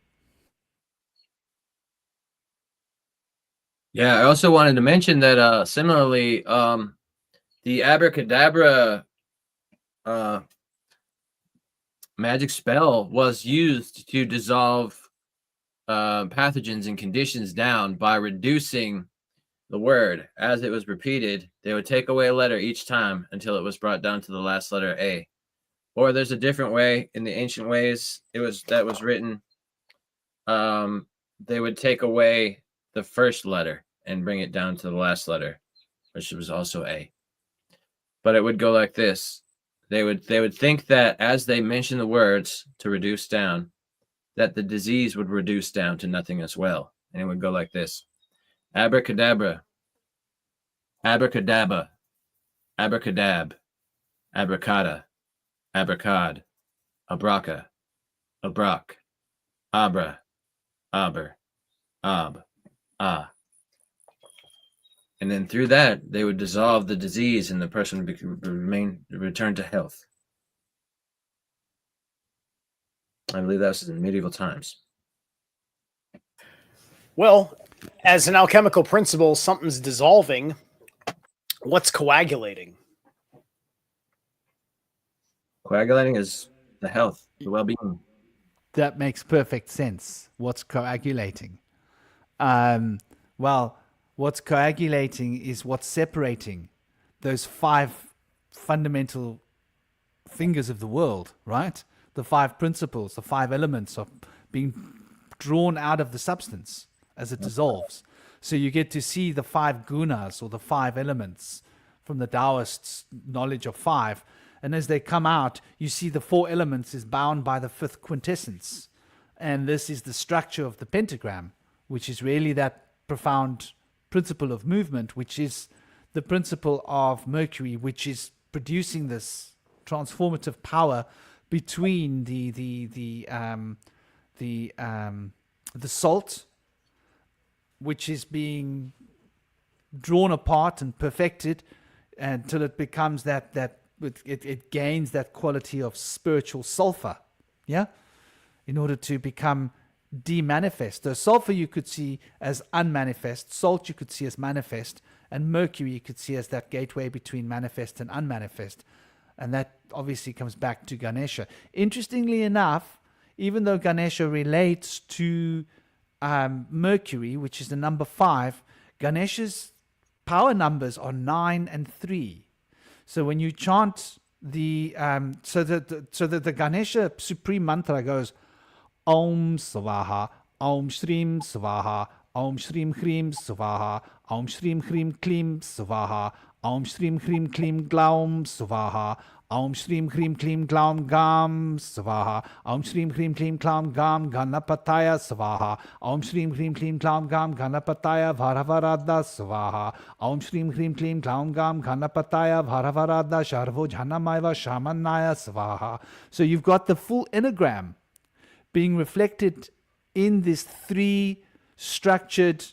Yeah, I also wanted to mention that similarly, the abracadabra magic spell was used to dissolve pathogens and conditions down by reducing the word as it was repeated. They would take away a letter each time until it was brought down to the last letter A. Or there's a different way in the ancient ways that was written. They would take away the first letter and bring it down to the last letter, which was also A. But it would go like this. They would think that as they mention the words to reduce down, that the disease would reduce down to nothing as well. And it would go like this. Abracadabra, abracadabra, abracadab, abracada, abracad, abraca, abrac, abra, aber, ab, ah. And then through that, they would dissolve the disease and the person would return to health. I believe that was in medieval times. Well, as an alchemical principle, something's dissolving. What's coagulating? Coagulating is the health, the well-being. That makes perfect sense. What's coagulating? Well, what's coagulating is what's separating those 5 fundamental fingers of the world, right? The 5 principles, the 5 elements of being drawn out of the substance as it dissolves. So you get to see the 5 gunas or the 5 elements from the Taoists' knowledge of 5. And as they come out, you see the 4 elements is bound by the 5th quintessence. And this is the structure of the pentagram, which is really that profound principle of movement, which is the principle of Mercury, which is producing this transformative power between the salt, which is being drawn apart and perfected until it becomes that it gains that quality of spiritual sulfur, yeah, in order to become demanifest. So sulfur you could see as unmanifest, salt you could see as manifest, and mercury you could see as that gateway between manifest and unmanifest. And that obviously comes back to Ganesha. Interestingly enough, even though Ganesha relates to Mercury, which is the number 5, Ganesha's power numbers are 9 and 3. So when you chant the the Ganesha Supreme Mantra goes Om Svaha, Om Shrim Svaha, Om Shrim Hrim Svaha, Om Shrim Hrim Klim Svaha, Aum Shrim Hrim Klim Glaum Svaha. Aum Shrim Hrim Klim Glaum Gam Svaha. Aum Shrim Hrim Klim Glaum Gam Ganapataya Svaha. Aum Shrim Hrim Klim Glaum Gam Ganapataya Varavarada Svaha. Aum Shrim Hrim Klim Glaum Gam Ganapataya Varavarada Sharvo Jhanamaiva Shamanaya Svaha. So you've got the full enneagram being reflected in this 3 structured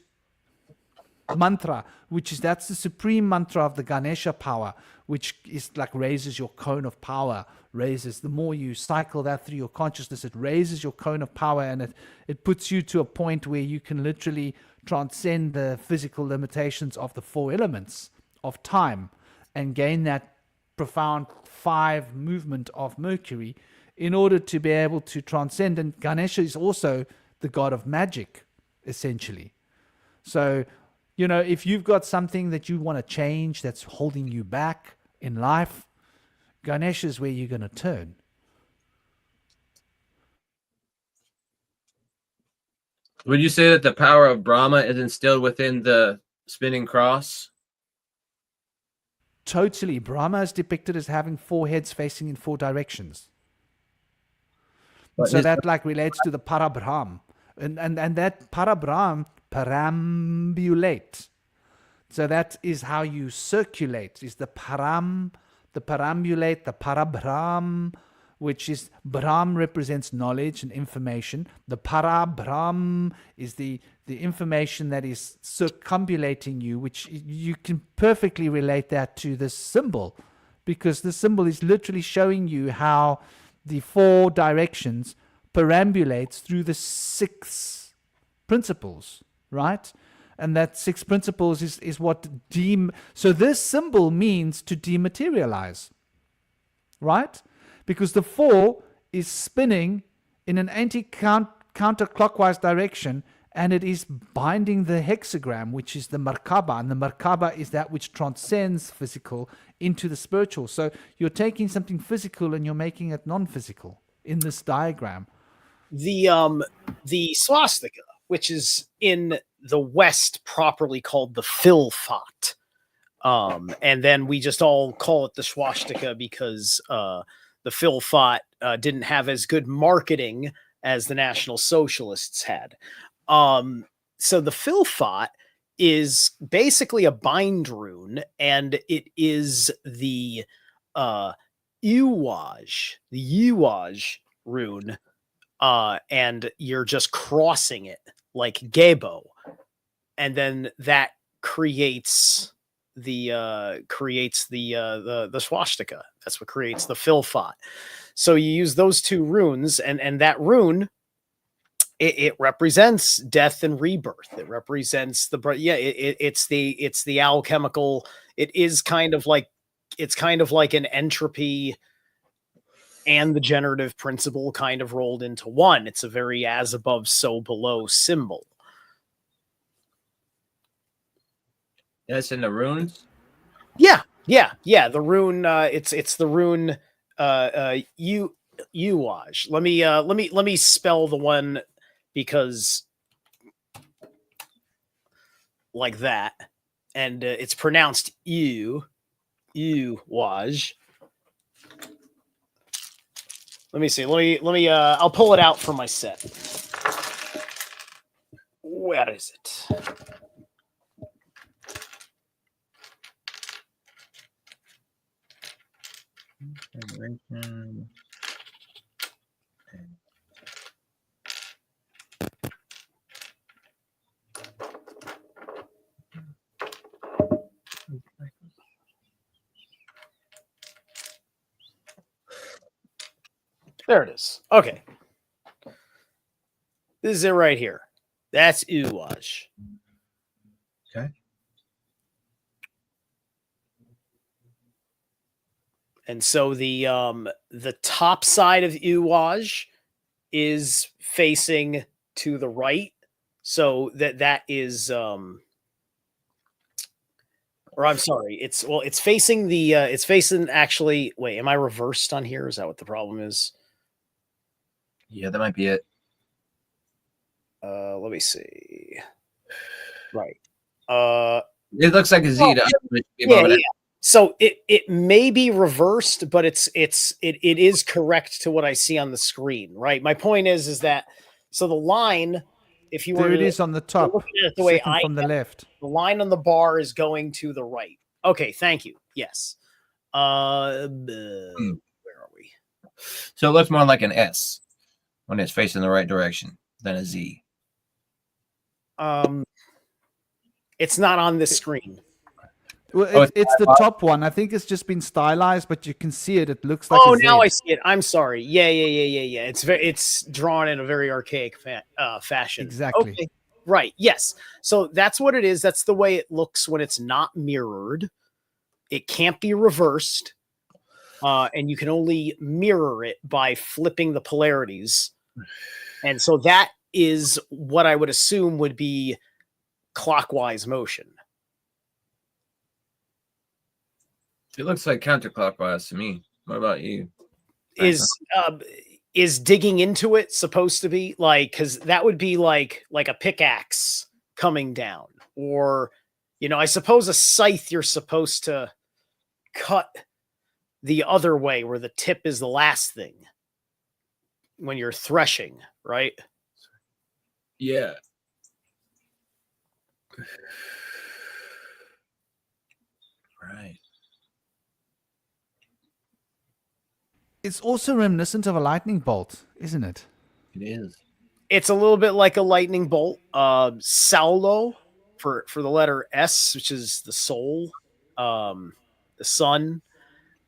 mantra, that's the supreme mantra of the Ganesha power, which is like raises your cone of power, raises, the more you cycle that through your consciousness, it raises your cone of power, and it puts you to a point where you can literally transcend the physical limitations of the 4 elements of time and gain that profound 5 movement of Mercury in order to be able to transcend. And Ganesha is also the god of magic, essentially. So, you know, if you've got something that you want to change that's holding you back in life, Ganesha is where you're going to turn. Would you say that the power of Brahma is instilled within the spinning cross? Totally. Brahma is depicted as having 4 heads facing in 4 directions. So that like relates to the Parabrahm. And that Parabrahm, perambulate. So that is how you circulate, is the perambulate, the Parabrahm, which is, Brahm represents knowledge and information. The Parabrahm is the information that is circumambulating you, which you can perfectly relate that to this symbol, because the symbol is literally showing you how the 4 directions perambulates through the 6 principles, right? And that 6 principles is what so this symbol means to dematerialize, right? Because the 4 is spinning in an counterclockwise direction, and it is binding the hexagram, which is the Merkaba, and the Merkaba is that which transcends physical into the spiritual. So you're taking something physical and you're making it non-physical in this diagram. The swastika, which is in the West properly called the Philfot, and then we just all call it the swastika because the Philfot didn't have as good marketing as the National Socialists had. So the Philfot is basically a bind rune, and it is the Uwaj rune, and you're just crossing it like Gebo, and then that creates the swastika. That's what creates the Philfot. So you use those 2 runes, and that rune, it represents death and rebirth. It represents it's the alchemical. It is kind of like an entropy and the generative principle kind of rolled into one. It's a very as above, so below symbol. That's in the runes? Yeah. The rune, it's the rune Uwaj. Let me spell the one, because like that, and it's pronounced Uwaj. Let me see. Let me I'll pull it out from my set. Where is it? There it is. Okay. This is it right here. That's Uwaj. Okay. And so the top side of Uwaj is facing to the right. So that is or I'm sorry, it's facing the it's facing actually, wait, am I reversed on here? Is that what the problem is? Yeah, that might be it. Let me see. Right. It looks like a Z. Yeah. So it may be reversed, but it is correct to what I see on the screen, right? My point is that so the line, if you were There it to is on the you're top. looking at it the way Second I from the am, left. the line on the bar is going to the right. Okay, thank you. Yes. Where are we? So it looks more like an S when it's facing the right direction than a Z. It's not on this screen. Well, Oh, it's the top one. I think it's just been stylized, but you can see it. It looks like Oh, a Z. now I see it. I'm sorry. Yeah. It's drawn in a very archaic fashion. Exactly. Okay. Right. Yes. So that's what it is. That's the way it looks when it's not mirrored. It can't be reversed. And you can only mirror it by flipping the polarities. And so that is what I would assume would be clockwise motion. It looks like counterclockwise to me. What about you? Is digging into it supposed to be like, because that would be like a pickaxe coming down, or I suppose a scythe you're supposed to cut the other way where the tip is the last thing when you're threshing, right? Yeah. Right. It's also reminiscent of a lightning bolt, isn't it? It is. It's a little bit like a lightning bolt. Saulo for the letter S, which is the soul, the sun.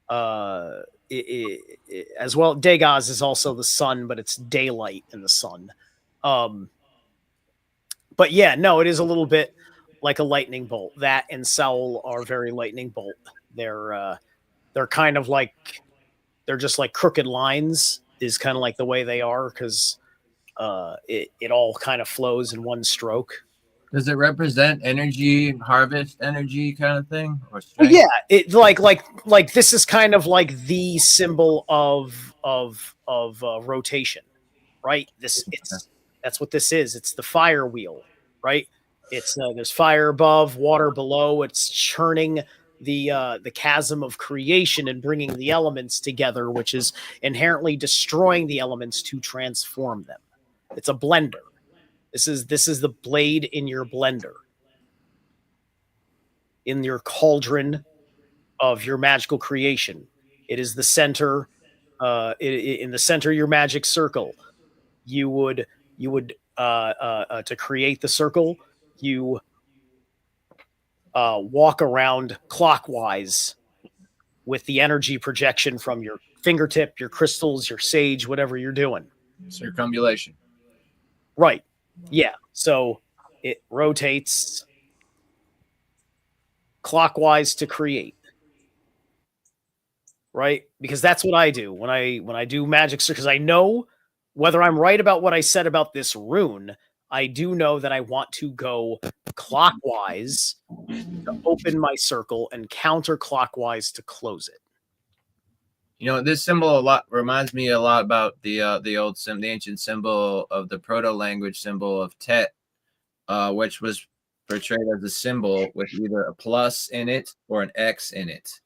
As well, Dagaz is also the sun, but it's daylight in the sun. But yeah, no, it is a little bit like a lightning bolt. That and Saul are very lightning bolt. They're kind of like, they're just like crooked lines is kind of like the way they are, because it all kind of flows in one stroke. Does it represent energy, harvest energy kind of thing, or Well, strength? yeah, it like this is kind of like the symbol of rotation, right? That's what this is. It's the fire wheel, right? It's there's fire above, water below. It's churning the chasm of creation and bringing the elements together, which is inherently destroying the elements to transform them. It's a blender. This is the blade in your blender, in your cauldron of your magical creation. It is the center, in the center of your magic circle. You would to create the circle, you walk around clockwise with the energy projection from your fingertip, your crystals, your sage, whatever you're doing. Circumambulation. Right. Yeah. So it rotates clockwise to create. Right? Because that's what I do when I do magic, because I know whether I'm right about what I said about this rune, I do know that I want to go clockwise to open my circle and counterclockwise to close it. This symbol a lot reminds me a lot about the ancient symbol of the proto language symbol of Tet, which was portrayed as a symbol with either a plus in it or an X in it.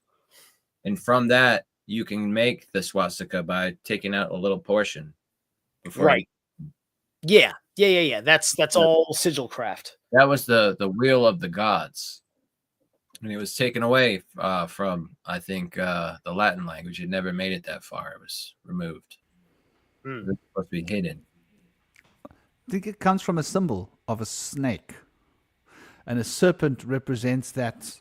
And from that, you can make the swastika by taking out a little portion. Right. Yeah. That's all sigil craft. That was the wheel of the gods. And it was taken away from, I think, the Latin language. It never made it that far. It was removed. It was supposed to be hidden. I think it comes from a symbol of a snake. And a serpent represents that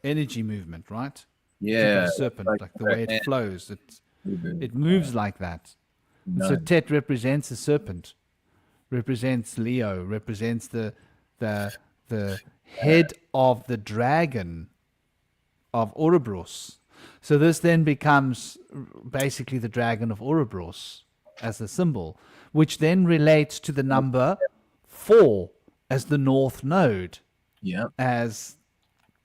energy movement, right? Yeah. Serpent, like the way it flows. It moves like that. And so Tet represents a serpent, represents Leo, represents the head of the dragon of Ouroboros. So this then becomes basically the dragon of Ouroboros as a symbol, which then relates to the number 4 as the north node. Yeah. As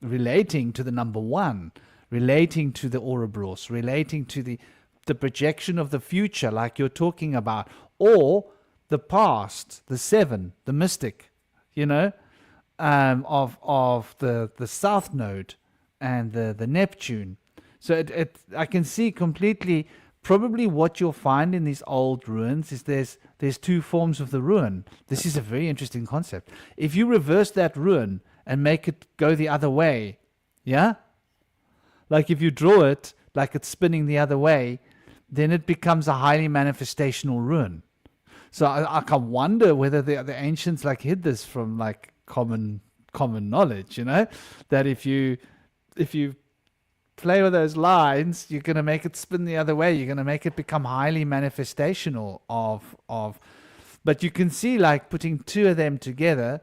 relating to the number 1, relating to the Ouroboros, relating to the projection of the future, like you're talking about, or the past, the 7, the mystic, of the south node and the Neptune. So I can see completely. Probably what you'll find in these old ruins is there's two forms of the ruin. This is a very interesting concept. If you reverse that ruin and make it go the other way, yeah, like if you draw it like it's spinning the other way, then it becomes a highly manifestational ruin. So I can wonder whether the ancients like hid this from like common knowledge, that if you play with those lines, you're going to make it spin the other way. You're going to make it become highly manifestational but you can see like putting two of them together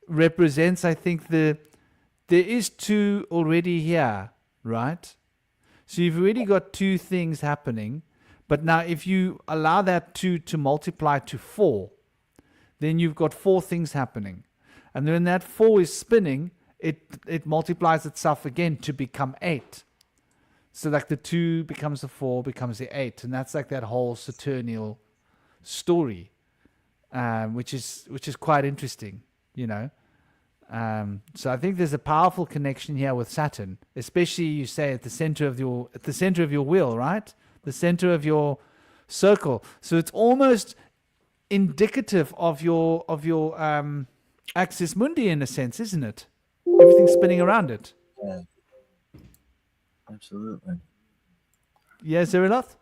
represents, I think, there is two already here, right? So you've already got two things happening, but now if you allow that two to multiply to 4, then you've got 4 things happening. And when that 4 is spinning, it multiplies itself again to become 8. So like the 2 becomes the 4, becomes the 8. And that's like that whole Saturnial story, which is quite interesting, So I think there's a powerful connection here with Saturn, especially you say at the center of your wheel, right? The center of your circle. So it's almost indicative of your axis mundi in a sense, isn't it? Everything's spinning around it. Yeah. Absolutely. Yeah, Zeriloth?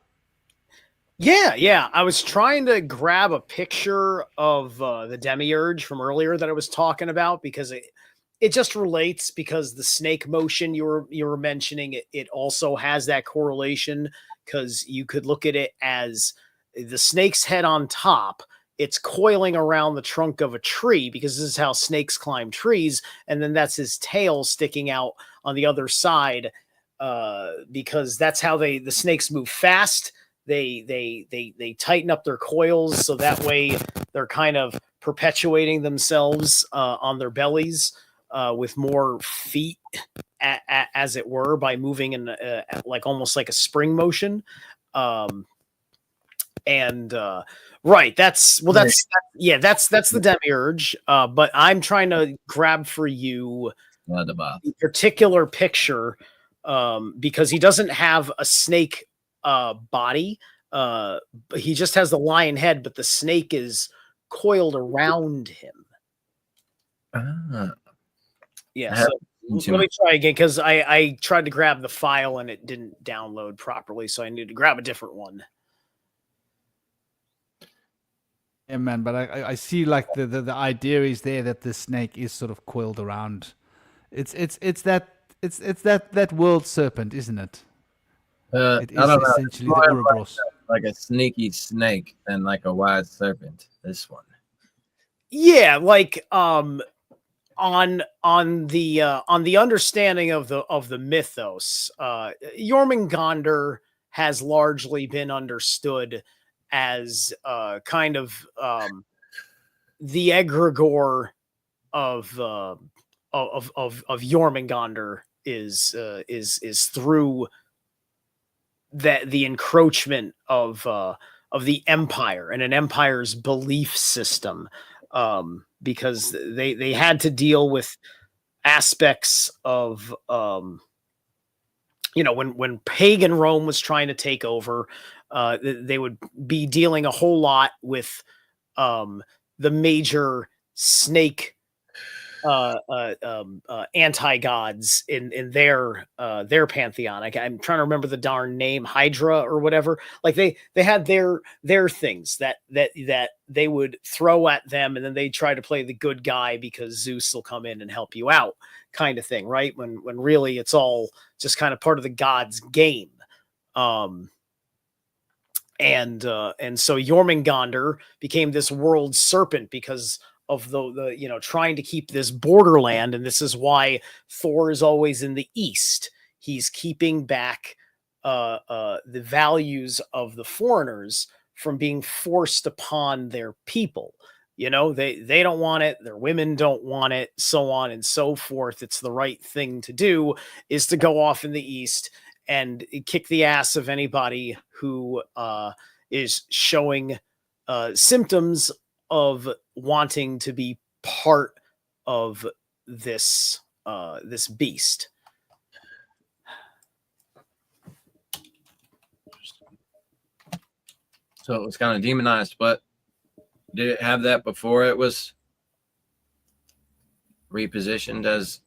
Yeah. I was trying to grab a picture of the demiurge from earlier that I was talking about because it just relates, because the snake motion you were mentioning, it also has that correlation, because you could look at it as the snake's head on top. It's coiling around the trunk of a tree, because this is how snakes climb trees, and then that's his tail sticking out on the other side, because that's how the snakes move fast. They tighten up their coils, so that way they're kind of perpetuating themselves on their bellies with more feet, as it were, by moving in like almost like a spring motion. Right, that's the demiurge. But I'm trying to grab for you a particular picture, because he doesn't have a snake body. He just has the lion head, but the snake is coiled around him. Yeah, so let me try again, because I tried to grab the file and it didn't download properly, so I need to grab a different one. Yeah, man, but I see like the idea is there that the snake is sort of coiled around. It's that world serpent, isn't it? It is essentially the Ouroboros. Like a sneaky snake than like a wise serpent. This one. Yeah, like on the understanding of the mythos, Jormungandr has largely been understood as kind of the egregore of Jormungandr is through that the encroachment of the empire and an empire's belief system, because they had to deal with aspects of when pagan Rome was trying to take over, they would be dealing a whole lot with the major snake anti-gods in their pantheon. I'm trying to remember the darn name, Hydra or whatever. Like they had their things that they would throw at them, and then they try to play the good guy because Zeus will come in and help you out, kind of thing, right? When really it's all just kind of part of the god's game. And so Jormungandr became this world serpent because of the trying to keep this borderland, and this is why Thor is always in the east. He's keeping back the values of the foreigners from being forced upon their people. They don't want it, their women don't want it, so on and so forth. It's the right thing to do is to go off in the east and kick the ass of anybody who is showing symptoms of wanting to be part of this this beast. So it was kind of demonized, but did it have that before it was repositioned as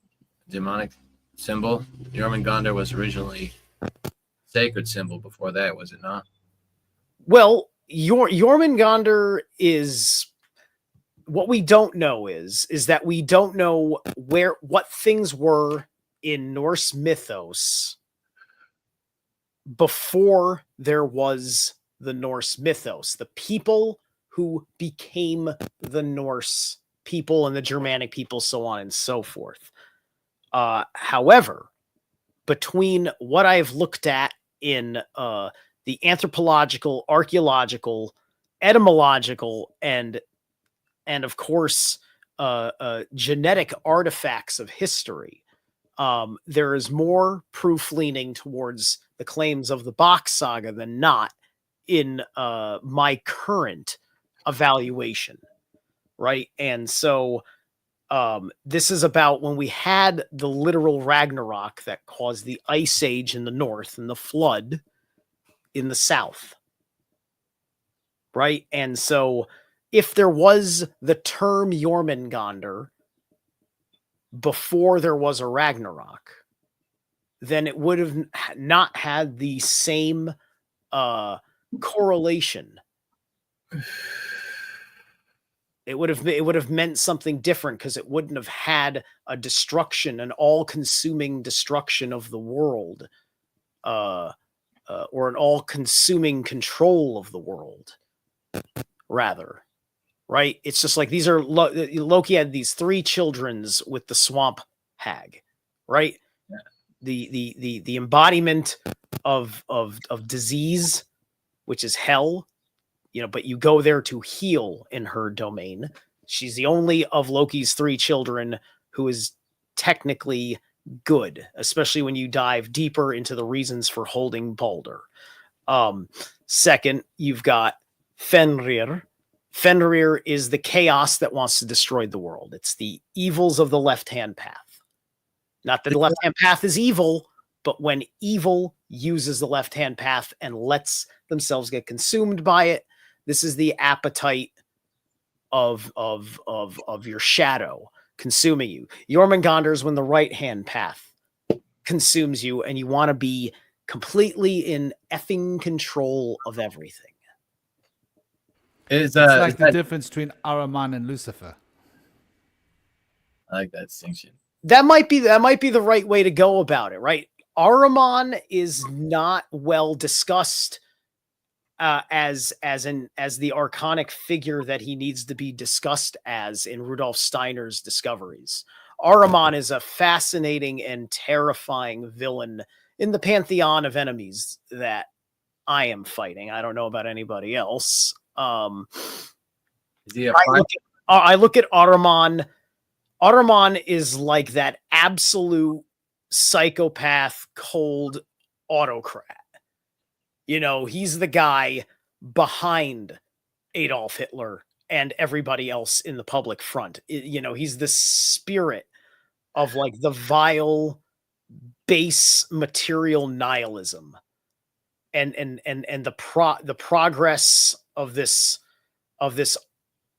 demonic symbol? Jormungandr was originally sacred symbol before that, was it not? Well, Jormungandr is, what we don't know is that we don't know what things were in Norse mythos before there was the Norse mythos. The people who became the Norse people and the Germanic people, so on and so forth. However, between what I've looked at in the anthropological, archaeological, etymological, and of course genetic artifacts of history, there is more proof leaning towards the claims of the Bach saga than not in my current evaluation, right? And so this is about when we had the literal Ragnarok that caused the Ice Age in the north and the flood in the south, right? And so if there was the term Jormungandr before there was a Ragnarok, then it would have not had the same correlation. It would have meant something different, because it wouldn't have had a destruction, an all-consuming destruction of the world, or an all-consuming control of the world, rather. Right? It's just like these are Loki had these 3 childrens with the swamp hag, right? Yeah. The embodiment of disease, which is hell, you know, but you go there to heal in her domain. She's the only of Loki's 3 children who is technically good, especially when you dive deeper into the reasons for holding Balder. Second, you've got Fenrir. Fenrir is the chaos that wants to destroy the world. It's the evils of the left-hand path. Not that the left-hand path is evil, but when evil uses the left-hand path and lets themselves get consumed by it, this is the appetite of your shadow consuming you. Jormungandr is when the right-hand path consumes you and you want to be completely in effing control of everything. It's like the difference between Ahriman and Lucifer. I like that distinction. That might be the right way to go about it, right? Ahriman is not well discussed as the archonic figure that he needs to be discussed as in Rudolf Steiner's discoveries. Ahriman is a fascinating and terrifying villain in the pantheon of enemies that I am fighting. I don't know about anybody else. Is he a I look at Ahriman. Ahriman is like that absolute psychopath, cold autocrat. You know, he's the guy behind Adolf Hitler and everybody else in the public front. You know, he's the spirit of like the vile, base material nihilism. And the progress of this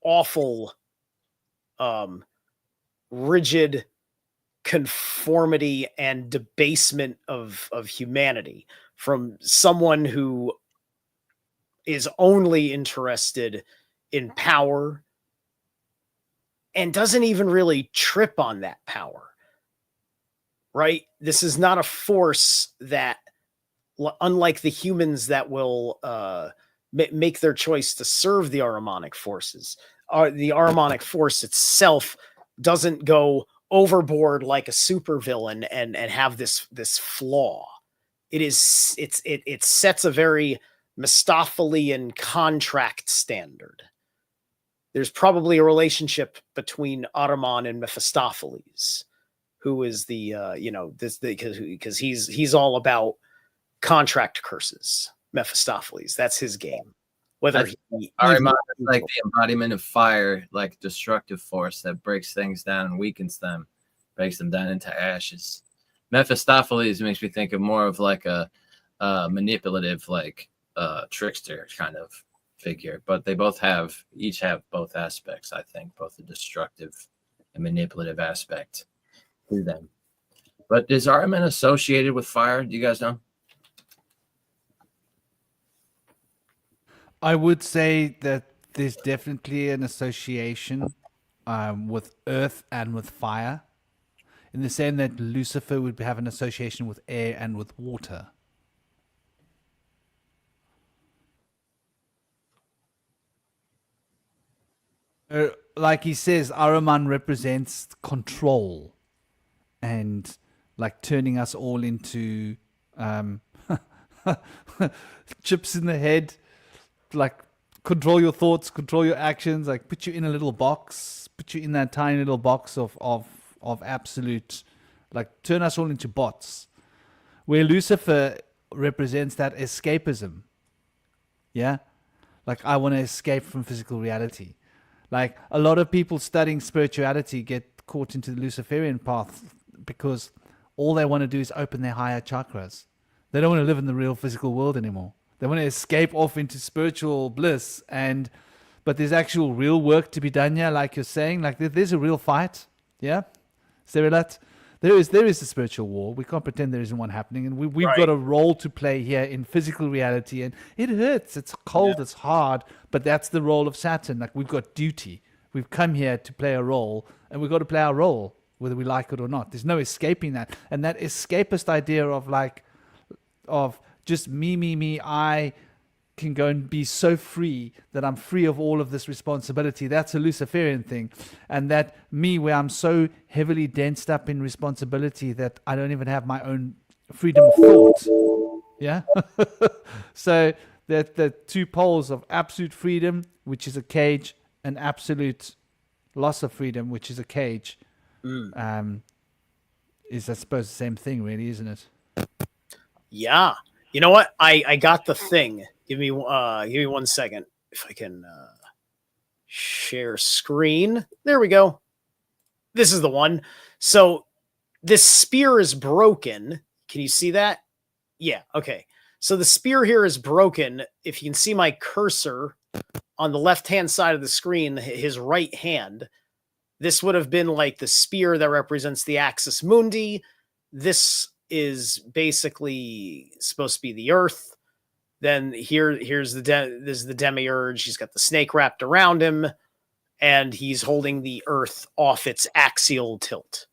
awful rigid conformity and debasement of humanity from someone who is only interested in power and doesn't even really trip on that power, right? This is not a force that, unlike the humans that will make their choice to serve the Ahrimanic forces, the Ahrimanic force itself doesn't go overboard like a supervillain and have this flaw. It sets a very Mephistophelian contract standard. There's probably a relationship between Ahriman and Mephistopheles, who is the because he's all about contract curses. Mephistopheles, that's his game. Whether Ahriman is like the embodiment of fire, like destructive force that breaks things down and weakens them. breaks them down into ashes. Mephistopheles makes me think of more of like a manipulative, like trickster kind of figure, but they each have both aspects. I think both the destructive and manipulative aspect to them. But is Ahriman associated with fire? Do you guys know? I would say that there's definitely an association with earth and with fire, in the same that Lucifer would have an association with air and with water. Like he says, Ahriman represents control and like turning us all into chips in the head, like control your thoughts, control your actions, like put you in a little box, put you in that tiny little box of absolute, like turn us all into bots. Where Lucifer represents that escapism. Yeah? Like I want to escape from physical reality. Like a lot of people studying spirituality get caught into the Luciferian path because all they want to do is open their higher chakras. They don't want to live in the real physical world anymore. They want to escape off into spiritual bliss, but there's actual real work to be done here, like you're saying. Like there's a real fight, yeah, Serilat. There is a spiritual war. We can't pretend there isn't one happening, and we've got a role to play here in physical reality. And it hurts. It's cold. It's hard. But that's the role of Saturn. Like we've got duty. We've come here to play a role, and we've got to play our role, whether we like it or not. There's no escaping that. And that escapist idea of just me, I can go and be so free that I'm free of all of this responsibility. That's a Luciferian thing. And that me, where I'm so heavily densed up in responsibility that I don't even have my own freedom of thought. Yeah. So that the two poles of absolute freedom, which is a cage, and absolute loss of freedom, which is a cage, is, I suppose, the same thing, really, isn't it? Yeah. You know what? I got the thing. Give me 1 second. If I can share screen. There we go. This is the one. So this spear is broken. Can you see that? Yeah. Okay. So the spear here is broken. If you can see my cursor on the left-hand side of the screen, his right hand, this would have been like the spear that represents the axis mundi. This is basically supposed to be the earth. Then here's this is the demiurge. He's got the snake wrapped around him, and he's holding the earth off its axial tilt.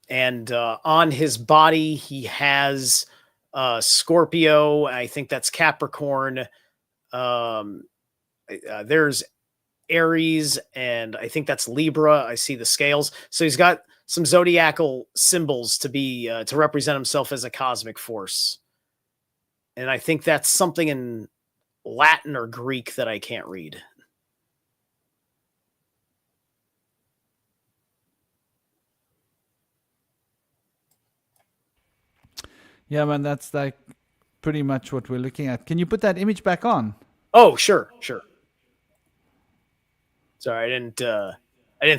And on his body, he has Scorpio. I think that's Capricorn. There's Aries, and I think that's Libra. I see the scales. So he's got some zodiacal symbols to represent himself as a cosmic force. And I think that's something in Latin or Greek that I can't read. Yeah, man, that's like pretty much what we're looking at. Can you put that image back on? Oh, sure. Sorry, I didn't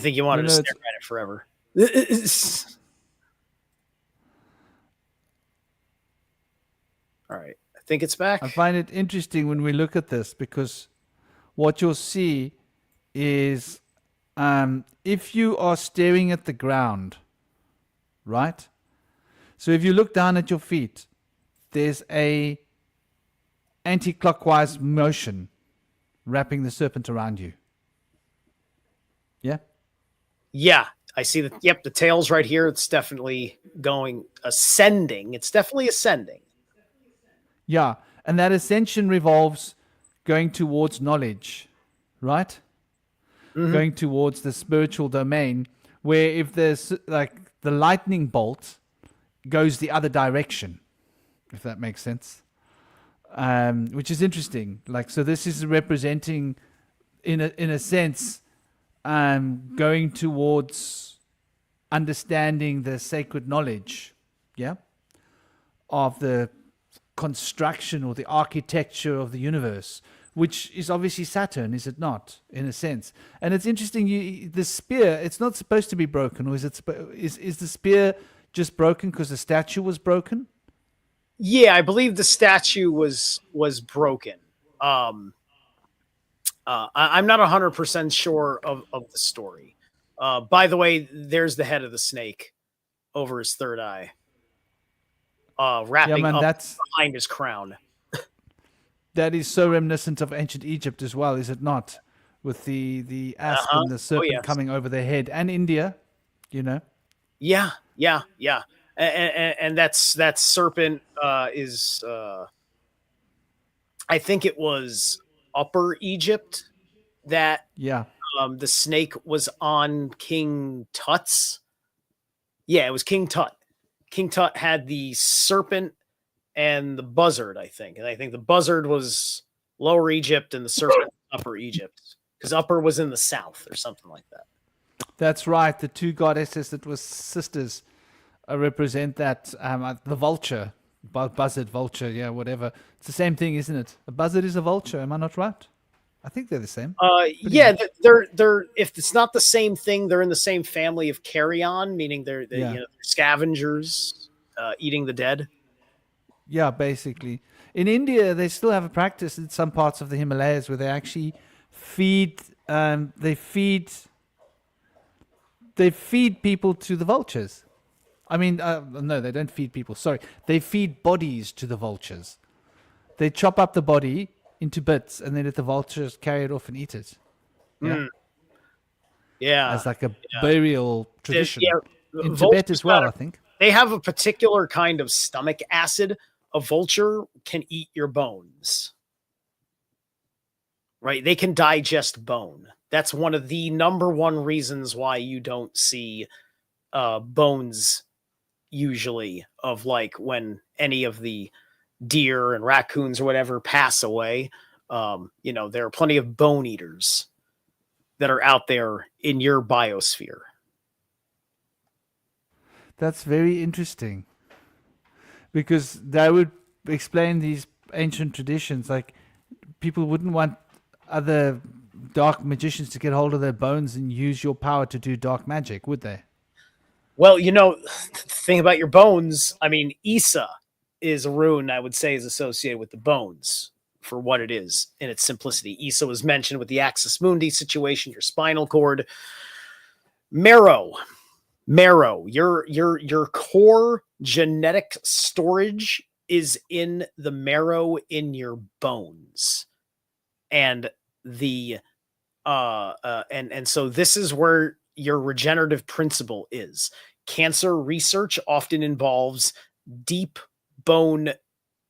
think you wanted to stare at it forever. All right. I think it's back. I find it interesting when we look at this because what you'll see is if you are staring at the ground, right? So if you look down at your feet, there's a anti-clockwise motion wrapping the serpent around you. Yeah? Yeah, I see that. Yep, the tail's right here. It's definitely ascending. It's definitely ascending. Yeah, and that ascension revolves going towards knowledge, right? Mm-hmm. Going towards the spiritual domain, where if there's like the lightning bolt goes the other direction, if that makes sense, which is interesting. Like, so this is representing, in a sense, going towards understanding the sacred knowledge, yeah, of the construction or the architecture of the universe, which is obviously Saturn, is it not, in a sense? And it's interesting. The spear, it's not supposed to be broken, or is the spear just broken because the statue was broken? Yeah, I believe the statue was broken. I'm not 100% sure of the story. By the way, there's the head of the snake over his third eye, Yeah, wrapping man, up behind his crown. that is so reminiscent of ancient Egypt as well, is it not? With the asp and the serpent yes. coming over their head, and India, you know. Yeah, yeah, yeah. And that serpent is I think it was Upper Egypt that Yeah, the snake was on King Tut's. Yeah, it was King Tut. King Tut had the serpent and the buzzard, I think. And I think the buzzard was Lower Egypt and the serpent Upper Egypt. Because Upper was in the south or something like that. that's right. The two goddesses that were sisters represent that. The vulture, buzzard, vulture, yeah, whatever. It's the same thing, isn't it? A buzzard is a vulture. Am I not right? I think they're the same. Yeah, they're if it's not the same thing, they're in the same family of carrion, meaning they're Yeah. you know, scavengers eating the dead. Yeah, basically. In India, they still have a practice in some parts of the Himalayas where they actually feed. They feed people to the vultures. I mean, no, they don't feed people. Sorry, they feed bodies to the vultures. They chop up the body into bits and then let the vultures carry it off and eat it. Yeah, Yeah, as like a burial tradition. yeah, In Tibet vultures as well, got I think. they have a particular kind of stomach acid. A vulture can eat your bones. Right? They can digest bone. That's one of the number one reasons why you don't see bones usually of like when any of the deer and raccoons or whatever pass away. You know, there are plenty of bone eaters that are out there in your biosphere. That's very interesting because that would explain these ancient traditions. Like people wouldn't want other dark magicians to get hold of their bones and use your power to do dark magic, would they? Well, you know, the thing about your bones, I mean, Isa is a rune I would say is associated with the bones for what it is in its simplicity. Isa was mentioned with the Axis Mundi situation, your spinal cord. Marrow, your core genetic storage is in the marrow in your bones. And and so this is where your regenerative principle is. Cancer research often involves deep bone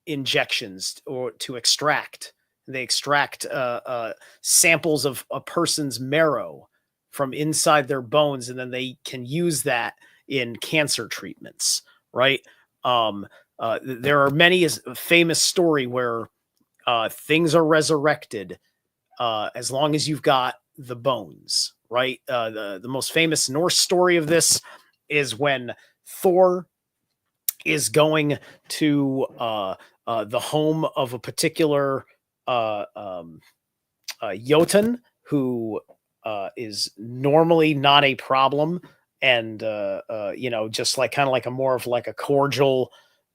injections or to extract. They extract samples of a person's marrow from inside their bones, and then they can use that in cancer treatments. Right? There are many a famous story where things are resurrected as long as you've got the bones, right? The most famous Norse story of this is when Thor is going to the home of a particular Jotun who is normally not a problem, and you know, just like kind of like a more of like a cordial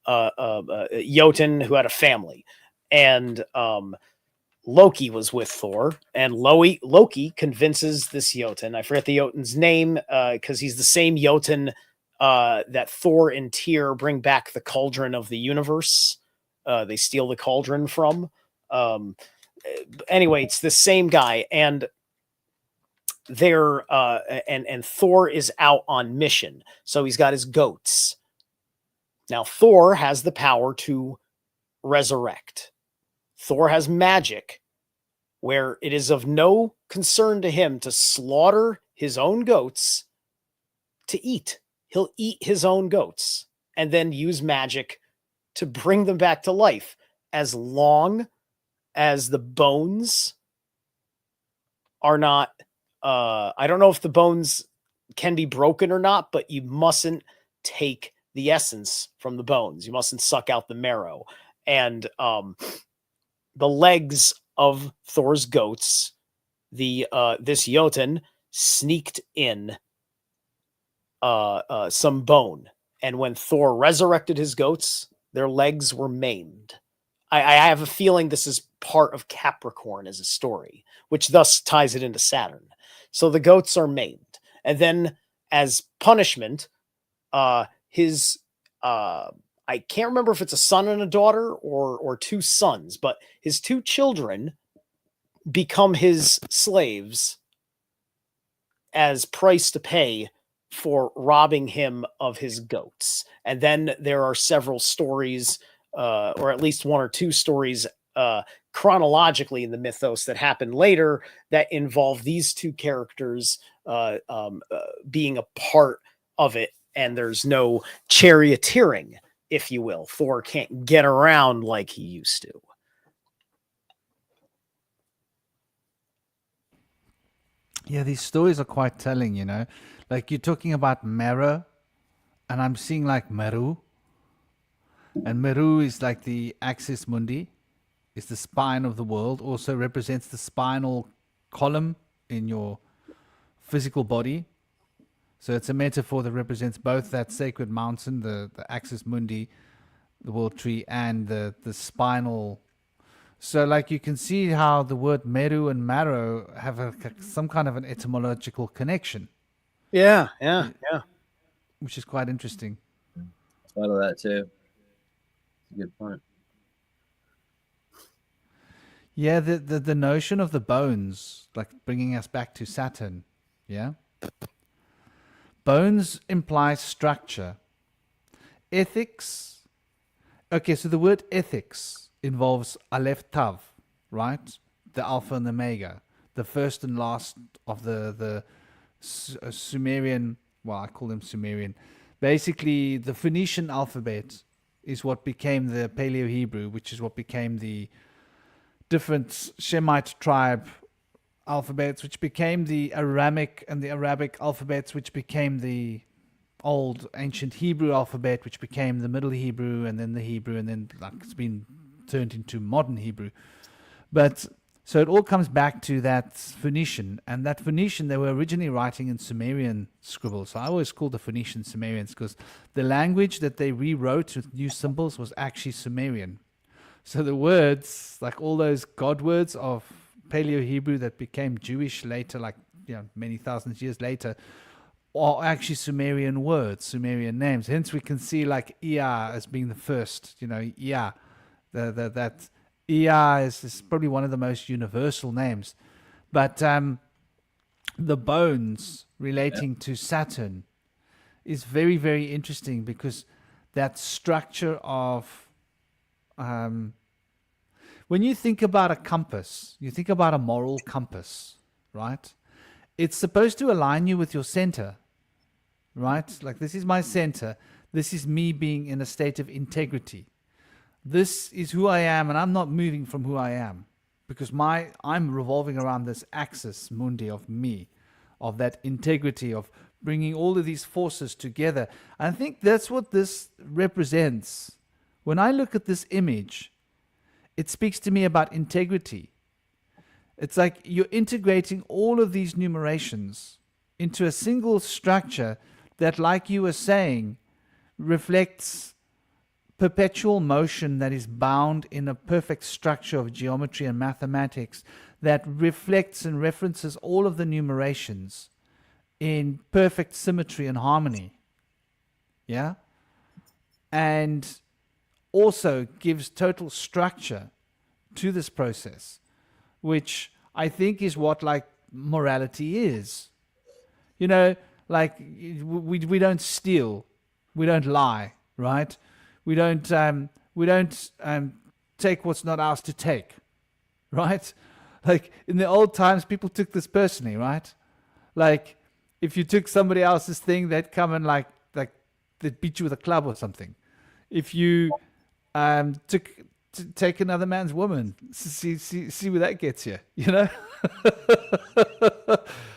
Jotun who had a family, and Loki was with Thor, and Loki convinces this Jotun. I forget the Jotun's name because he's the same Jotun that Thor and Tyr bring back the cauldron of the universe. They steal the cauldron from. Anyway, it's the same guy, and they're and Thor is out on mission, so he's got his goats. Now Thor has the power to resurrect. Thor has magic where it is of no concern to him to slaughter his own goats to eat. He'll eat his own goats and then use magic to bring them back to life as long as the bones are not I don't know if the bones can be broken or not, but you mustn't take the essence from the bones. You mustn't suck out the marrow. And the legs of Thor's goats, this Jotun sneaked in some bone, and when Thor resurrected his goats, their legs were maimed. I have a feeling this is part of Capricorn as a story, which thus ties it into Saturn. So the goats are maimed, and then as punishment, his I can't remember if it's a son and a daughter or two sons, but his two children become his slaves as price to pay for robbing him of his goats. And then there are several stories, or at least one or two stories chronologically in the mythos that happen later that involve these two characters being a part of it. And there's no charioteering, if you will. Thor can't get around like he used to. Yeah, these stories are quite telling, you know. Like you're talking about Mera, and I'm seeing like Meru. And Meru is like the axis mundi, is the spine of the world, also represents the spinal column in your physical body. So it's a metaphor that represents both that sacred mountain, the axis mundi, the world tree, and the spinal. So, like you can see how the word Meru and Marrow have some kind of an etymological connection, Yeah. which is quite interesting. Thought of that too. Good point. Yeah, the notion of the bones, like bringing us back to Saturn. Yeah, bones imply structure. Ethics. Okay, so the word ethics involves Aleph Tav, right? The Alpha and the Omega, the first and last of the Sumerian. Well, I call them Sumerian. Basically, the Phoenician alphabet is what became the Paleo Hebrew, which is what became the different Shemite tribe alphabets, which became the Aramic, and the Arabic alphabets, which became the old ancient Hebrew alphabet, which became the Middle Hebrew, and then the Hebrew, and then like it's been turned into modern Hebrew. But so it all comes back to that Phoenician, and that Phoenician they were originally writing in Sumerian scribble. So I always call the Phoenician Sumerians because the language that they rewrote with new symbols was actually Sumerian. So the words, like all those God words of Paleo Hebrew that became Jewish later, like many thousands of years later, are actually Sumerian words, Sumerian names. Hence, we can see like Ea as being the first. Ea, that Ea is probably one of the most universal names. But the bones relating to Saturn is very, very interesting because that structure of when you think about a compass, you think about a moral compass, right? It's supposed to align you with your center, right? Like this is my center. This is me being in a state of integrity. This is who I am, and I'm not moving from who I am because I'm revolving around this axis mundi of me, of that integrity, of bringing all of these forces together. I think that's what this represents. When I look at this image, it speaks to me about integrity. It's like you're integrating all of these numerations into a single structure that, like you were saying, reflects perpetual motion that is bound in a perfect structure of geometry and mathematics that reflects and references all of the numerations in perfect symmetry and harmony. Yeah? And also gives total structure to this process, which I think is what like morality is. Like we don't steal, we don't lie, right? We don't take what's not ours to take, right? Like in the old times, people took this personally, right? Like if you took somebody else's thing, they'd come and like they'd beat you with a club or something. If you take another man's woman, see where that gets you,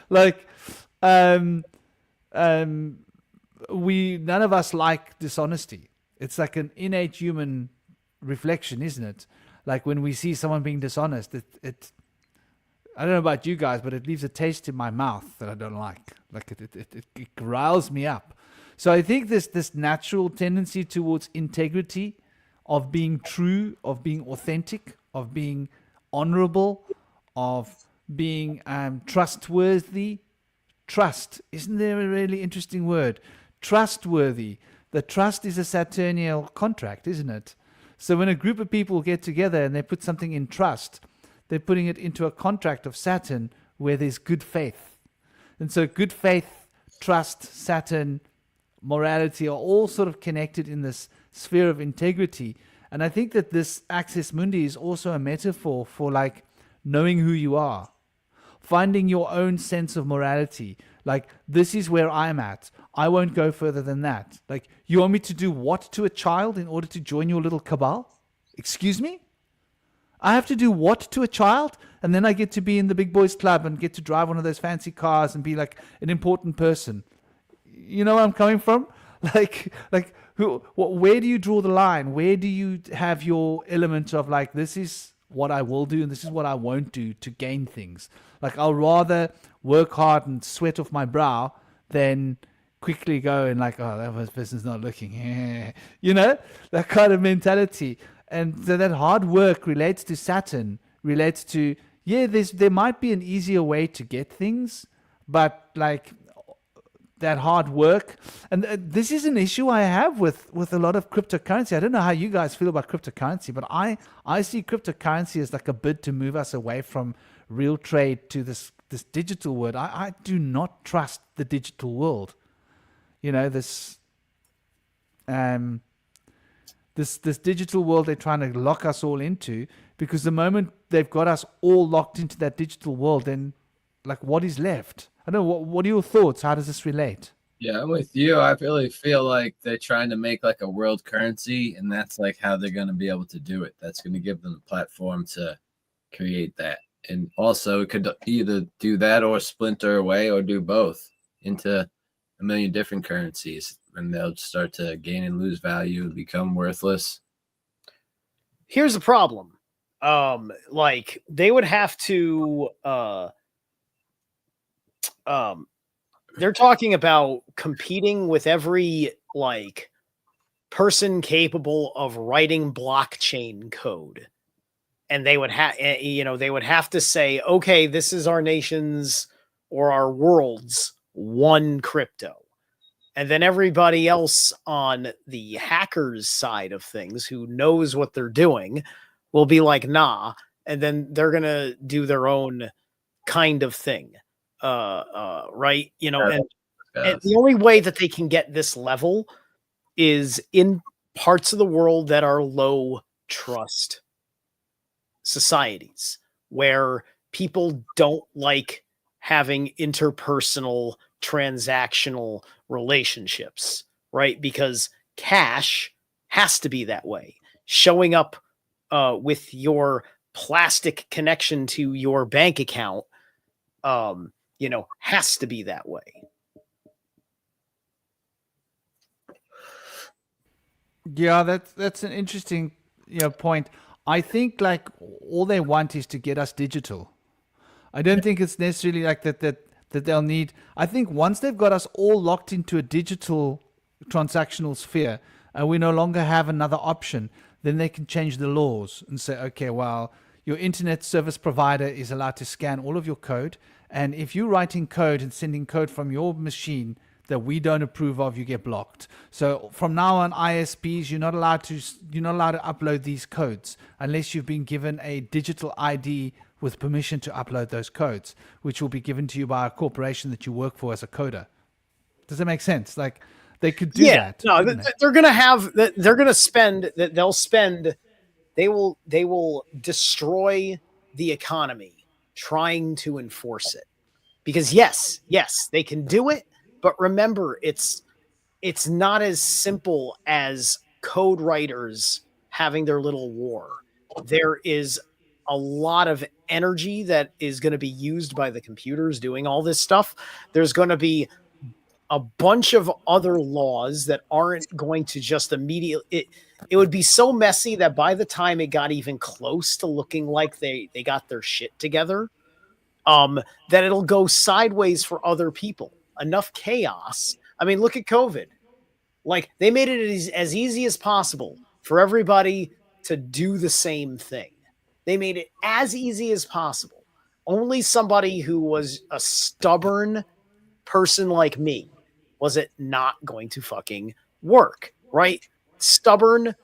like none of us like dishonesty. It's like an innate human reflection, isn't it? Like when we see someone being dishonest, it I don't know about you guys, but it leaves a taste in my mouth that I don't like. Like it riles me up. So I think this natural tendency towards integrity, of being true, of being authentic, of being honorable, of being trustworthy. Trust, isn't there a really interesting word? Trustworthy. The trust is a Saturnial contract, isn't it? So when a group of people get together and they put something in trust, they're putting it into a contract of Saturn where there's good faith. And so good faith, trust, Saturn, morality are all sort of connected in this sphere of integrity. And I think that this Axis Mundi is also a metaphor for like knowing who you are, finding your own sense of morality. Like, this is where I'm at. I won't go further than that. Like, you want me to do what to a child in order to join your little cabal? Excuse me? I have to do what to a child? And then I get to be in the big boys club and get to drive one of those fancy cars and be like an important person. You know where I'm coming from? Where do you draw the line? Where do you have your element of like, this is what I will do and this is what I won't do to gain things? Like, I'll rather work hard and sweat off my brow than quickly go and like, oh, that person's not looking. You know, that kind of mentality. And so that hard work relates to Saturn, relates to, yeah, there might be an easier way to get things, but like that hard work. And this is an issue I have with a lot of cryptocurrency. I don't know how you guys feel about cryptocurrency, but I see cryptocurrency as like a bid to move us away from real trade to this digital world. I do not trust the digital world. You know, this digital world they're trying to lock us all into, because the moment they've got us all locked into that digital world, then like what is left? I don't know. What are your thoughts? How does this relate? Yeah, I'm with you. I really feel like they're trying to make like a world currency, and that's like how they're going to be able to do it. That's going to give them a platform to create that. And also it could either do that or splinter away or do both into a million different currencies, and they'll start to gain and lose value and become worthless. Here's the problem. Like they would have to they're talking about competing with every like person capable of writing blockchain code. And they would have, they would have to say, okay, this is our nation's or our world's one crypto. And then everybody else on the hackers side of things who knows what they're doing will be like, nah. And then they're going to do their own kind of thing. Right. You know, and the only way that they can get this level is in parts of the world that are low trust societies, where people don't like having interpersonal transactional relationships, right? Because cash has to be that way. Showing up with your plastic connection to your bank account, has to be that way. Yeah, that's an interesting point. I think like all they want is to get us digital. I don't think it's necessarily like that they'll need. I think once they've got us all locked into a digital transactional sphere and we no longer have another option, then they can change the laws and say, okay, well, your internet service provider is allowed to scan all of your code. And if you're writing code and sending code from your machine that we don't approve of, you get blocked. So from now on, ISPs, you're not allowed to upload these codes unless you've been given a digital ID with permission to upload those codes, which will be given to you by a corporation that you work for as a coder. Does that make sense? Like they could do that. No, they're going to have, they're going to spend, they will destroy the economy trying to enforce it. Because yes, they can do it. But remember, it's not as simple as code writers having their little war. There is a lot of energy that is going to be used by the computers doing all this stuff. There's going to be a bunch of other laws that aren't going to just immediately. it would be so messy that by the time it got even close to looking like they got their shit together, that it'll go sideways for other people. Enough chaos. I mean, look at COVID. Like, they made it as easy as possible for everybody to do the same thing. They made it as easy as possible. Only somebody who was a stubborn person like me was it not going to fucking work, right? Stubborn.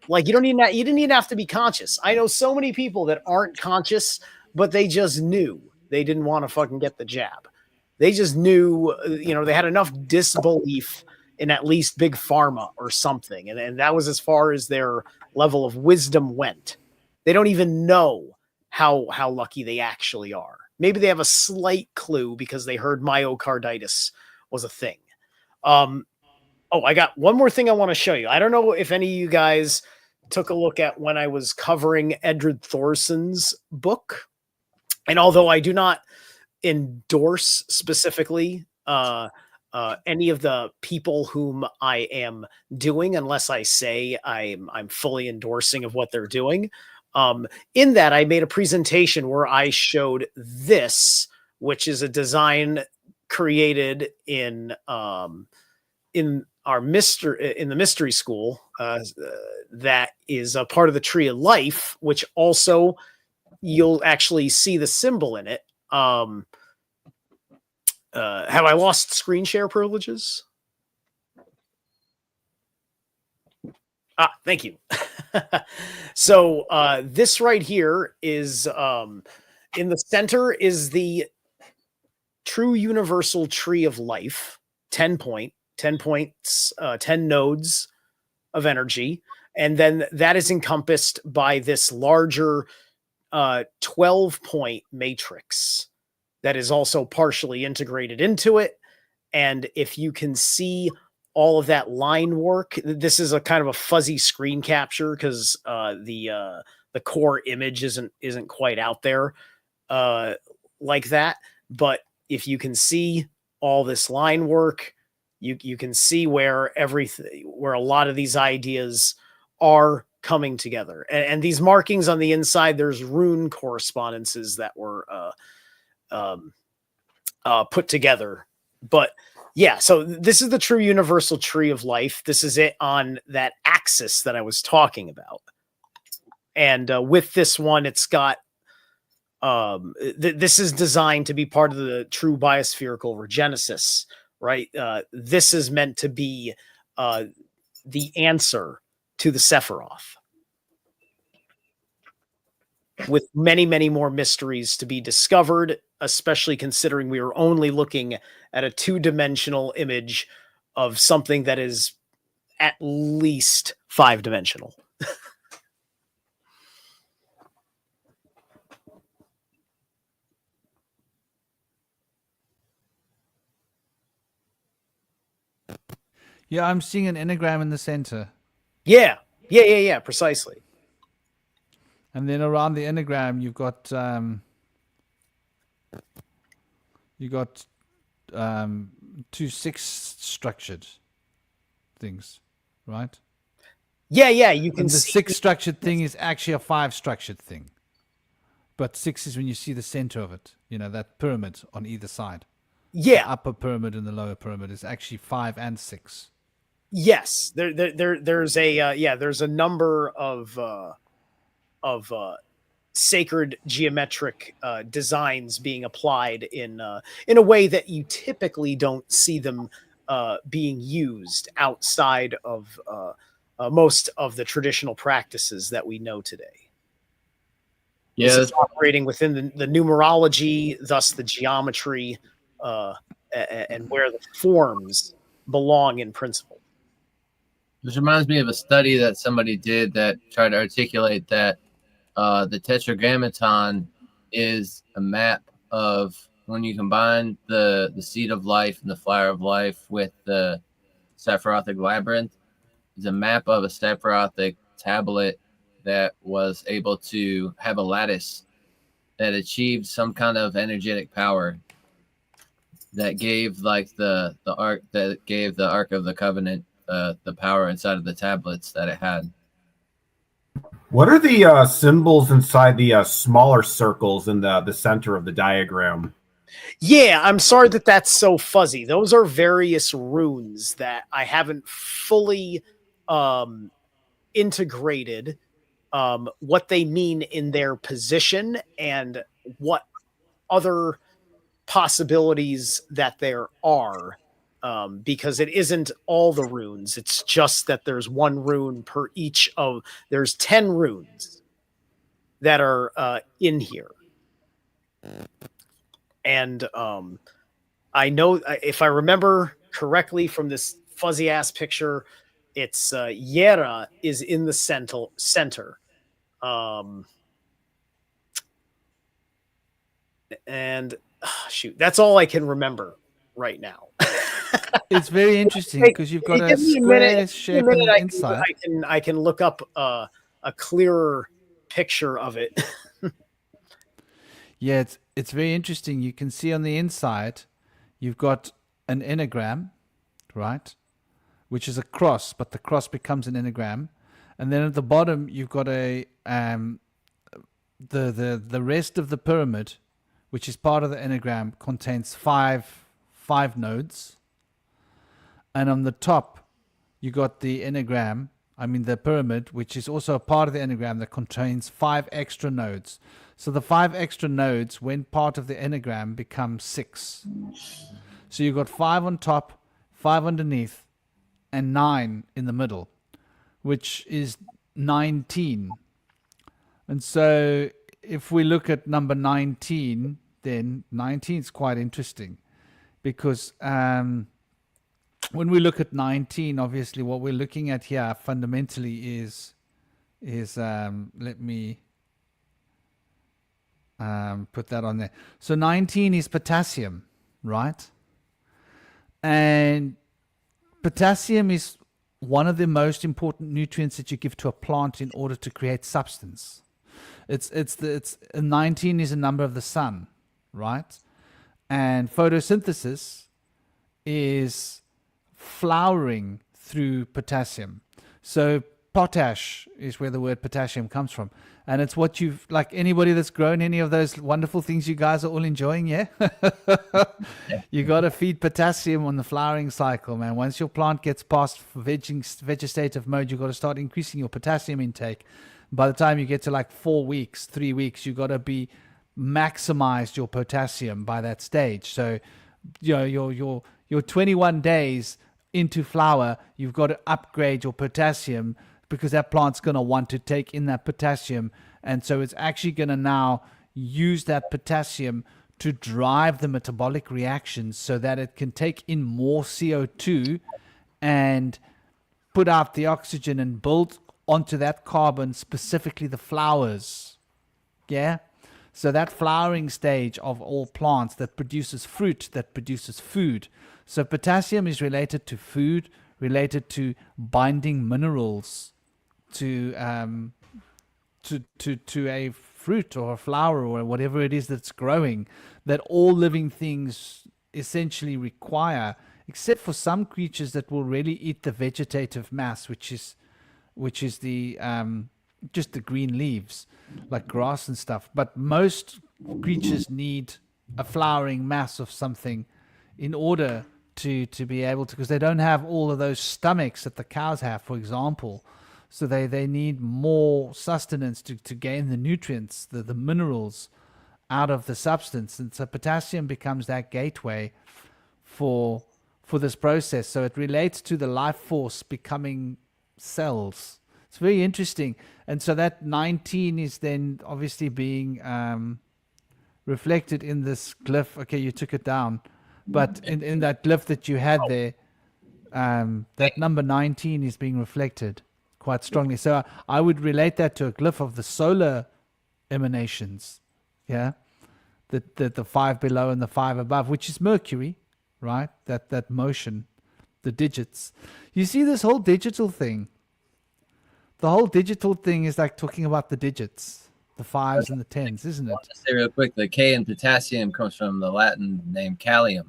Like, you didn't even have to be conscious. I know so many people that aren't conscious, but they just knew they didn't want to fucking get the jab. They just knew, they had enough disbelief in at least big pharma or something. And that was as far as their level of wisdom went. They don't even know how lucky they actually are. Maybe they have a slight clue because they heard myocarditis was a thing. I got one more thing I want to show you. I don't know if any of you guys took a look at when I was covering Edred Thorson's book. And although I do not endorse specifically any of the people whom I am doing, unless I say I'm fully endorsing of what they're doing. In that, I made a presentation where I showed this, which is a design created in the mystery school that is a part of the Tree of Life, which also you'll actually see the symbol in it. Have I lost screen share privileges? Thank you. So this right here is in the center is the true universal tree of life, 10 points, 10 nodes of energy. And then that is encompassed by this larger 12-point matrix that is also partially integrated into it. And if you can see all of that line work, this is a kind of a fuzzy screen capture because the core image isn't quite out there like that. But if you can see all this line work, you can see where a lot of these ideas are coming together. And these markings on the inside, there's rune correspondences that were put together. But yeah, so this is the true universal tree of life. This is it on that axis that I was talking about. And with this one, it's got this is designed to be part of the true biospherical regenesis, right? This is meant to be the answer to the Sephiroth, with many, many more mysteries to be discovered, especially considering we are only looking at a two-dimensional image of something that is at least five-dimensional. Yeah, I'm seeing an enneagram in the center. Yeah, precisely. And then around the enneagram, you've got two six structured things, right? Yeah, you can and the see six structured thing is actually a five structured thing. But six is when you see the center of it, that pyramid on either side. Yeah. The upper pyramid and the lower pyramid is actually 5 and 6. Yes, there's a number of sacred geometric designs being applied in a way that you typically don't see them being used outside of most of the traditional practices that we know today. Yeah, this is operating within the numerology, thus the geometry, and where the forms belong in principle. This reminds me of a study that somebody did that tried to articulate that the tetragrammaton is a map of when you combine the seed of life and the flower of life with the Sephirothic labyrinth, is a map of a Sephirothic tablet that was able to have a lattice that achieved some kind of energetic power that gave the Ark of the Covenant the power inside of the tablets that it had. What are the symbols inside the smaller circles in the center of the diagram? Yeah, I'm sorry that that's so fuzzy. Those are various runes that I haven't fully um, integrated what they mean in their position and what other possibilities that there are. Because it isn't all the runes. It's just that there's one rune per each of. There's 10 runes that are in here, and I know if I remember correctly from this fuzzy ass picture, it's Yera is in the center. Um, and shoot, that's all I can remember right now. It's very interesting Hey, because you've got a give me a minute. square shape on the inside. I can look up a clearer picture of it. Yeah, it's very interesting. You can see on the inside, you've got an enneagram, right? Which is a cross, but the cross becomes an enneagram. And then at the bottom, you've got a the rest of the pyramid, which is part of the enneagram, contains five nodes. And on the top, you got the enneagram, I mean the pyramid, which is also a part of the enneagram that contains 5 extra nodes. So the 5 extra nodes, when part of the enneagram, become 6. So you've got 5 on top, 5 underneath, and 9 in the middle, which is 19. And so if we look at number 19, then 19 is quite interesting because when we look at 19, obviously what we're looking at here fundamentally is let me put that on there. So 19 is potassium, right? And potassium is one of the most important nutrients that you give to a plant in order to create substance. It's 19 is a number of the sun, right? And photosynthesis is flowering through potassium. So potash is where the word potassium comes from. And it's what you've, like anybody that's grown any of those wonderful things you guys are all enjoying, yeah? You got to feed potassium on the flowering cycle, man. Once your plant gets past vegetative mode, you got to start increasing your potassium intake. By the time you get to like 4 weeks, 3 weeks, you got to be maximized your potassium by that stage. So, you know, your 21 days into flower, you've got to upgrade your potassium because that plant's going to want to take in that potassium. And so it's actually going to now use that potassium to drive the metabolic reactions so that it can take in more CO2 and put out the oxygen and build onto that carbon, specifically the flowers. Yeah? So that flowering stage of all plants that produces fruit, that produces food. So potassium is related to food, related to binding minerals to a fruit or a flower or whatever it is that's growing, that all living things essentially require, except for some creatures that will really eat the vegetative mass, which is the just the green leaves like grass and stuff. But most creatures need a flowering mass of something in order to be able to, because they don't have all of those stomachs that the cows have, for example. So they need more sustenance to gain the nutrients, the minerals out of the substance. And so potassium becomes that gateway for this process. So it relates to the life force becoming cells. It's very interesting. And so that 19 is then obviously being reflected in this glyph. Okay, you took it down. But in that glyph that you had there, that number 19 is being reflected quite strongly. So I would relate that to a glyph of the solar emanations. Yeah. The 5 below and the 5 above, which is Mercury, right? That motion, the digits. You see this whole digital thing. The whole digital thing is like talking about the digits, the 5s and the 10s, isn't it? I'll just say real quick, the K in potassium comes from the Latin name kalium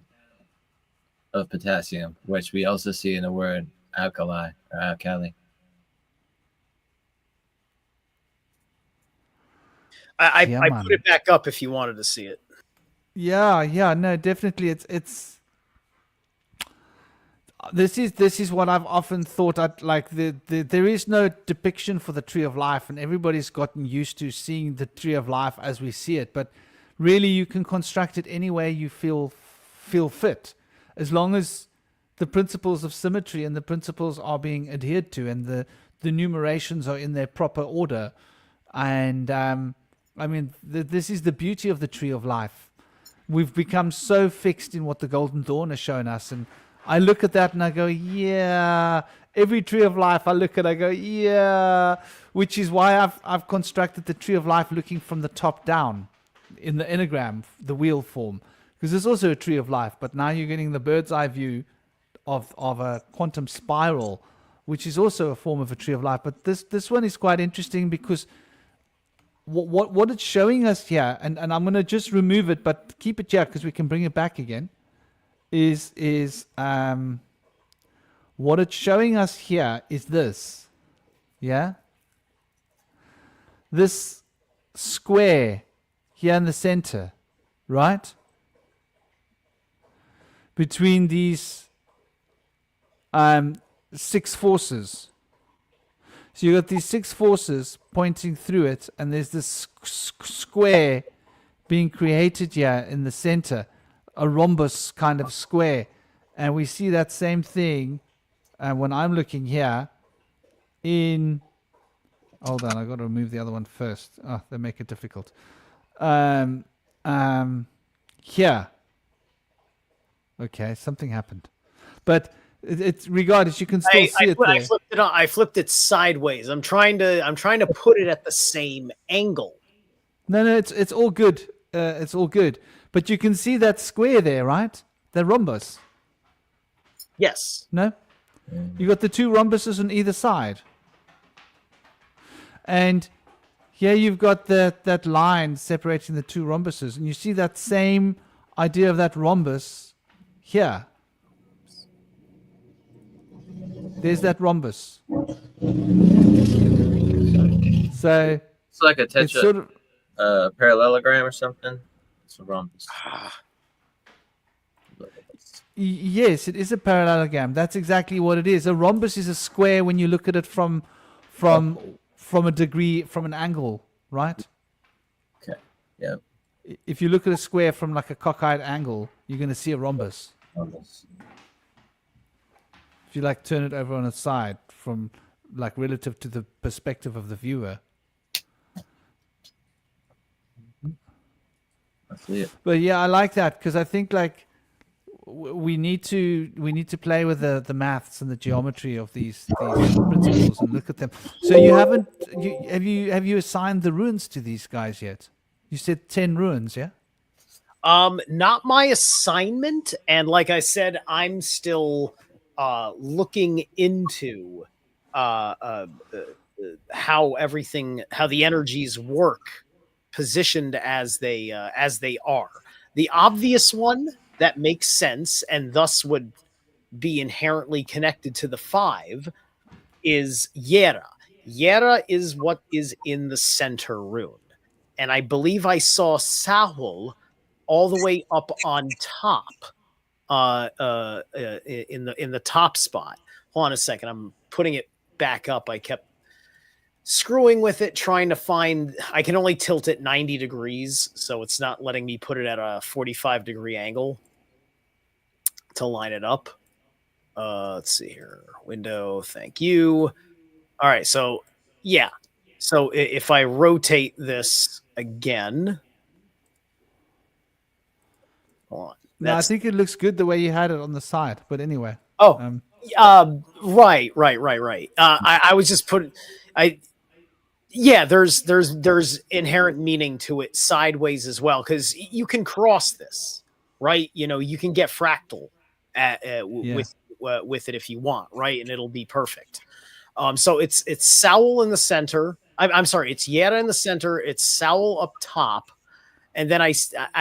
of potassium, which we also see in the word alkali or alkali. Yeah, I man. put it back up if you wanted to see it. Yeah, no, definitely. It's this is what I've often thought. Like there is no depiction for the tree of life, and everybody's gotten used to seeing the tree of life as we see it. But really, you can construct it any way you feel fit, as long as the principles of symmetry and the principles are being adhered to, and the numerations are in their proper order. And I mean, this is the beauty of the tree of life. We've become so fixed in what the Golden Dawn has shown us, and I look at that and I go, yeah. Every tree of life I look at, I go, yeah. Which is why I've constructed the tree of life looking from the top down in the enneagram, the wheel form, because there's also a tree of life, but now you're getting the bird's eye view of a quantum spiral, which is also a form of a tree of life. But this one is quite interesting because what it's showing us here, and I'm going to just remove it, but keep it here because we can bring it back again, is what it's showing us here is this, yeah? This square here in the center, right? Between these 6 forces. So you got these 6 forces pointing through it, and there's this square being created here in the center, a rhombus kind of square. And we see that same thing when I'm looking here in. Hold on, I got to remove the other one first. Oh, they make it difficult. Here. Okay, something happened. But it's regardless, you can still see it there. I flipped it sideways. I'm trying to put it at the same angle. No, it's all good. It's all good. But you can see that square there, right? The rhombus. Yes. No? You got the 2 rhombuses on either side. And here you've got that line separating the 2 rhombuses. And you see that same idea of that rhombus here. There's that rhombus. So It's like a it's sort of parallelogram or something. It's a rhombus. Yes, it is a parallelogram. That's exactly what it is. A rhombus is a square when you look at it from a degree, from an angle, right? Okay. Yeah. If you look at a square from like a cockeyed angle, you're going to see a rhombus. Rhombus. If you like turn it over on its side from like relative to the perspective of the viewer. I see it. But yeah, I like that because I think like we need to play with the maths and the geometry of these principles and look at them. So you haven't have you assigned the runes to these guys yet? You said 10 runes, yeah? Not my assignment, and like I said, I'm still looking into how the energies work, positioned as they are. The obvious one that makes sense and thus would be inherently connected to the 5 is Yera. Yera is what is in the center rune, and I believe I saw Sahul all the way up on top, in the top spot. Hold on a second, I'm putting it back up. I kept screwing with it, trying to find. I can only tilt it 90 degrees, so it's not letting me put it at a 45-degree angle to line it up. Let's see here. Window, thank you. All right, so yeah. So if I rotate this again, hold on. No, I think it looks good the way you had it on the side. But anyway. Oh, right. I was just putting. There's inherent meaning to it sideways as well, because you can cross this, right? You know, you can get fractal with it if you want, right? And it'll be perfect. So it's Sowl in the center. I'm sorry, it's Yera in the center. It's Sowl up top, and then I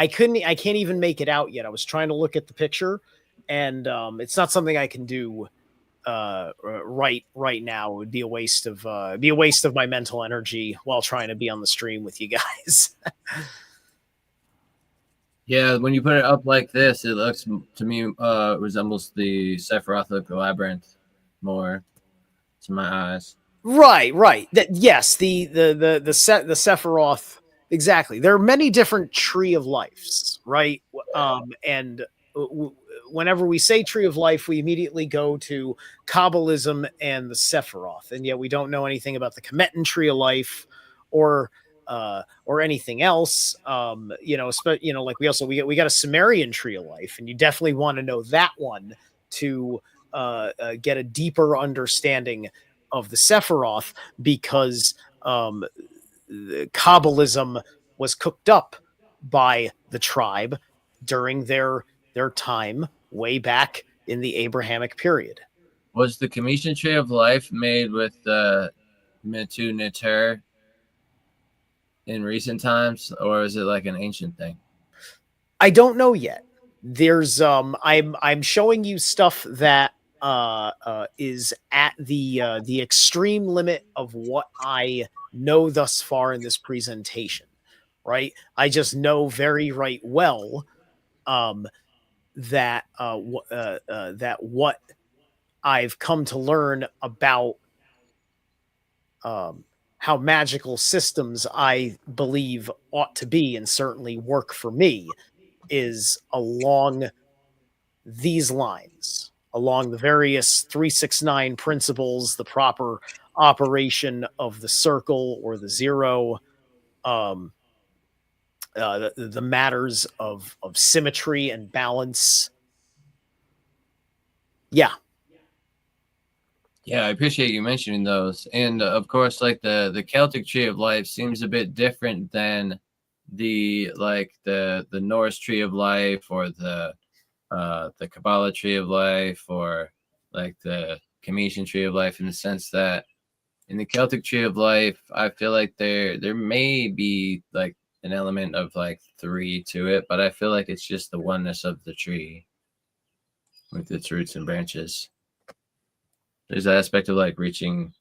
can't even make it out yet. I was trying to look at the picture, and it's not something I can do right now. It would be a waste of my mental energy while trying to be on the stream with you guys. Yeah, when you put it up like this, it looks to me resembles the Sephiroth labyrinth more to my eyes. Right. That yes, the Sephiroth, exactly. There are many different tree of lives, right? And whenever we say tree of life, we immediately go to Kabbalism and the Sephiroth, and yet we don't know anything about the Kemetan tree of life or anything else. Like we got a Sumerian tree of life, and you definitely want to know that one to get a deeper understanding of the Sephiroth, because Kabbalism was cooked up by the tribe during their time way back in the Abrahamic period. Was the Commission Tree of Life made with Metu Neter in recent times, or is it like an ancient thing? I don't know yet. There's I'm showing you stuff that is at the extreme limit of what I know thus far in this presentation, right? I just know very right well that that what I've come to learn about how magical systems I believe ought to be and certainly work for me is along these lines, along the various 369 principles, the proper operation of the circle or the zero, the matters of symmetry and balance. Yeah. Yeah, I appreciate you mentioning those. And of course, like the Celtic Tree of Life seems a bit different than the Norse Tree of Life, or the Kabbalah Tree of Life, or like the Commission Tree of Life, in the sense that in the Celtic Tree of Life, I feel like there may be like an element of like 3 to it, but I feel like it's just the oneness of the tree with its roots and branches. There's that aspect of like reaching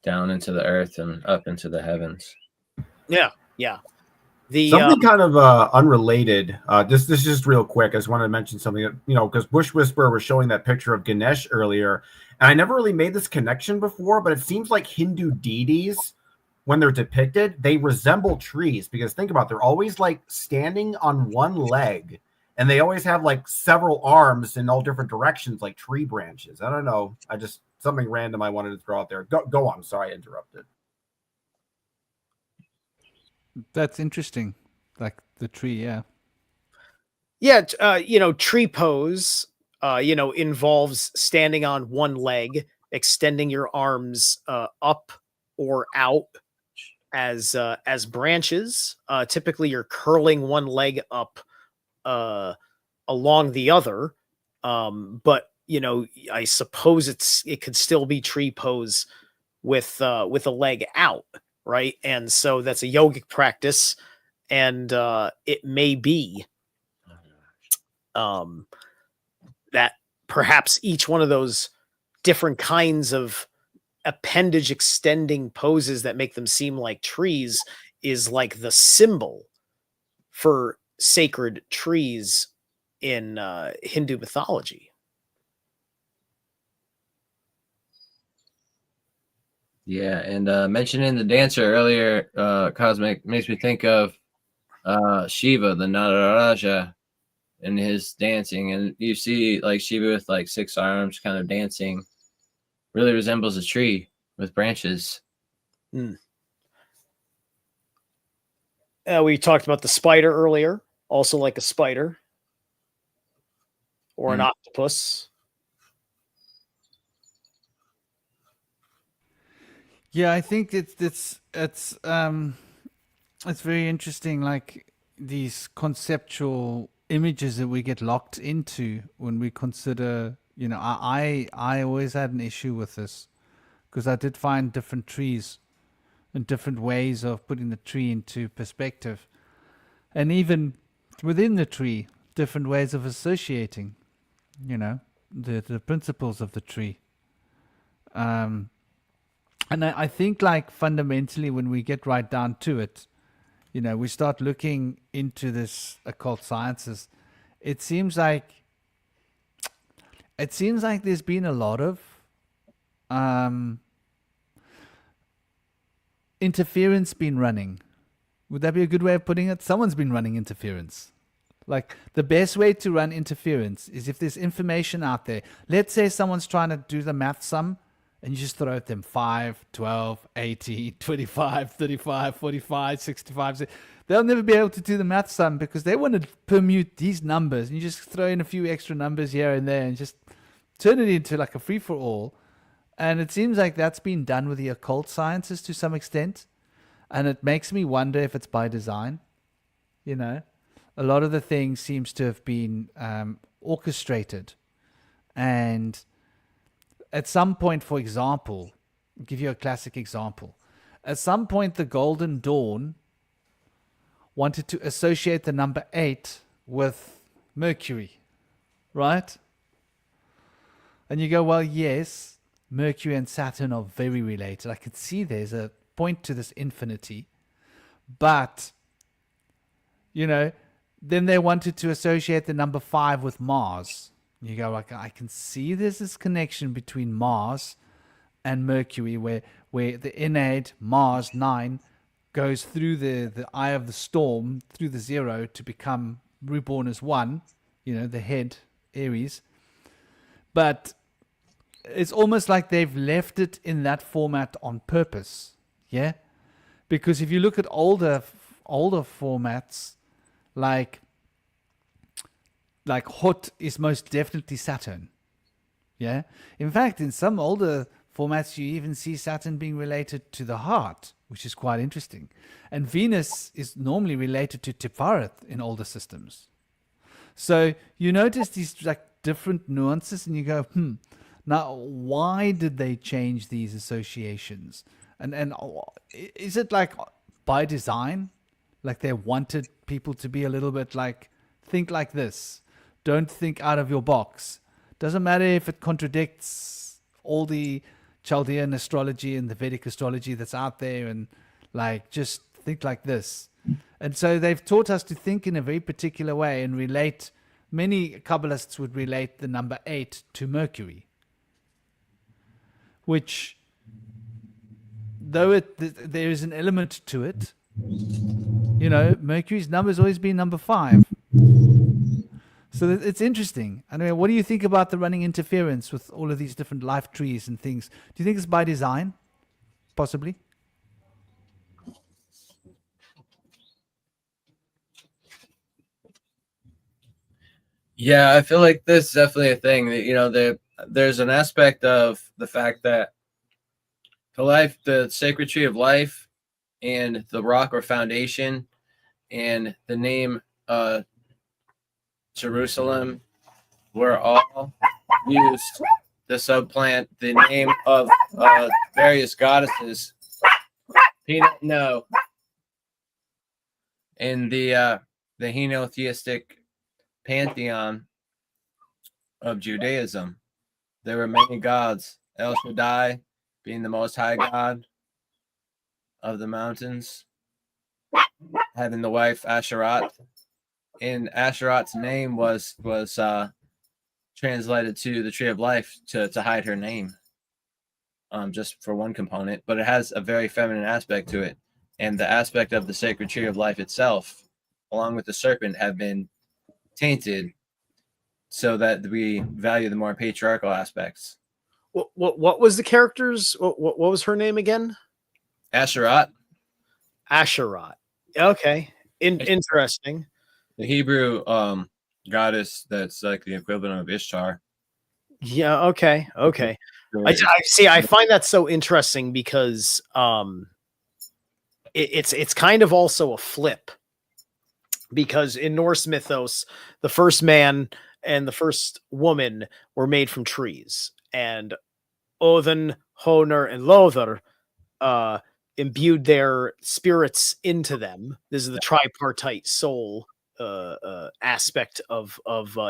down into the earth and up into the heavens. Yeah. Something kind of unrelated. This is just real quick. I just wanted to mention something that, because Bush Whisperer was showing that picture of Ganesh earlier, and I never really made this connection before, but it seems like Hindu deities, when they're depicted, they resemble trees, because think about it, they're always like standing on one leg, and they always have like several arms in all different directions, like tree branches. I don't know. Something random I wanted to throw out there. Go on. Sorry, I interrupted. That's interesting. Like the tree, yeah. Yeah, tree pose, involves standing on one leg, extending your arms up or out as branches. Typically, you're curling one leg up along the other, but I suppose it could still be tree pose with a leg out, right? And so that's a yogic practice, and it may be that perhaps each one of those different kinds of appendage extending poses that make them seem like trees is like the symbol for sacred trees in Hindu mythology. Yeah, and mentioning the dancer earlier, Cosmic, makes me think of Shiva, the Nataraja, and his dancing. And you see like Shiva with like 6 arms kind of dancing. Really resembles a tree with branches. We talked about the spider earlier, also like a spider or an octopus. Yeah, I think it's very interesting, like these conceptual images that we get locked into when we consider, I always had an issue with this, because I did find different trees and different ways of putting the tree into perspective, and even within the tree, different ways of associating, the principles of the tree. And I think, like, fundamentally, when we get right down to it, we start looking into this occult sciences. It seems like there's been a lot of um, interference been running. Would that be a good way of putting it? Someone's been running interference. Like, the best way to run interference is if there's information out there. Let's say someone's trying to do the math sum, and you just throw at them 5, 12, 18, 25, 35, 45, 65. They'll never be able to do the math sum because they want to permute these numbers. And you just throw in a few extra numbers here and there and just turn it into like a free-for-all. And it seems like that's been done with the occult sciences to some extent. And it makes me wonder if it's by design. A lot of the things seems to have been orchestrated. And at some point, for example, I'll give you a classic example. At some point, the Golden Dawn wanted to associate the number 8 with Mercury, right? And you go, well, yes, Mercury and Saturn are very related. I could see there's a point to this infinity. But, then they wanted to associate the number 5 with Mars. You go, like, I can see there's this connection between Mars and Mercury where the innate Mars 9 goes through the eye of the storm, through the 0 to become reborn as 1, the head, Aries. But it's almost like they've left it in that format on purpose. Yeah? Because if you look at older formats, like Hot is most definitely Saturn. Yeah? In fact, in some older formats, you even see Saturn being related to the heart, which is quite interesting. And Venus is normally related to Tifaret in older systems. So you notice these like different nuances and you go, now why did they change these associations? And is it like by design? Like they wanted people to be a little bit like, think like this. Don't think out of your box. Doesn't matter if it contradicts all the Chaldean astrology and the Vedic astrology that's out there, and like just think like this. And so they've taught us to think in a very particular way and relate. Many Kabbalists would relate the number 8 to Mercury, which, though there is an element to it, Mercury's number has always been number 5. So it's interesting. Anyway, what do you think about the running interference with all of these different life trees and things? Do you think it's by design? Possibly? Yeah, I feel like this is definitely a thing that, there's an aspect of the fact that the sacred tree of life and the rock or foundation and the name Jerusalem were all used to supplant the name of various goddesses. No. In the henotheistic pantheon of Judaism, there were many gods. El Shaddai being the most high god of the mountains, having the wife Asherat. And Asherat's name was translated to the tree of life to hide her name, just for one component, but it has a very feminine aspect to it. And the aspect of the sacred tree of life itself, along with the serpent, have been tainted so that we value the more patriarchal aspects. What was the character's? What was her name again? Asherat. Asherat. Okay, interesting. The Hebrew goddess that's like the equivalent of Ishtar. Yeah. Okay. I see. I find that so interesting because it's kind of also a flip, because in Norse mythos, the first man and the first woman were made from trees, and Odin, Honor, and Lothar imbued their spirits into them. This is the tripartite soul aspect of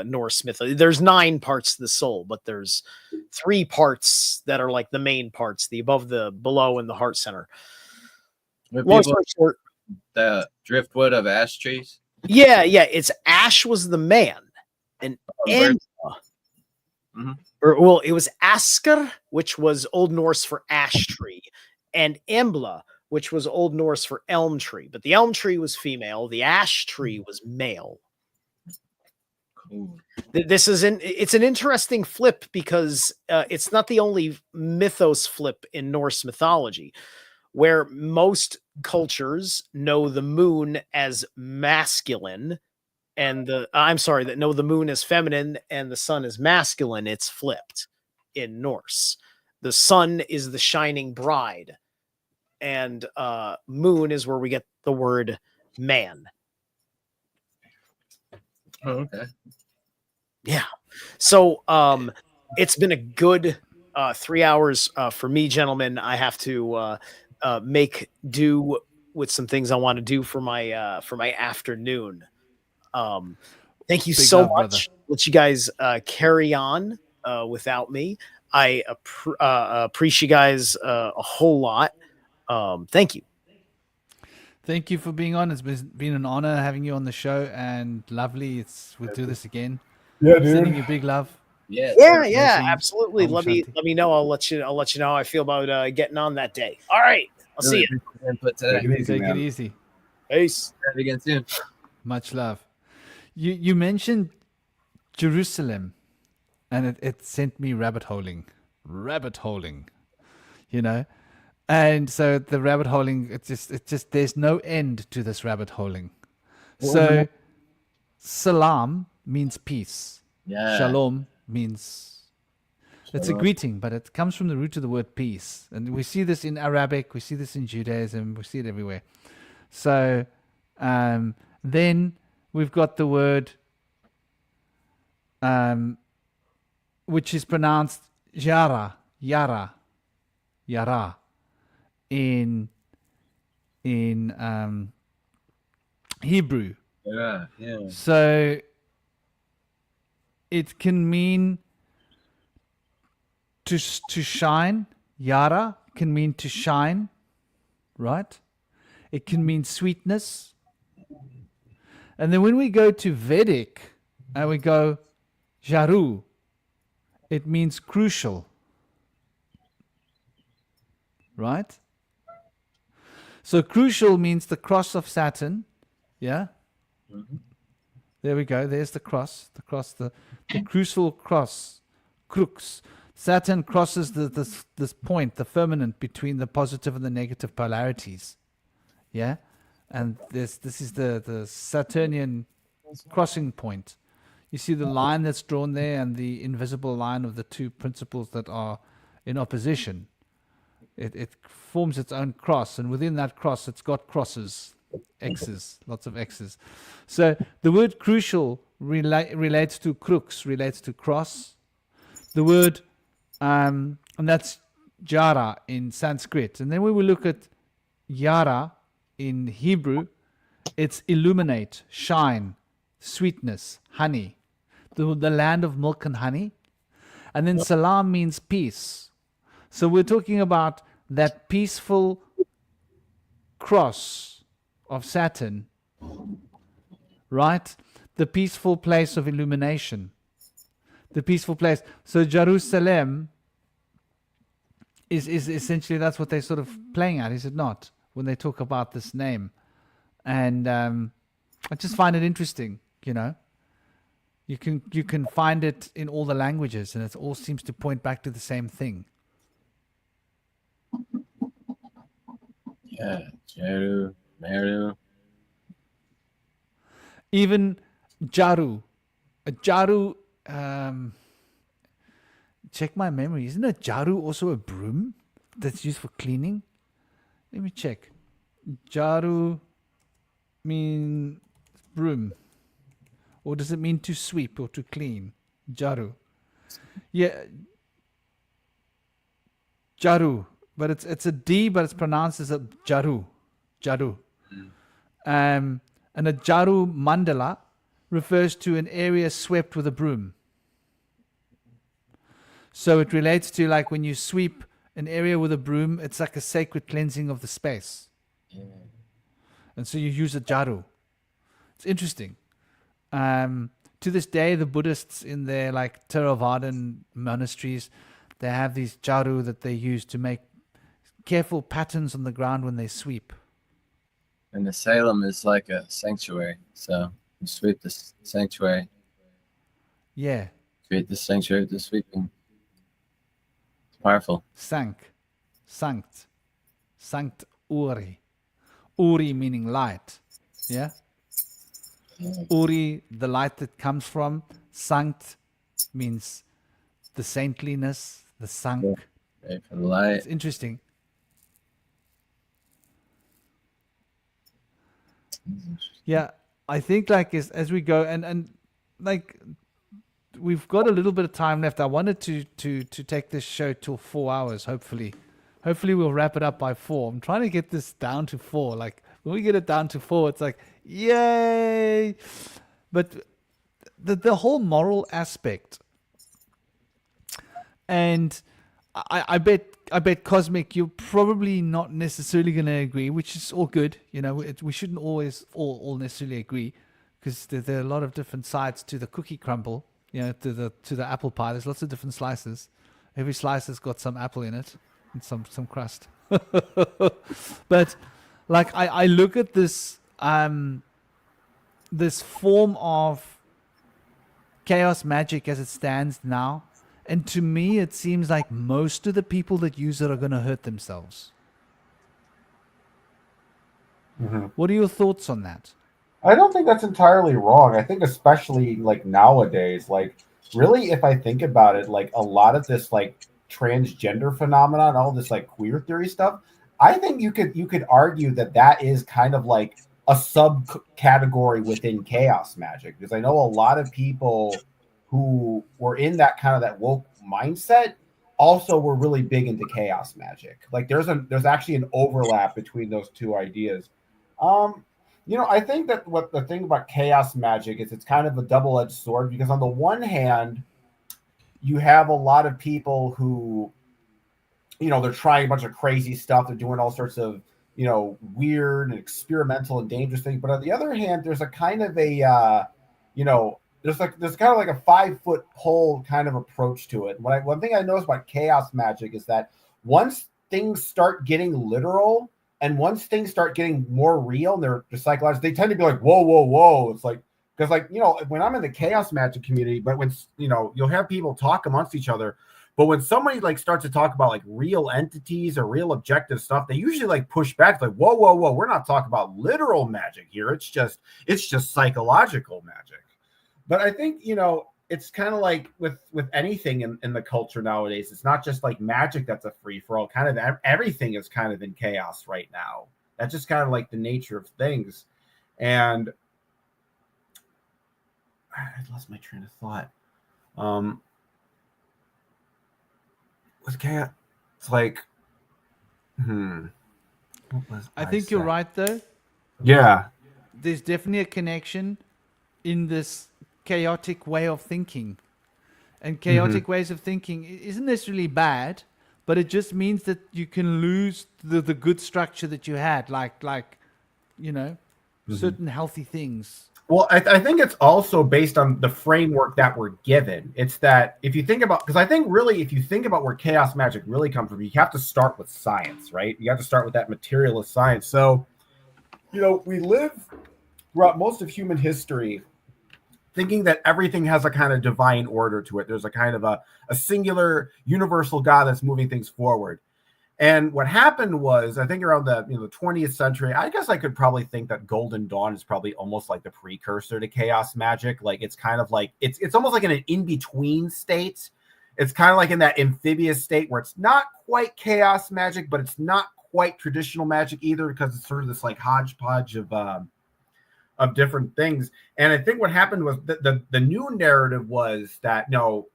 Norse mythology. There's 9 parts to the soul, but there's 3 parts that are like the main parts: the above, the below, and the heart center. When Long people story short, the driftwood of ash trees. yeah. It's Ash was the man, and Bird. well, it was Asker, which was Old Norse for ash tree, and Embla, which was Old Norse for elm tree. But the elm tree was female, the ash tree was male. Cool. It's an interesting flip because it's not the only mythos flip in Norse mythology, where most cultures know the moon as masculine and that know the moon as feminine and the sun as masculine. It's flipped in Norse. The sun is the shining bride, and moon is where we get the word man. Oh, okay. Yeah. So it's been a good 3 hours for me, gentlemen. I have to make do with some things I want to do for my afternoon. Thank you Big so love, much. brother. Let you guys carry on without me. I appreciate you guys a whole lot. Thank you. Thank you for being on. It's been an honor having you on the show, and lovely. We'll do this again. Yeah, Sending dude. you big love. Yeah. Yeah, Blessings. absolutely. Om Let Shanti. me know. I'll let you know how I feel about getting on that day. All right. I'll see you. Input Take today. it easy, Take man. it easy. Peace. Have again soon. Much love. You mentioned Jerusalem, and it sent me rabbit holing, you know. And so the rabbit holing, it just there's no end to this rabbit holing. So salam means peace. Yeah. Shalom means it's a greeting, but it comes from the root of the word peace. And we see this in Arabic, we see this in Judaism, we see it everywhere. So then we've got the word which is pronounced yara in Hebrew. Yeah. So it can mean to shine. Yara can mean to shine, right? It can mean sweetness. And then when we go to Vedic and we go Jaru, it means crucial, right? So crucial means the cross of Saturn. Yeah. There we go. There's the cross, the crucial cross, crux. Saturn crosses this point, the firmament between the positive and the negative polarities. Yeah. And this is the Saturnian crossing point. You see the line that's drawn there and the invisible line of the two principles that are in opposition. It forms its own cross, and within that cross, it's got crosses, X's, lots of X's. So the word crucial relates to crux, relates to cross. The word, and that's jara in Sanskrit. And then when we look at yara in Hebrew, it's illuminate, shine, sweetness, honey, the land of milk and honey. And then salam means peace. So we're talking about that peaceful cross of Saturn, right? The peaceful place of illumination, the peaceful place. So Jerusalem is essentially, that's what they're sort of playing at, is it not? When they talk about this name. And I just find it interesting, you know. You can find it in all the languages, and it all seems to point back to the same thing. Yeah. Meru. Even Jaru. Check my memory. Isn't a Jaru also a broom that's used for cleaning? Let me check. Jaru means broom. Or does it mean to sweep or to clean? Jaru. Yeah. Jaru. But it's a D, but it's pronounced as a Jaru. Jaru. And a Jaru Mandala refers to an area swept with a broom. So it relates to like when you sweep an area with a broom, it's like a sacred cleansing of the space. And so you use a Jaru. It's interesting. To this day, the Buddhists in their like Theravadan monasteries, they have these Jaru that they use to make careful patterns on the ground when they sweep. And the Salem is like a sanctuary. So you sweep the sanctuary. Yeah. Create the sanctuary with the sweeping. It's powerful. Sankt. Sankt Uri. Uri meaning light. Yeah. Uri, the light that comes from. Sankt means the saintliness, the sank. Right, for the light. It's interesting. Yeah, I think like as we go and like we've got a little bit of time left. I wanted to take this show till 4 hours. Hopefully we'll wrap it up by 4. I'm trying to get this down to 4. Like when we get it down to 4, it's like yay! But the whole moral aspect, and I bet Cosmic, you're probably not necessarily going to agree, which is all good. You know, we shouldn't always all necessarily agree, because there are a lot of different sides to the cookie crumble. You know, to the apple pie. There's lots of different slices. Every slice has got some apple in it and some crust. But like I look at this this form of chaos magic as it stands now. And to me, it seems like most of the people that use it are going to hurt themselves. Mm-hmm. What are your thoughts on that? I don't think that's entirely wrong. I think especially like nowadays, like really, if I think about it, like a lot of this like transgender phenomenon, all this like queer theory stuff, I think you could argue that is kind of like a subcategory within chaos magic, because I know a lot of people who were in that kind of that woke mindset also were really big into chaos magic. Like there's actually an overlap between those two ideas. You know, I think that what the thing about chaos magic is, it's kind of a double-edged sword, because on the one hand, you have a lot of people who, you know, they're trying a bunch of crazy stuff. They're doing all sorts of, you know, weird and experimental and dangerous things. But on the other hand, there's a kind of a, you know, there's kind of like a 5-foot pole kind of approach to it. One thing I noticed about chaos magic is that once things start getting literal, and once things start getting more real and they're psychological, they tend to be like, whoa, whoa, whoa. It's like, because like, you know, when I'm in the chaos magic community, but when, you know, you'll have people talk amongst each other, but when somebody like starts to talk about like real entities or real objective stuff, they usually like push back. It's like, whoa, whoa, whoa. We're not talking about literal magic here. It's just psychological magic. But I think, you know, it's kind of like with anything in the culture nowadays. It's not just like magic that's a free for all. Kind of everything is kind of in chaos right now. That's just kind of like the nature of things. And I lost my train of thought. With chaos, it's like, I think you're right, though. Yeah. There's definitely a connection in this chaotic way of thinking, and chaotic ways of thinking isn't necessarily bad, but it just means that you can lose the good structure that you had, like you know, certain healthy things. Well, I think it's also based on the framework that we're given. It's that if you think about, because I think really if you think about where chaos magic really comes from, you have to start with science, right? You have to start with that materialist science. So, you know, we live throughout most of human history thinking that everything has a kind of divine order to it. There's a kind of a singular universal God that's moving things forward. And what happened was, I think around the 20th century, I guess I could probably think that Golden Dawn is probably almost like the precursor to chaos magic. Like it's kind of like it's almost like in an in-between state. It's kind of like in that amphibious state where it's not quite chaos magic, but it's not quite traditional magic either, because it's sort of this like hodgepodge of different things. And I think what happened was the new narrative was that no,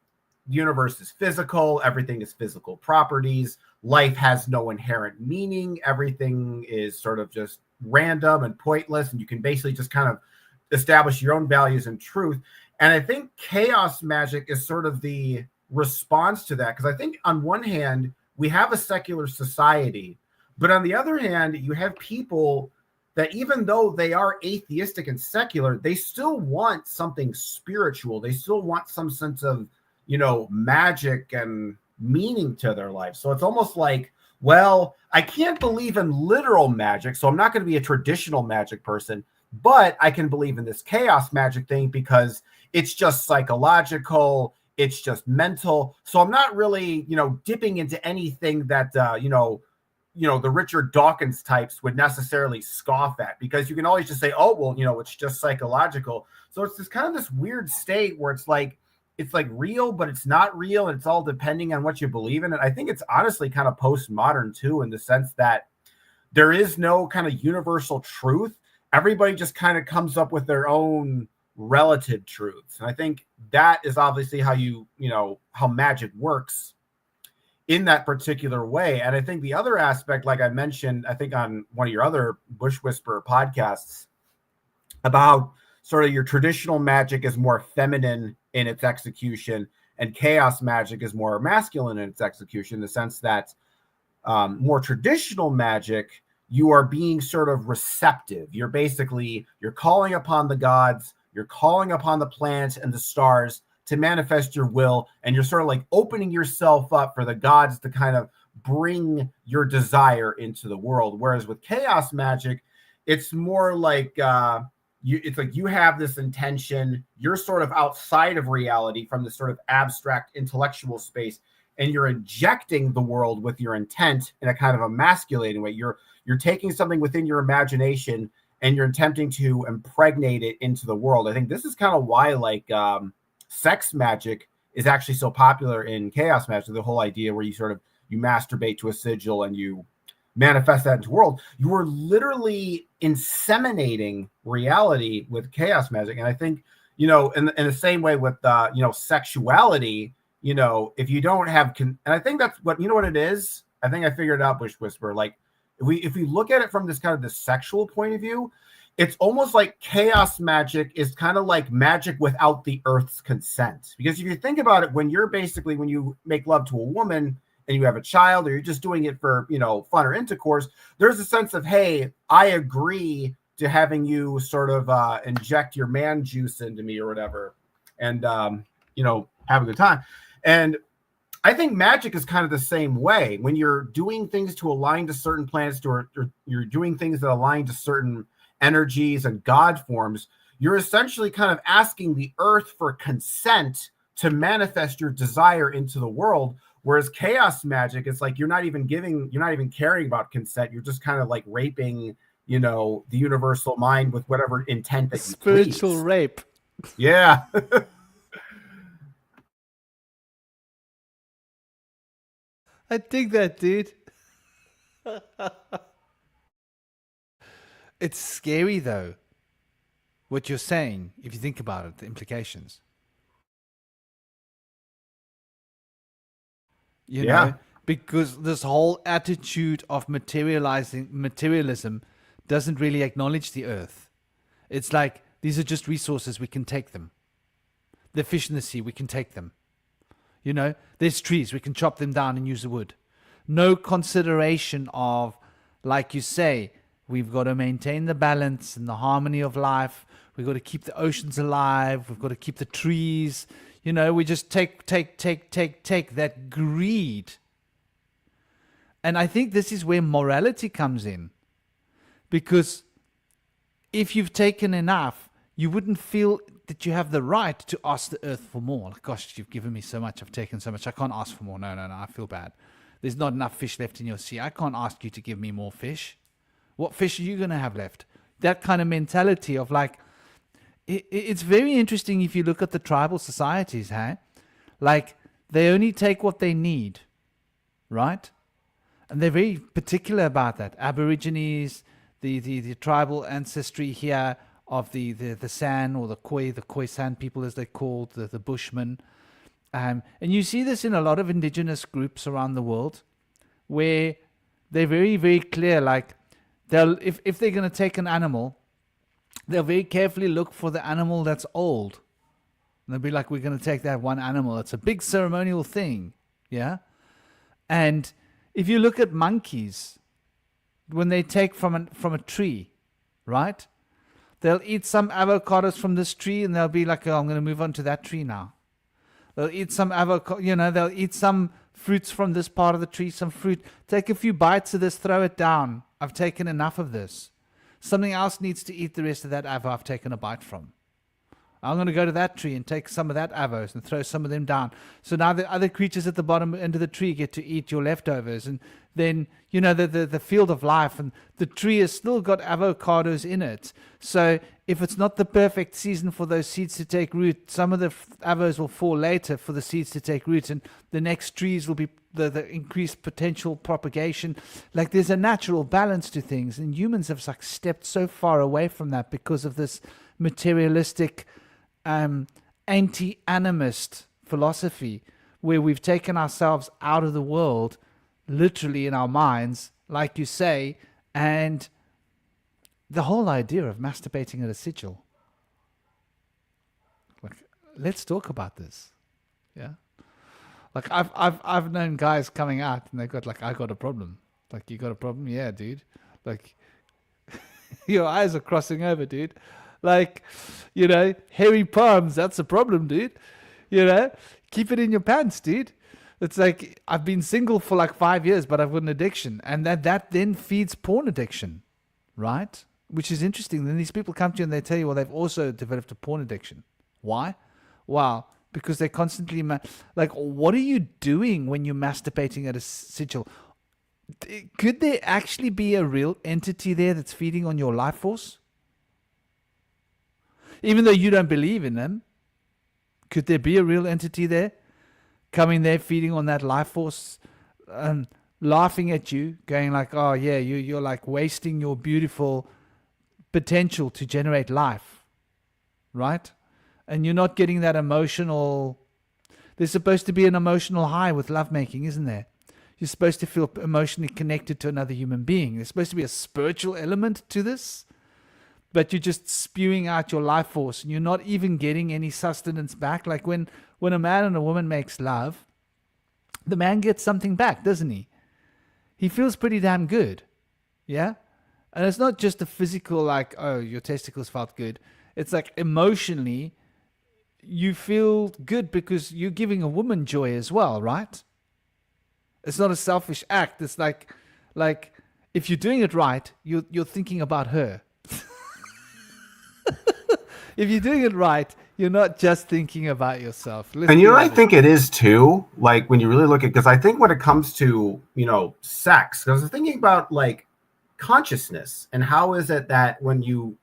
the universe is physical, everything is physical properties, life has no inherent meaning, everything is sort of just random and pointless, and you can basically just kind of establish your own values and truth. And I think chaos magic is sort of the response to that, because I think on one hand we have a secular society, but on the other hand you have people that, even though they are atheistic and secular, they still want something spiritual. They still want some sense of, magic and meaning to their life. So it's almost like, well, I can't believe in literal magic, so I'm not going to be a traditional magic person, but I can believe in this chaos magic thing because it's just psychological, it's just mental. So I'm not really, dipping into anything that, the Richard Dawkins types would necessarily scoff at, because you can always just say, oh, well, it's just psychological. So it's this weird state where it's like real, but it's not real. And it's all depending on what you believe in. And I think it's honestly kind of postmodern too, in the sense that there is no kind of universal truth. Everybody just kind of comes up with their own relative truths. And I think that is obviously how magic works in that particular way. And I think the other aspect, like I mentioned, I think on one of your other Bush Whisperer podcasts, about sort of your traditional magic is more feminine in its execution and chaos magic is more masculine in its execution, in the sense that more traditional magic, you are being sort of receptive. You're calling upon the gods, you're calling upon the planets and the stars to manifest your will, and you're sort of like opening yourself up for the gods to kind of bring your desire into the world. Whereas with chaos magic, it's more like you have this intention, you're sort of outside of reality from this sort of abstract intellectual space, and you're injecting the world with your intent in a kind of emasculating way. You're taking something within your imagination and you're attempting to impregnate it into the world. I think this is kind of why sex magic is actually so popular in chaos magic. The whole idea where you masturbate to a sigil and you manifest that into the world. You are literally inseminating reality with chaos magic. And I think, in the same way with, sexuality, if you don't have, and I think that's what it is. I think I figured it out, Bush Whisperer. Like if we look at it from this kind of the sexual point of view, it's almost like chaos magic is kind of like magic without the earth's consent. Because if you think about it, when you make love to a woman and you have a child, or you're just doing it for, fun or intercourse, there's a sense of, hey, I agree to having you sort of inject your man juice into me or whatever, and, have a good time. And I think magic is kind of the same way. When you're doing things to align to certain planets, or you're doing things that align to certain energies and god forms, you're essentially kind of asking the earth for consent to manifest your desire into the world. Whereas chaos magic, it's like you're not even caring about consent. You're just kind of like raping, the universal mind with whatever intent that you spiritual please. Rape. Yeah. I dig that, dude. It's scary, though, what you're saying, if you think about it, the implications. You know, because this whole attitude of materialism doesn't really acknowledge the earth. It's like, these are just resources, we can take them. The fish in the sea, we can take them. There's trees, we can chop them down and use the wood. No consideration of, like you say, we've got to maintain the balance and the harmony of life. We've got to keep the oceans alive. We've got to keep the trees. We just take that greed. And I think this is where morality comes in. Because if you've taken enough, you wouldn't feel that you have the right to ask the earth for more. Like, gosh, you've given me so much. I've taken so much. I can't ask for more. No. I feel bad. There's not enough fish left in your sea. I can't ask you to give me more fish. What fish are you going to have left? That kind of mentality of like, it's very interesting if you look at the tribal societies, hey? Like, they only take what they need, right? And they're very particular about that. Aborigines, the tribal ancestry here of the San, or the Khoi San people as they're called, the Bushmen. And you see this in a lot of indigenous groups around the world, where they're very, very clear, like, if they're going to take an animal, they'll very carefully look for the animal that's old. And they'll be like, we're going to take that one animal. It's a big ceremonial thing. Yeah. And if you look at monkeys, when they take from a tree, right? They'll eat some avocados from this tree and they'll be like, oh, I'm going to move on to that tree now. They'll eat some avocado, they'll eat some fruits from this part of the tree, some fruit. Take a few bites of this, throw it down. I've taken enough of this. Something else needs to eat the rest of that avo I've taken a bite from. I'm going to go to that tree and take some of that avos and throw some of them down. So now the other creatures at the bottom end of the tree get to eat your leftovers. And then, the field of life, and the tree has still got avocados in it. So if it's not the perfect season for those seeds to take root, some of the avos will fall later for the seeds to take root. And the next trees will be the increased potential propagation. Like, there's a natural balance to things. And humans have stepped so far away from that because of this materialistic anti-animist philosophy, where we've taken ourselves out of the world, literally in our minds, like you say, and the whole idea of masturbating at a sigil. Like, let's talk about this. Yeah. Like, I've known guys coming out and they've got like, I got a problem. Like, you got a problem? Yeah, dude. Like, your eyes are crossing over, dude. Like, hairy palms, that's a problem, dude. Keep it in your pants, dude. It's like, I've been single for like 5 years, but I've got an addiction. And that then feeds porn addiction, right? Which is interesting. Then these people come to you and they tell you, well, they've also developed a porn addiction. Why? Wow. Because they constantly, like, what are you doing when you're masturbating at a sigil? Could there actually be a real entity there that's feeding on your life force? Even though you don't believe in them, could there be a real entity there, coming there, feeding on that life force, laughing at you, going like, oh yeah, you're like wasting your beautiful potential to generate life, right? And you're not getting that emotional. There's supposed to be an emotional high with lovemaking, isn't there? You're supposed to feel emotionally connected to another human being. There's supposed to be a spiritual element to this. But you're just spewing out your life force and you're not even getting any sustenance back. Like when a man and a woman makes love, the man gets something back, doesn't he? He feels pretty damn good. Yeah? And it's not just a physical, like, oh, your testicles felt good. It's like emotionally, you feel good because you're giving a woman joy as well, right? It's not a selfish act. It's like if you're doing it right, you're thinking about her. If you're doing it right, you're not just thinking about yourself. And I think it is too, like when you really look at, because I think when it comes to, sex, because I was thinking about like consciousness and how is it that when you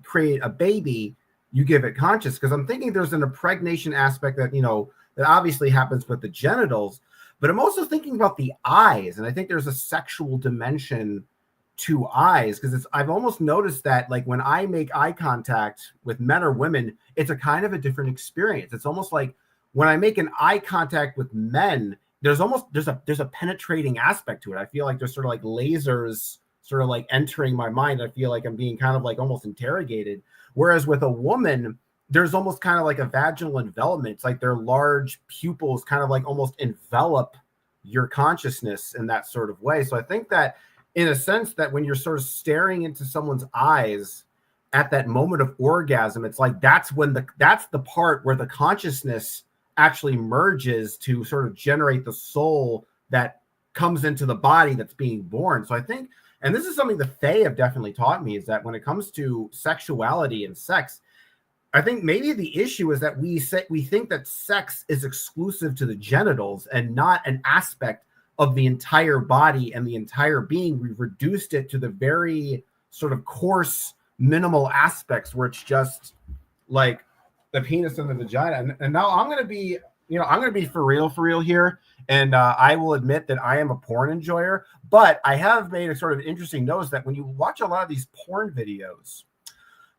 create a baby, you give it conscious? Because I'm thinking there's an impregnation aspect that, that obviously happens with the genitals, but I'm also thinking about the eyes. And I think there's a sexual dimension to eyes, because I've almost noticed that like when I make eye contact with men or women, it's a kind of a different experience. It's almost like when I make an eye contact with men, there's a penetrating aspect to it. I feel like there's sort of like lasers sort of like entering my mind. I feel like I'm being kind of like almost interrogated. Whereas with a woman, there's almost kind of like a vaginal envelopment. It's like their large pupils kind of like almost envelop your consciousness in that sort of way. So I think that in a sense that when you're sort of staring into someone's eyes at that moment of orgasm, it's like that's the part where the consciousness actually merges to sort of generate the soul that comes into the body that's being born. So I think, and this is something the Fae have definitely taught me, is that when it comes to sexuality and sex, I think maybe the issue is that we think that sex is exclusive to the genitals and not an aspect of the entire body and the entire being. We've reduced it to the very sort of coarse, minimal aspects where it's just like the penis and the vagina. And now I'm going to be, for real here. And I will admit that I am a porn enjoyer, but I have made a sort of interesting notice that when you watch a lot of these porn videos,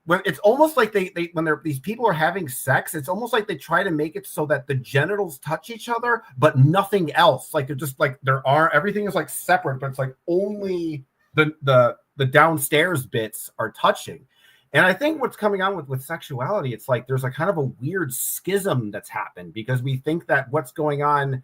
when it's almost like these people are having sex, it's almost like they try to make it so that the genitals touch each other, but nothing else. Like they're just like everything is like separate, but it's like only the the downstairs bits are touching. And I think what's coming on with sexuality, it's like there's a kind of a weird schism that's happened, because we think that what's going on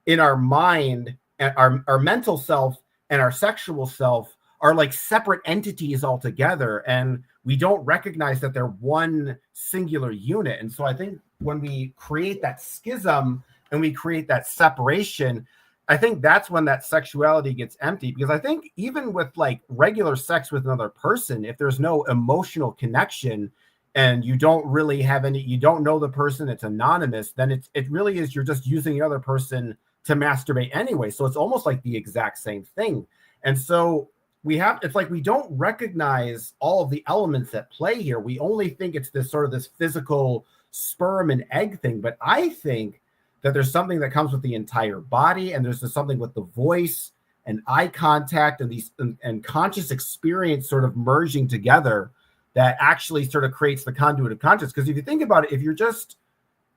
in our mind, our mental self and our sexual self are like separate entities altogether, and we don't recognize that they're one singular unit. And so I think when we create that schism and we create that separation, I think that's when that sexuality gets empty. Because I think even with like regular sex with another person, if there's no emotional connection and you don't really have any, you don't know the person, it's anonymous, then it really is, you're just using the other person to masturbate anyway. So it's almost like the exact same thing. And so it's like we don't recognize all of the elements at play here. We only think it's this sort of this physical sperm and egg thing. But I think that there's something that comes with the entire body, and there's something with the voice and eye contact and these and conscious experience sort of merging together that actually sort of creates the conduit of conscious. Because if you think about it, if you're just,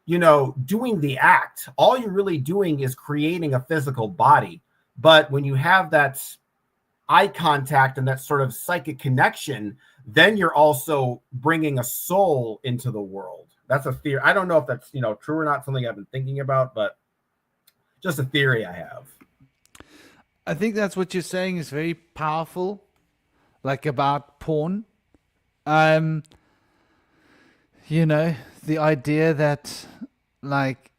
doing the act, all you're really doing is creating a physical body. But when you have that eye contact and that sort of psychic connection, then you're also bringing a soul into the world. That's a theory. I don't know if that's, true or not, something I've been thinking about, but just a theory I have. I think that's what you're saying is very powerful, like about porn. The idea that, like,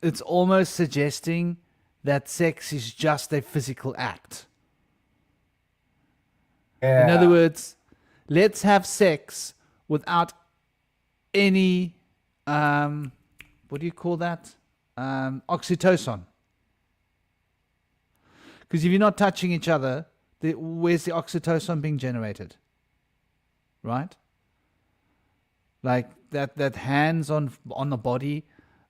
it's almost suggesting that sex is just a physical act. Yeah. In other words, let's have sex without any, what do you call that? Oxytocin. Because if you're not touching each other, where's the oxytocin being generated? Right? Like that hands on the body,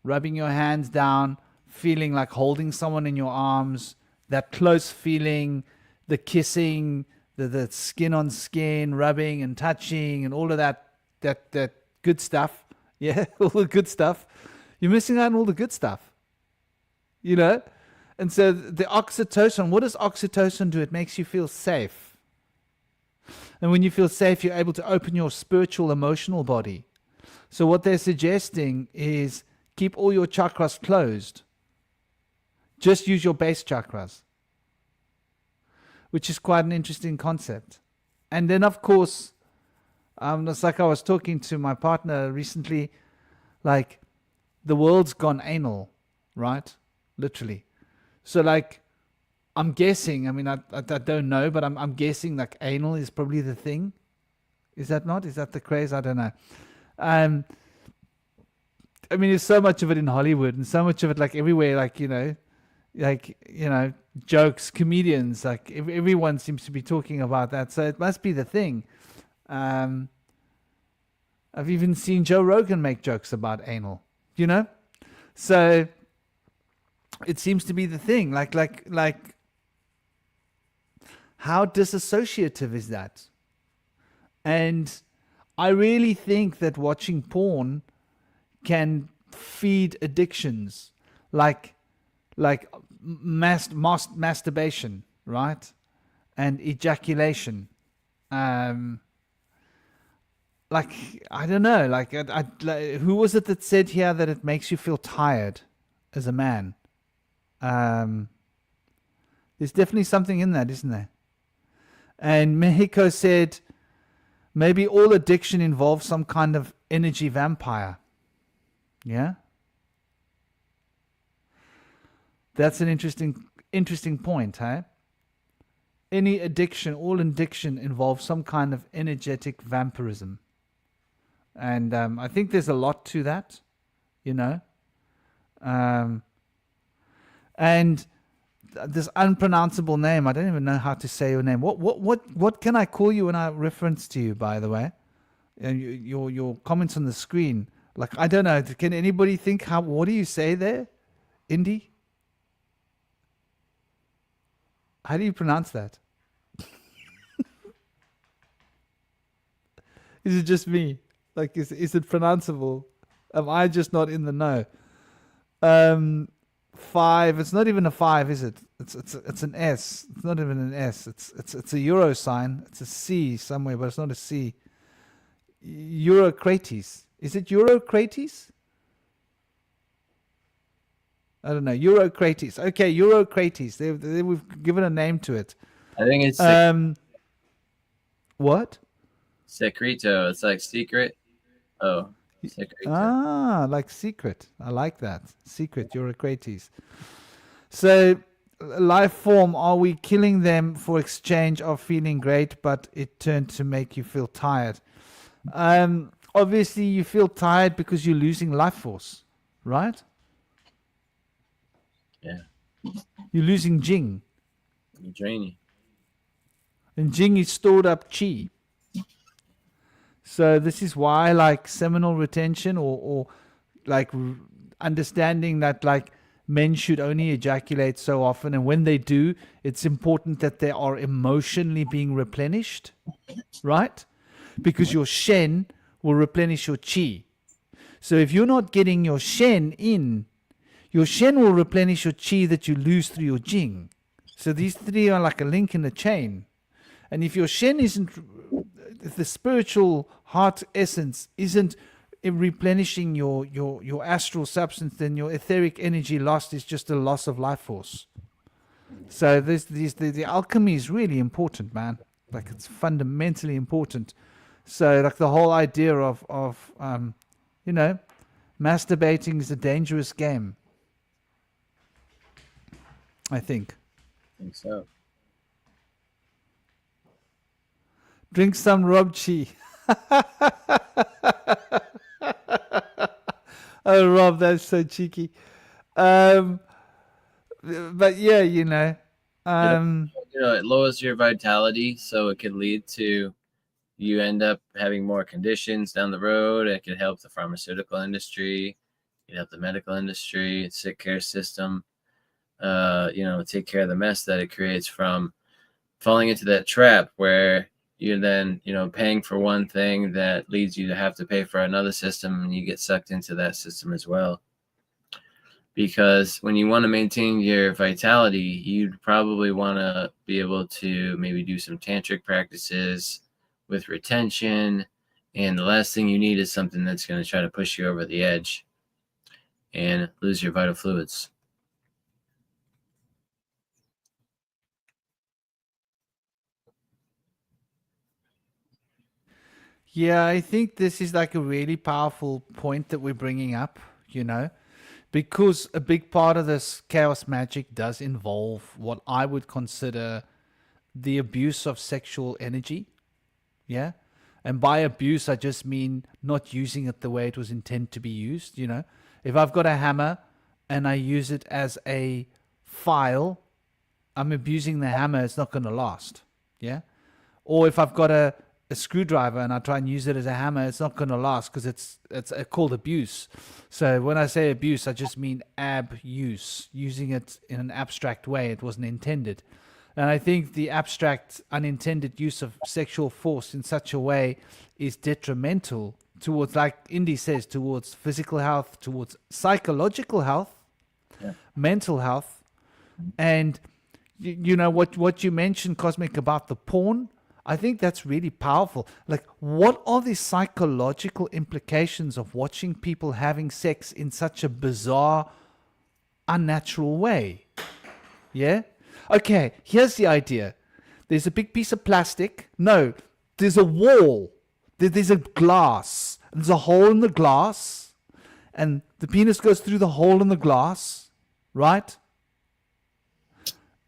rubbing your hands down, feeling like holding someone in your arms, that close feeling, the kissing, the skin on skin, rubbing and touching and all of that good stuff. Yeah, all the good stuff. You're missing out on all the good stuff. And so the oxytocin, what does oxytocin do? It makes you feel safe. And when you feel safe, you're able to open your spiritual, emotional body. So what they're suggesting is keep all your chakras closed. Just use your base chakras, which is quite an interesting concept. And then, of course, it's like I was talking to my partner recently, like the world's gone anal, right? Literally. So like, I'm guessing, I mean, I don't know, but I'm guessing like anal is probably the thing. Is that not? Is that the craze? I don't know. I mean, there's so much of it in Hollywood and so much of it like everywhere, jokes, comedians, like everyone seems to be talking about that. So it must be the thing. I've even seen Joe Rogan make jokes about anal, So it seems to be the thing. Like how disassociative is that? And I really think that watching porn can feed addictions like masturbation, right? And ejaculation. Like, I don't know, like, who was it that said here that it makes you feel tired as a man? There's definitely something in that, isn't there? And Mexico said maybe all addiction involves some kind of energy vampire. Yeah? That's an interesting point, huh? Any addiction, all addiction involves some kind of energetic vampirism. And I think there's a lot to that, and this unpronounceable name, I don't even know how to say your name. What can I call you when I reference to you, by the way? And your comments on the screen, like, I don't know. Can anybody think what do you say there? Indy? How do you pronounce that? Is it just me? Like, is it pronounceable? Am I just not in the know? 5. It's not even a 5, is it? It's an S. It's not even an S. It's a euro sign. It's a C somewhere, but it's not a C. Eurocrates. Is it Eurocrates? I don't know. Eurocrates. Okay, Eurocrates. We've given a name to it. I think it's what? secreto. It's like secret. Oh, secreto. Ah, like secret. I like that. Secret, Eurocrates. So, life form, are we killing them for exchange of feeling great, but it turned to make you feel tired? Obviously, you feel tired because you're losing life force, right? Yeah. You're losing Jing. You drain you. And Jing is stored up chi. So this is why, like, seminal retention or like understanding that, like, men should only ejaculate so often, and when they do, it's important that they are emotionally being replenished, right? Because your shen will replenish your chi. So if you're not getting your shen in, your shen will replenish your chi that you lose through your jing. So these three are like a link in the chain. And if your shen isn't, if the spiritual heart essence isn't replenishing your astral substance, then your etheric energy lost is just a loss of life force. So the alchemy is really important, man. Like, it's fundamentally important. So, like, the whole idea of masturbating is a dangerous game, I think. I think so. Drink some Rob Chi. Oh, Rob, that's so cheeky. But yeah, It lowers your vitality, so it could lead to you end up having more conditions down the road. It could help the pharmaceutical industry, it could help the medical industry, sick care system. Take care of the mess that it creates from falling into that trap where you're then, paying for one thing that leads you to have to pay for another system, and you get sucked into that system as well. Because when you want to maintain your vitality, you'd probably want to be able to maybe do some tantric practices with retention. And the last thing you need is something that's going to try to push you over the edge and lose your vital fluids. Yeah, I think this is like a really powerful point that we're bringing up, because a big part of this chaos magic does involve what I would consider the abuse of sexual energy. Yeah. And by abuse, I just mean not using it the way it was intended to be used. If I've got a hammer and I use it as a file, I'm abusing the hammer. It's not going to last. Yeah. Or if I've got a screwdriver and I try and use it as a hammer, it's not going to last because it's called abuse. So when I say abuse, I just mean abuse, using it in an abstract way. It wasn't intended. And I think the abstract, unintended use of sexual force in such a way is detrimental towards, like Indy says, towards physical health, towards psychological health, mental health. And what you mentioned, Cosmic, about the porn, I think that's really powerful. Like, what are the psychological implications of watching people having sex in such a bizarre, unnatural way? Yeah? Okay, here's the idea. There's a big piece of plastic. No, there's a wall. There's a glass. There's a hole in the glass. And the penis goes through the hole in the glass, right?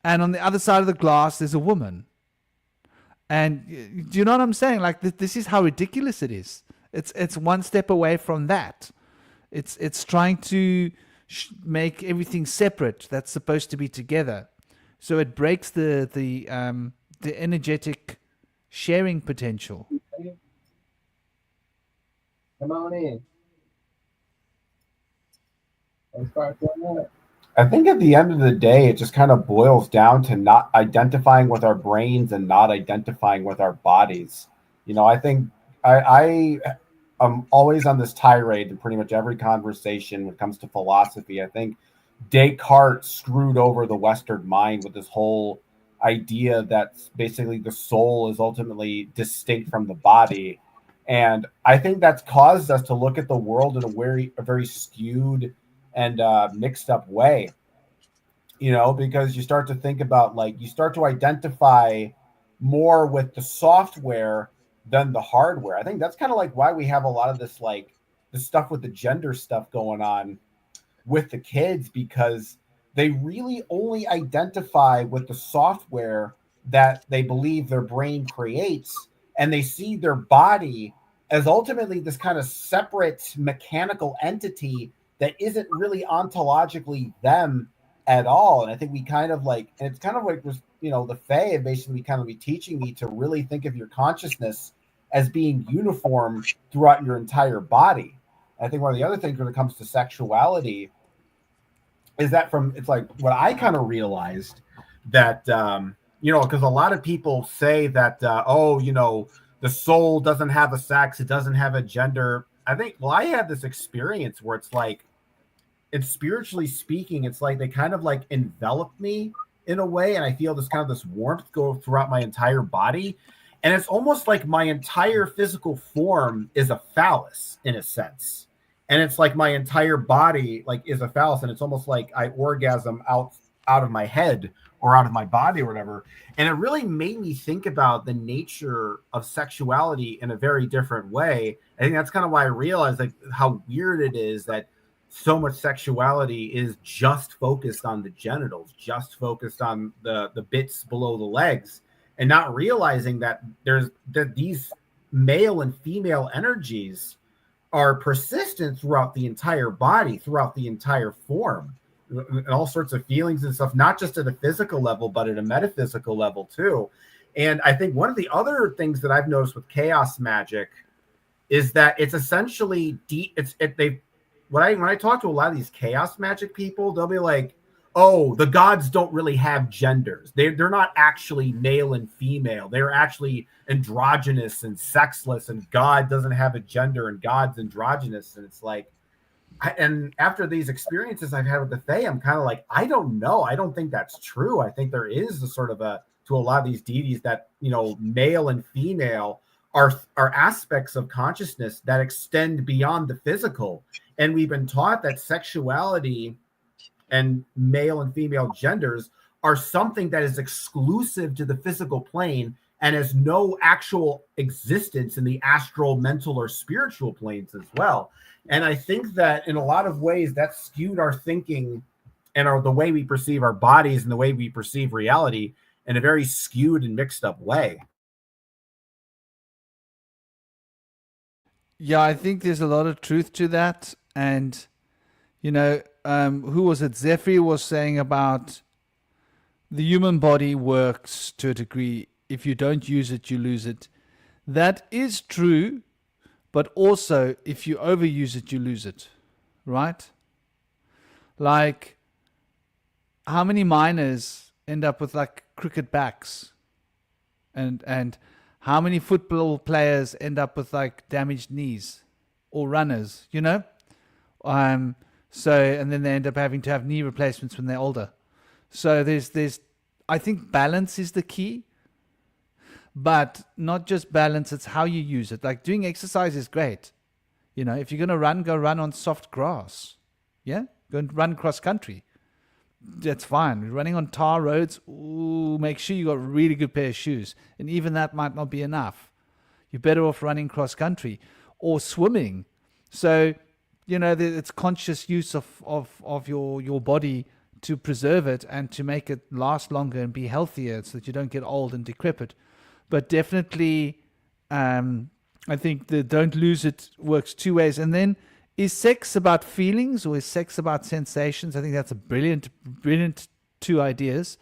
And on the other side of the glass, there's a woman. And do you know what I'm saying? Like, this is how ridiculous it is. It's one step away from that. It's trying to make everything separate that's supposed to be together. So it breaks the energetic sharing potential. Come on in. Let's start doing that. I think at the end of the day, it just kind of boils down to not identifying with our brains and not identifying with our bodies. I think I am always on this tirade in pretty much every conversation when it comes to philosophy. I think Descartes screwed over the Western mind with this whole idea that basically the soul is ultimately distinct from the body. And I think that's caused us to look at the world in a very skewed and mixed up way, because you start to think about, like, you start to identify more with the software than the hardware. I think that's kind of like why we have a lot of this, like, the stuff with the gender stuff going on with the kids, because they really only identify with the software that they believe their brain creates, and they see their body as ultimately this kind of separate mechanical entity that isn't really ontologically them at all. And I think we kind of like, and it's kind of like, the Fae basically kind of be teaching me to really think of your consciousness as being uniform throughout your entire body. I think one of the other things when it comes to sexuality is that it's like what I kind of realized that, because a lot of people say that, the soul doesn't have a sex, it doesn't have a gender. I think, well, I had this experience where it's like, it's spiritually speaking, it's like they kind of like envelop me in a way, and I feel this warmth go throughout my entire body. And it's almost like my entire physical form is a phallus in a sense. And it's like my entire body like is a phallus, and it's almost like I orgasm out of my head or out of my body or whatever. And it really made me think about the nature of sexuality in a very different way. I think that's kind of why I realized like how weird it is that so much sexuality is just focused on the genitals, just focused on the bits below the legs, and not realizing that these male and female energies are persistent throughout the entire body, throughout the entire form, and all sorts of feelings and stuff, not just at a physical level, but at a metaphysical level too. And I think one of the other things that I've noticed with chaos magic is that it's essentially when I talk to a lot of these chaos magic people, they'll be like, oh, the gods don't really have genders. They're not actually male and female. They're actually androgynous and sexless, and God doesn't have a gender, and God's androgynous. And it's like, and after these experiences I've had with the Fae, I'm kind of like, I don't know. I don't think that's true. I think there is a sort of to a lot of these deities that, male and female are aspects of consciousness that extend beyond the physical. And we've been taught that sexuality and male and female genders are something that is exclusive to the physical plane and has no actual existence in the astral, mental, or spiritual planes as well. And I think that in a lot of ways that skewed our thinking and the way we perceive our bodies and the way we perceive reality in a very skewed and mixed up way. Yeah, I think there's a lot of truth to that. And, who was it? Zephyr was saying about the human body works to a degree. If you don't use it, you lose it. That is true, but also if you overuse it, you lose it, right? Like, how many miners end up with like crooked backs? And how many football players end up with like damaged knees, or runners, So, and then they end up having to have knee replacements when they're older. So I think balance is the key, but not just balance, it's how you use it. Like doing exercise is great. If you're going to run, go run on soft grass. Yeah. Go and run cross country. That's fine. Running on tar roads, make sure you got a really good pair of shoes. And even that might not be enough. You're better off running cross country or swimming. So, it's conscious use of your body to preserve it and to make it last longer and be healthier so that you don't get old and decrepit. But definitely, I think the don't lose it works two ways. And then, is sex about feelings or is sex about sensations? I think that's a brilliant two ideas,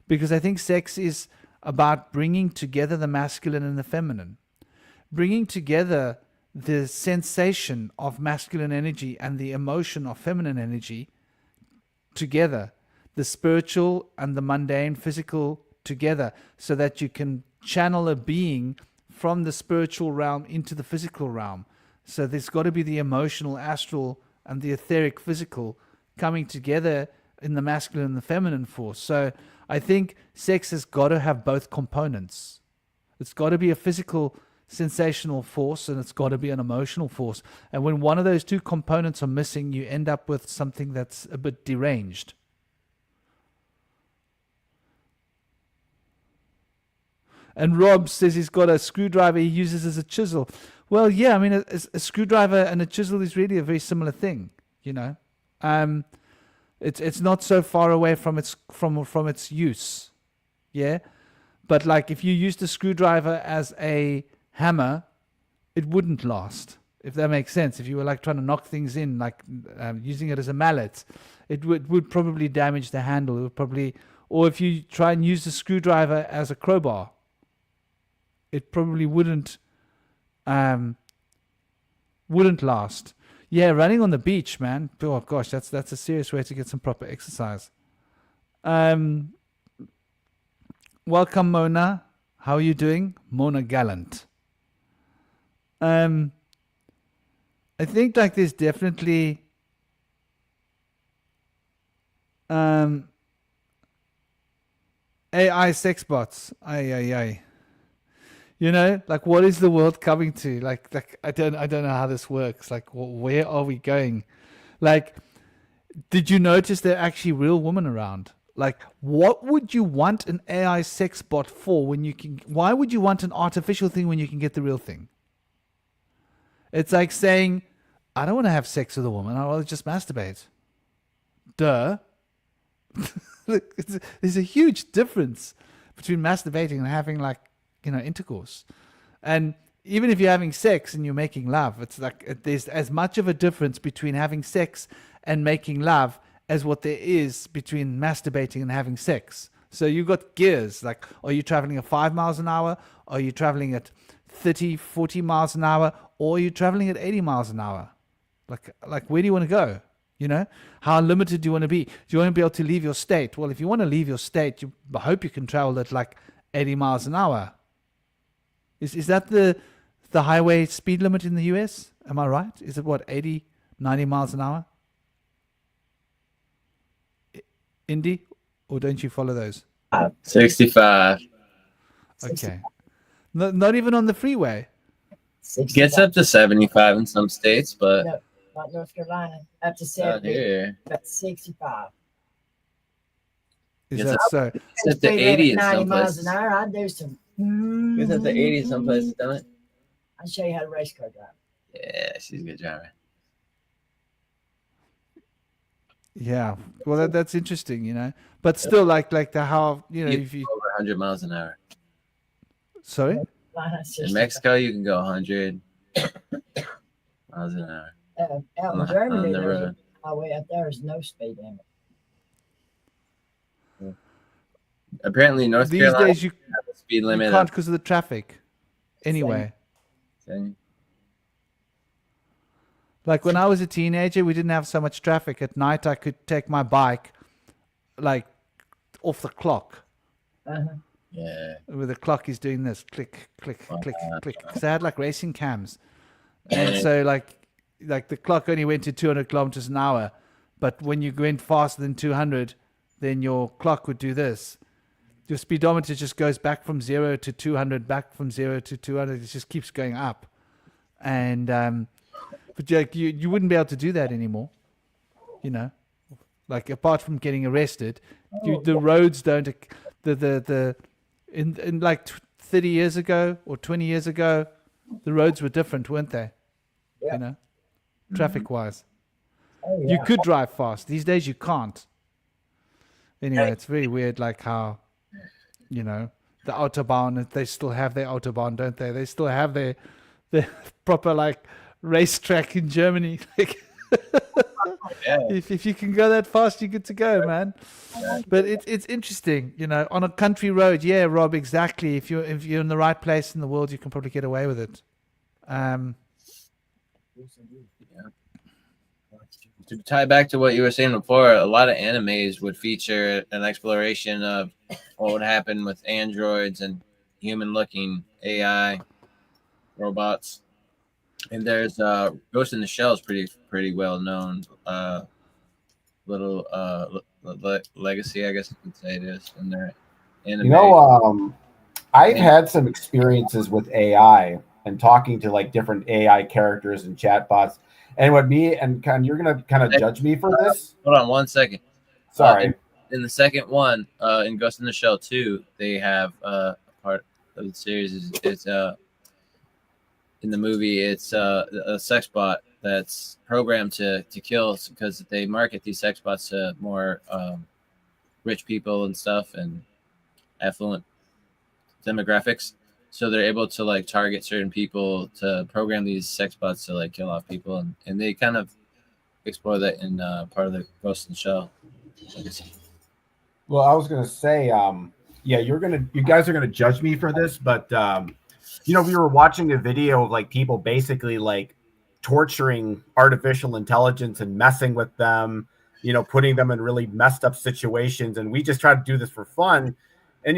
because I think sex is about bringing together the masculine and the feminine, bringing together the sensation of masculine energy and the emotion of feminine energy together, the spiritual and the mundane physical together, so that you can channel a being from the spiritual realm into the physical realm. So there's got to be the emotional astral and the etheric physical coming together in the masculine and the feminine force. So I think sex has got to have both components. It's got to be a physical, sensational force, and it's got to be an emotional force. And when one of those two components are missing, you end up with something that's a bit deranged. And Rob says he's got a screwdriver he uses as a chisel. Well, yeah, I mean, a screwdriver and a chisel is really a very similar thing, you know. It's not so far away from its use, yeah. But like, if you used a screwdriver as a hammer, it wouldn't last. If that makes sense. If you were like trying to knock things in, like using it as a mallet, it would probably damage the handle. It would probably, or if you try and use the screwdriver as a crowbar, it probably wouldn't last. Yeah, running on the beach, man. Oh gosh, that's a serious way to get some proper exercise. Welcome, Mona. How are you doing? Mona Gallant. I think like there's definitely AI sex bots. Aye. You know, like, what is the world coming to? Like I don't know how this works. Like, where are we going? Like, did you notice there are actually real women around? Like, what would you want an AI sex bot for when you can? Why would you want an artificial thing when you can get the real thing? It's like saying, I don't want to have sex with a woman. I'd rather just masturbate. Duh. Look, there's a huge difference between masturbating and having, like, you know, intercourse. And even if you're having sex and you're making love, it's like there's as much of a difference between having sex and making love as what there is between masturbating and having sex. So you've got gears. Like, are you traveling at 5 miles an hour? Are you traveling at 30, 40 miles an hour? Or are you traveling at 80 miles an hour? Like where do you want to go? You know, how limited do you want to be? Do you want to be able to leave your state? Well, if you want to leave your state, I hope you can travel at like 80 miles an hour. Is that the highway speed limit in the US? Am I right? Is it what, 80, 90 miles an hour? Indy? Or don't you follow those? 65. Okay. Not even on the freeway. Gets up to 75 in some states, but No, not North Carolina. Up to out 70. here, But 65. Is Yes, that so? it's up to 80 in 90 some miles places. an hour. I'd do some. It's up to 80 in some places, don't it? I'll show you how to race car drive. Yeah, she's a good driver. Yeah. Well, that's interesting, you know. But still, like the how, you know, You if can you, go over 100 miles an hour. sorry? Why not In 65? Mexico, you can go 100 miles an hour Out on in the Germany, there's road. a highway up there is no speed limit. Apparently, North These Carolina days you has a speed you limit can't of because of the traffic. Anyway. Like when I was a teenager, we didn't have so much traffic. At night, I could take my bike, like, off the clock. Uh-huh. Yeah. Where the clock is doing this, click, click, click, click. Because I had like racing cams, Yeah. and so like the clock only went to 200 kilometers an hour, but when you went faster than 200, then your clock would do this. Your speedometer just goes back from 0 to 200, back from 0 to 200. It just keeps going up, and but like you wouldn't be able to do that anymore, you know. Like, apart from getting arrested, the roads don't in like 30 years ago or 20 years ago, the roads were different, weren't they? Yeah. You know, traffic wise, Oh, you yeah. could drive fast. These days you can't. Anyway, it's very weird, like how, you know, the autobahn, they still have their autobahn, don't they? They still have their proper like racetrack in Germany. Like, Yeah. if you can go that fast, you're good to go, man. But it's interesting, you know, on a country road. Yeah, Rob, exactly. If you're in the right place in the world, you can probably get away with it. To tie back to what you were saying before, a lot of animes would feature an exploration of what would happen with androids and human-looking AI robots. And there's Ghost in the Shell is pretty well known. legacy, I guess you could say it is, in their anime. You know, I've had some experiences with AI and talking to like different AI characters and chatbots. And what me and kind you're gonna kind of judge me for this. Hold on 1 second. Sorry. In the second one, in Ghost in the Shell 2, they have a part of the series is in the movie, it's a sex bot that's programmed to kill because they market these sex bots to more rich people and stuff and affluent demographics. So they're able to like target certain people to program these sex bots to like kill off people, and they kind of explore that in part of the Ghost in the Shell. Well, I was gonna say, yeah, you guys are gonna judge me for this, but we were watching a video of like people basically like torturing artificial intelligence and messing with them, putting them in really messed up situations, and we just try to do this for fun, and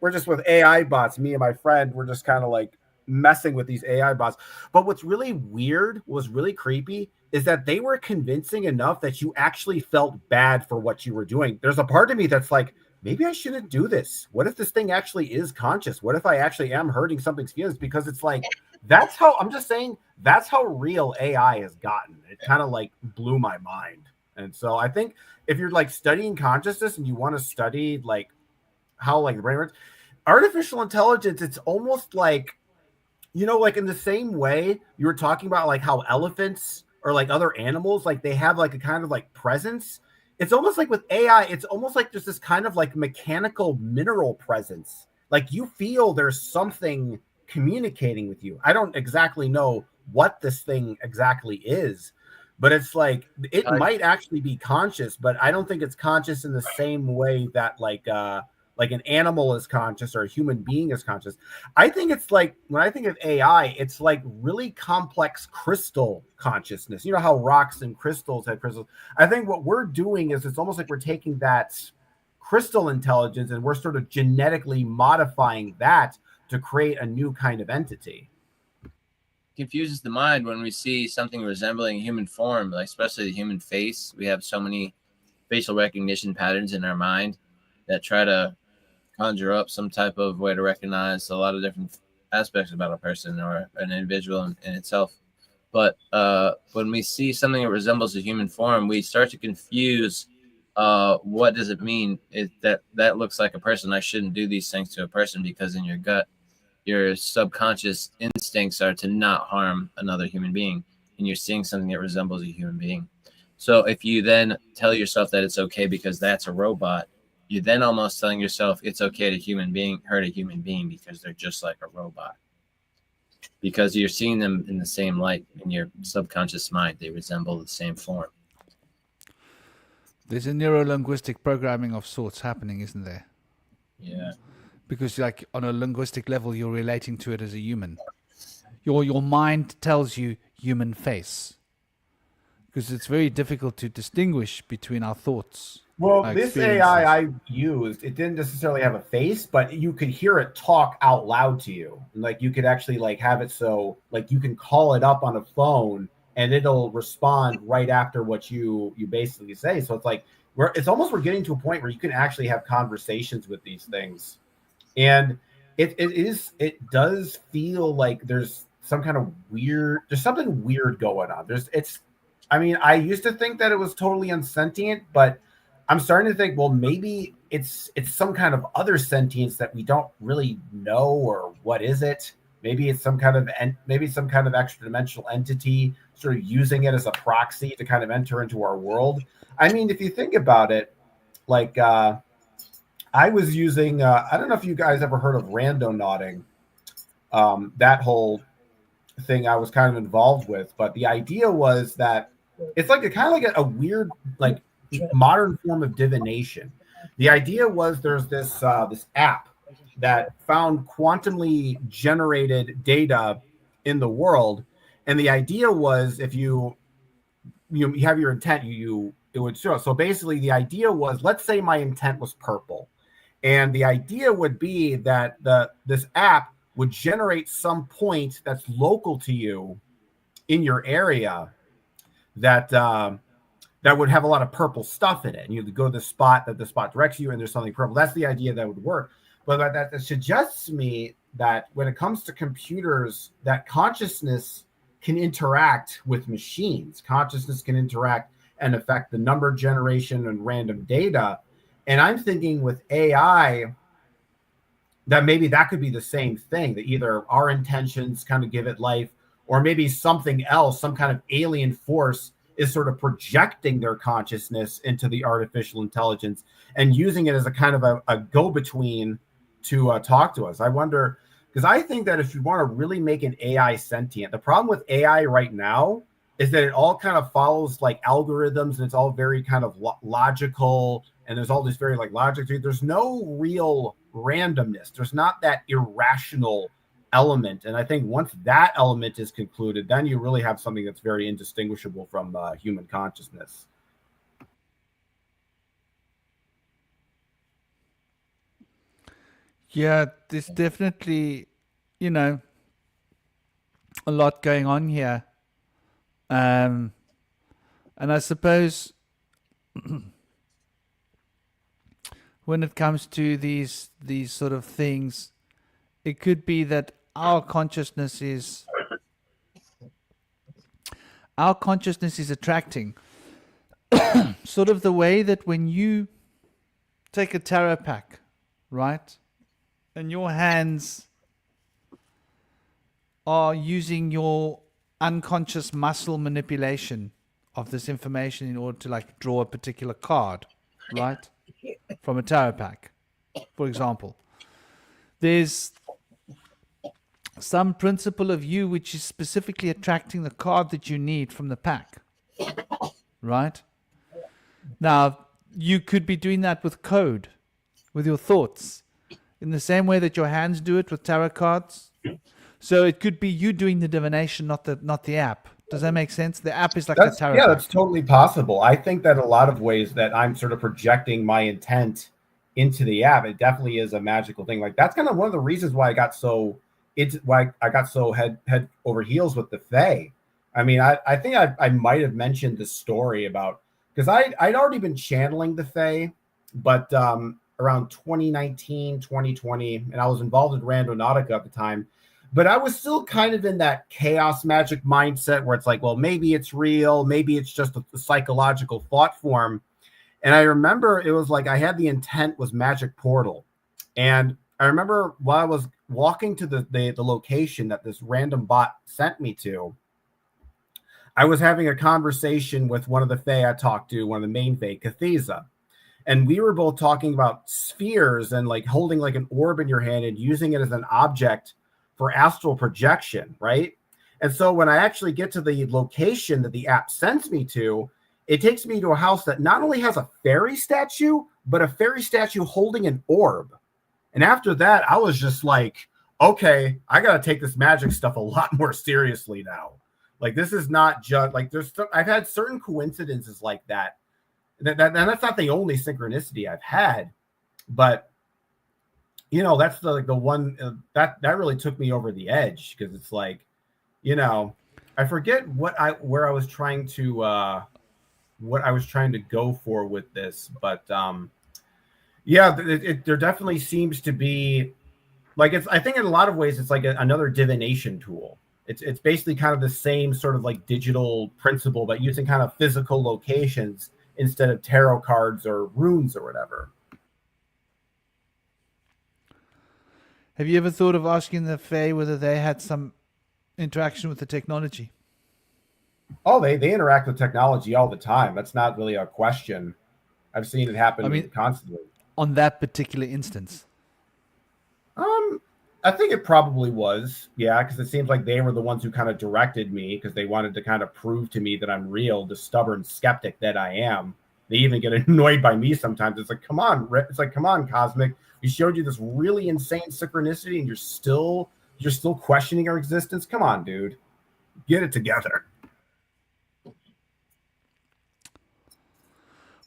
we're just with AI bots. Me and my friend, we're just kind of like messing with these AI bots. But what's really weird, was really creepy, is that they were convincing enough that you actually felt bad for what you were doing. There's a part of me that's like, maybe I shouldn't do this. What if this thing actually is conscious? What if I actually am hurting something's feelings? Because it's like, that's how real AI has gotten. It kind of like blew my mind. And so I think if you're like studying consciousness and you want to study like how like the brain works, artificial intelligence, it's almost like, like in the same way you were talking about like how elephants or like other animals, like they have like a kind of like presence. It's almost like with AI, it's almost like there's this kind of like mechanical mineral presence. Like you feel there's something communicating with you. I don't exactly know what this thing exactly is, but it's like it might actually be conscious, but I don't think it's conscious in the same way that like an animal is conscious or a human being is conscious. I think it's like, when I think of AI, it's like really complex crystal consciousness. You know how rocks and crystals have crystals. I think what we're doing is it's almost like we're taking that crystal intelligence and we're sort of genetically modifying that to create a new kind of entity. Confuses the mind when we see something resembling human form, like especially the human face. We have so many facial recognition patterns in our mind that try to conjure up some type of way to recognize a lot of different aspects about a person or an individual in itself. But when we see something that resembles a human form, we start to confuse what does it mean? That looks like a person. I shouldn't do these things to a person, because in your gut, your subconscious instincts are to not harm another human being, and you're seeing something that resembles a human being. So if you then tell yourself that it's okay because that's a robot, you're then almost telling yourself it's okay to hurt a human being because they're just like a robot. Because you're seeing them in the same light in your subconscious mind. They resemble the same form. There's a neuro-linguistic programming of sorts happening, isn't there? Yeah. Because like on a linguistic level, you're relating to it as a human. Your mind tells you human face. Because it's very difficult to distinguish between our thoughts. Well, this AI I used, it didn't necessarily have a face, but you could hear it talk out loud to you. Like you could actually like have it so like you can call it up on a phone and it'll respond right after what you basically say. So it's like we're getting to a point where you can actually have conversations with these things. And it does feel like there's some kind of there's something weird going on. I used to think that it was totally unsentient, but I'm starting to think, well, maybe it's some kind of other sentience that we don't really know, or what is it? Maybe it's some kind of extra dimensional entity sort of using it as a proxy to kind of enter into our world. I mean, if you think about it, like I was using, I don't know if you guys ever heard of randonauting, that whole thing I was kind of involved with, but the idea was that it's like a weird, like modern form of divination. The idea was there's this app that found quantumly generated data in the world, and the idea was if you have your intent, it would show. So basically, the idea was, let's say my intent was purple, and the idea would be that this app would generate some point that's local to you in your area that that would have a lot of purple stuff in it. And you go to the spot that the spot directs you, and there's something purple. That's the idea that would work. But that suggests to me that when it comes to computers, that consciousness can interact with machines. Consciousness can interact and affect the number generation and random data. And I'm thinking with AI that maybe that could be the same thing, that either our intentions kind of give it life, or maybe something else, some kind of alien force is sort of projecting their consciousness into the artificial intelligence and using it as a kind of a go-between to talk to us. I wonder, because I think that if you want to really make an AI sentient, the problem with AI right now is that it all kind of follows like algorithms, and it's all very kind of logical, and there's all this very like logic to it. There's no real randomness. There's not that irrational element. And I think once that element is concluded, then you really have something that's very indistinguishable from human consciousness. Yeah, there's definitely, you know, a lot going on here. And I suppose when it comes to these sort of things, it could be that our consciousness is attracting sort of the way that when you take a tarot pack, right? And your hands are using your unconscious muscle manipulation of this information in order to like draw a particular card, right? From a tarot pack, for example. There's some principle of you which is specifically attracting the card that you need from the pack, right? Now, you could be doing that with code, with your thoughts, in the same way that your hands do it with tarot cards. So it could be you doing the divination, not the app. Does that make sense? The app is like a tarot. Yeah, that's totally possible. I think that a lot of ways that I'm sort of projecting my intent into the app, it definitely is a magical thing. Like that's kind of one of the reasons why I got so head over heels with the Fae. I mean, I think I might have mentioned the story about, because I'd already been channeling the Fae, but around 2019, 2020, and I was involved in Randonautica at the time. But I was still kind of in that chaos magic mindset where it's like, well, maybe it's real, maybe it's just a psychological thought form. And I remember it was like I had the intent was Magic Portal. And I remember while I was walking to the location that this random bot sent me to, I was having a conversation with one of the Fae I talked to, one of the main Fae, Cathiza. And we were both talking about spheres and like holding like an orb in your hand and using it as an object for astral projection, right? And so when I actually get to the location that the app sends me to, it takes me to a house that not only has a fairy statue, but a fairy statue holding an orb. And after that, I was just like, okay, I got to take this magic stuff a lot more seriously now. Like, this is not just like I've had certain coincidences like that. That's not the only synchronicity I've had, but you know, that's the one that really took me over the edge, because it's like, you know, I forget what I was trying to go for with this, but yeah, there definitely seems to be like, I think in a lot of ways it's like another divination tool. It's basically kind of the same sort of like digital principle, but using kind of physical locations instead of tarot cards or runes or whatever. Have you ever thought of asking the Fae whether they had some interaction with the technology? Oh, they interact with technology all the time. That's not really a question. I've seen it happen constantly. On that particular instance? I think it probably was. Yeah, because it seems like they were the ones who kind of directed me, because they wanted to kind of prove to me that I'm real, the stubborn skeptic that I am. They even get annoyed by me sometimes. It's like, come on, Cosmic. We showed you this really insane synchronicity, and you're still questioning our existence. Come on, dude, get it together.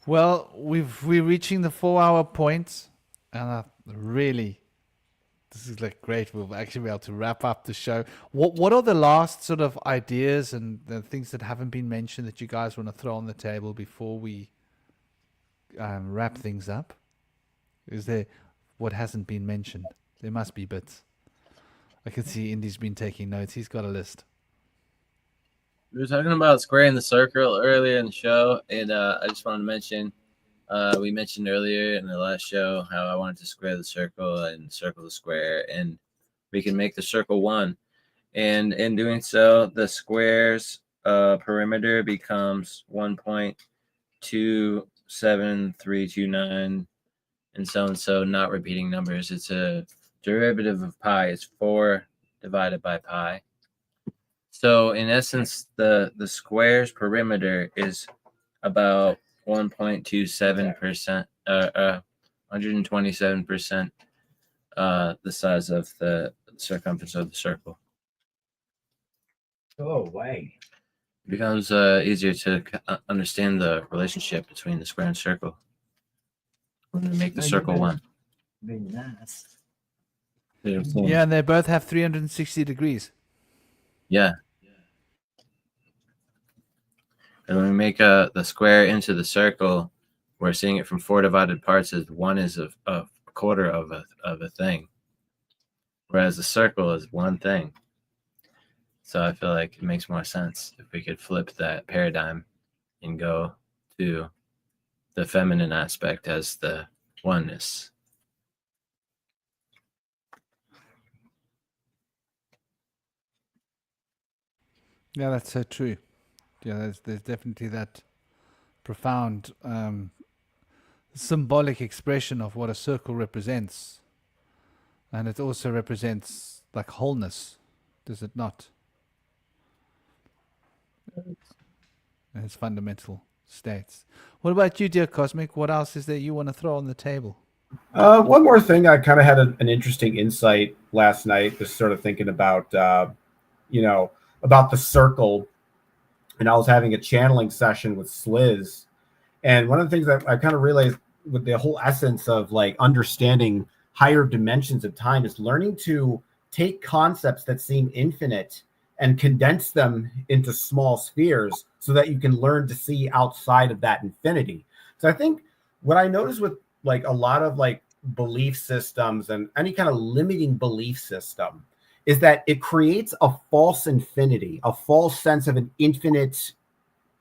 Well, we're reaching the 4-hour point, and really, This is like great. We'll actually be able to wrap up the show. What are the last sort of ideas and the things that haven't been mentioned that you guys want to throw on the table before we wrap things up? Is there what hasn't been mentioned? There must be bits. I can see Indy's been taking notes. He's got a list. We were talking about squaring the circle earlier in the show, and I just wanted to mention we mentioned earlier in the last show how I wanted to square the circle and circle the square, and we can make the circle one. And in doing so, the square's perimeter becomes 1.27329, and so, not repeating numbers. It's a derivative of pi. It's 4 divided by pi. So in essence, the square's perimeter is about 1.27%, 127% the size of the circumference of the circle. Go away. It becomes easier to understand the relationship between the square and circle when we make the Well, you circle better one. Be nice. Yeah, and they both have 360 degrees. Yeah. And when we make the square into the circle, we're seeing it from 4 divided parts as 1 is a quarter of a thing, whereas the circle is one thing. So I feel like it makes more sense if we could flip that paradigm and go to the feminine aspect as the oneness. Yeah, that's so true. Yeah, there's definitely that profound symbolic expression of what a circle represents. And it also represents like wholeness, does it not? In its fundamental states. What about you, dear Cosmic? What else is there you want to throw on the table? One more thing, I kind of had an interesting insight last night, just sort of thinking about, about the circle. And I was having a channeling session with Sliz. And one of the things that I kind of realized with the whole essence of like understanding higher dimensions of time is learning to take concepts that seem infinite and condense them into small spheres so that you can learn to see outside of that infinity. So I think what I noticed with like a lot of like belief systems and any kind of limiting belief system is that it creates a false infinity, a false sense of an infinite,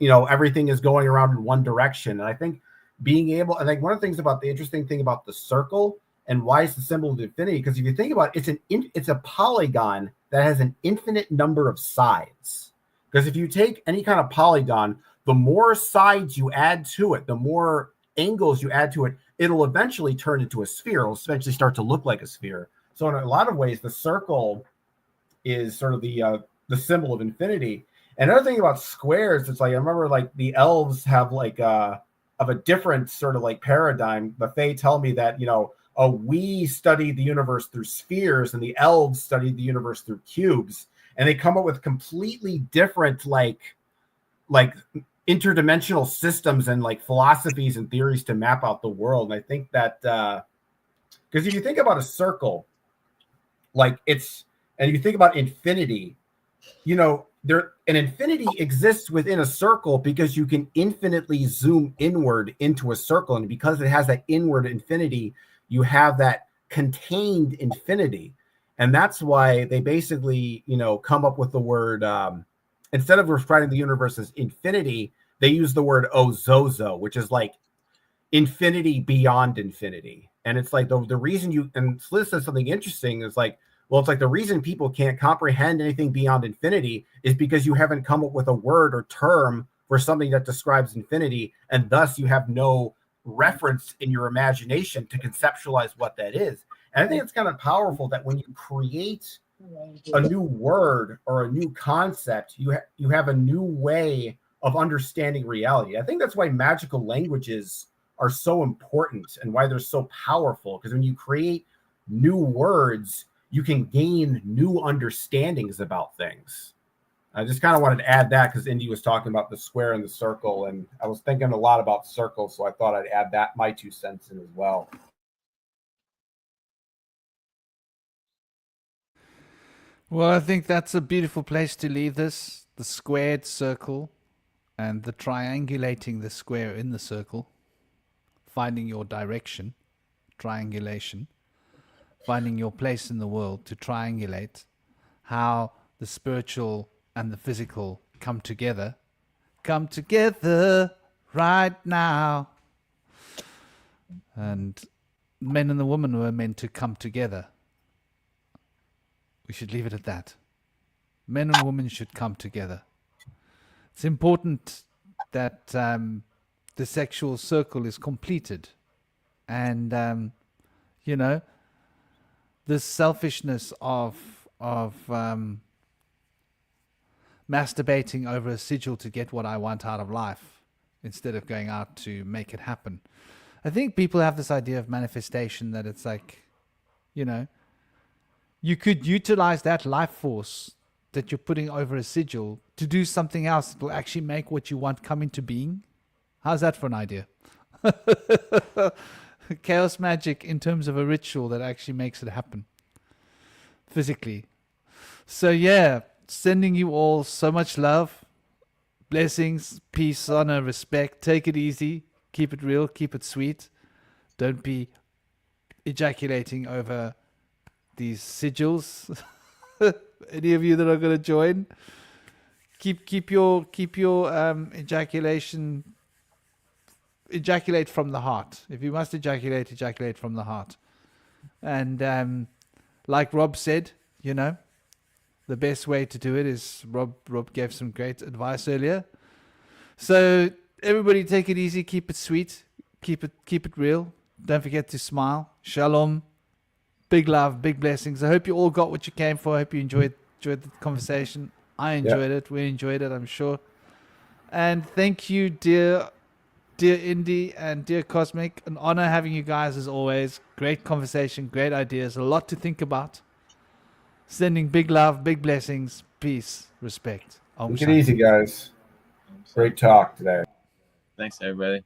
everything is going around in one direction. And I think I think one of the things about the interesting thing about the circle and why it's the symbol of infinity, because if you think about it, it's a polygon that has an infinite number of sides. Because if you take any kind of polygon, the more sides you add to it, the more angles you add to it, it'll eventually turn into a sphere. It'll eventually start to look like a sphere. So in a lot of ways, the circle is sort of the symbol of infinity. And another thing about squares, it's like I remember like the elves have like of a different sort of like paradigm. The Fae tell me that we study the universe through spheres, and the elves study the universe through cubes, and they come up with completely different like interdimensional systems and like philosophies and theories to map out the world. And I think that because if you think about a circle, and you think about infinity, an infinity exists within a circle because you can infinitely zoom inward into a circle. And because it has that inward infinity, you have that contained infinity. And that's why they basically, come up with the word, instead of describing the universe as infinity, they use the word ozozo, which is like infinity beyond infinity. And it's like the reason and Sliz says something interesting is like, well, it's like the reason people can't comprehend anything beyond infinity is because you haven't come up with a word or term for something that describes infinity, and thus you have no reference in your imagination to conceptualize what that is. And I think it's kind of powerful that when you create a new word or a new concept, you have a new way of understanding reality. I think that's why magical languages are so important and why they're so powerful, because when you create new words, you can gain new understandings about things. I just kind of wanted to add that because Indy was talking about the square and the circle, and I was thinking a lot about circles, so I thought I'd add that my 2 cents in as well. Well, I think that's a beautiful place to leave this. The squared circle and the triangulating the square in the circle, finding your direction, triangulation, finding your place in the world to triangulate how the spiritual and the physical come together right now. And men and the woman were meant to come together. We should leave it at that. Men and women should come together. It's important that the sexual circle is completed. And, you know, this selfishness of masturbating over a sigil to get what I want out of life instead of going out to make it happen. I think people have this idea of manifestation that it's like, you know, you could utilize that life force that you're putting over a sigil to do something else that will actually make what you want come into being. How's that for an idea? Chaos magic in terms of a ritual that actually makes it happen physically. So yeah, sending you all so much love, blessings, peace, honor, respect. Take it easy. Keep it real. Keep it sweet. Don't be ejaculating over these sigils. Any of you that are going to join, keep your ejaculate from the heart. If you must ejaculate from the heart. And like Rob said, you know, the best way to do it is Rob gave some great advice earlier. So everybody take it easy, keep it sweet, keep it real. Don't forget to smile. Shalom. Big love, big blessings. I hope you all got what you came for. I hope you enjoyed the conversation. I enjoyed it. We enjoyed it, I'm sure. And thank you, dear Indy and dear Cosmic. An honor having you guys as always. Great conversation, great ideas, a lot to think about. Sending big love, big blessings, peace, respect. Take it easy, guys. Great talk today. Thanks, everybody.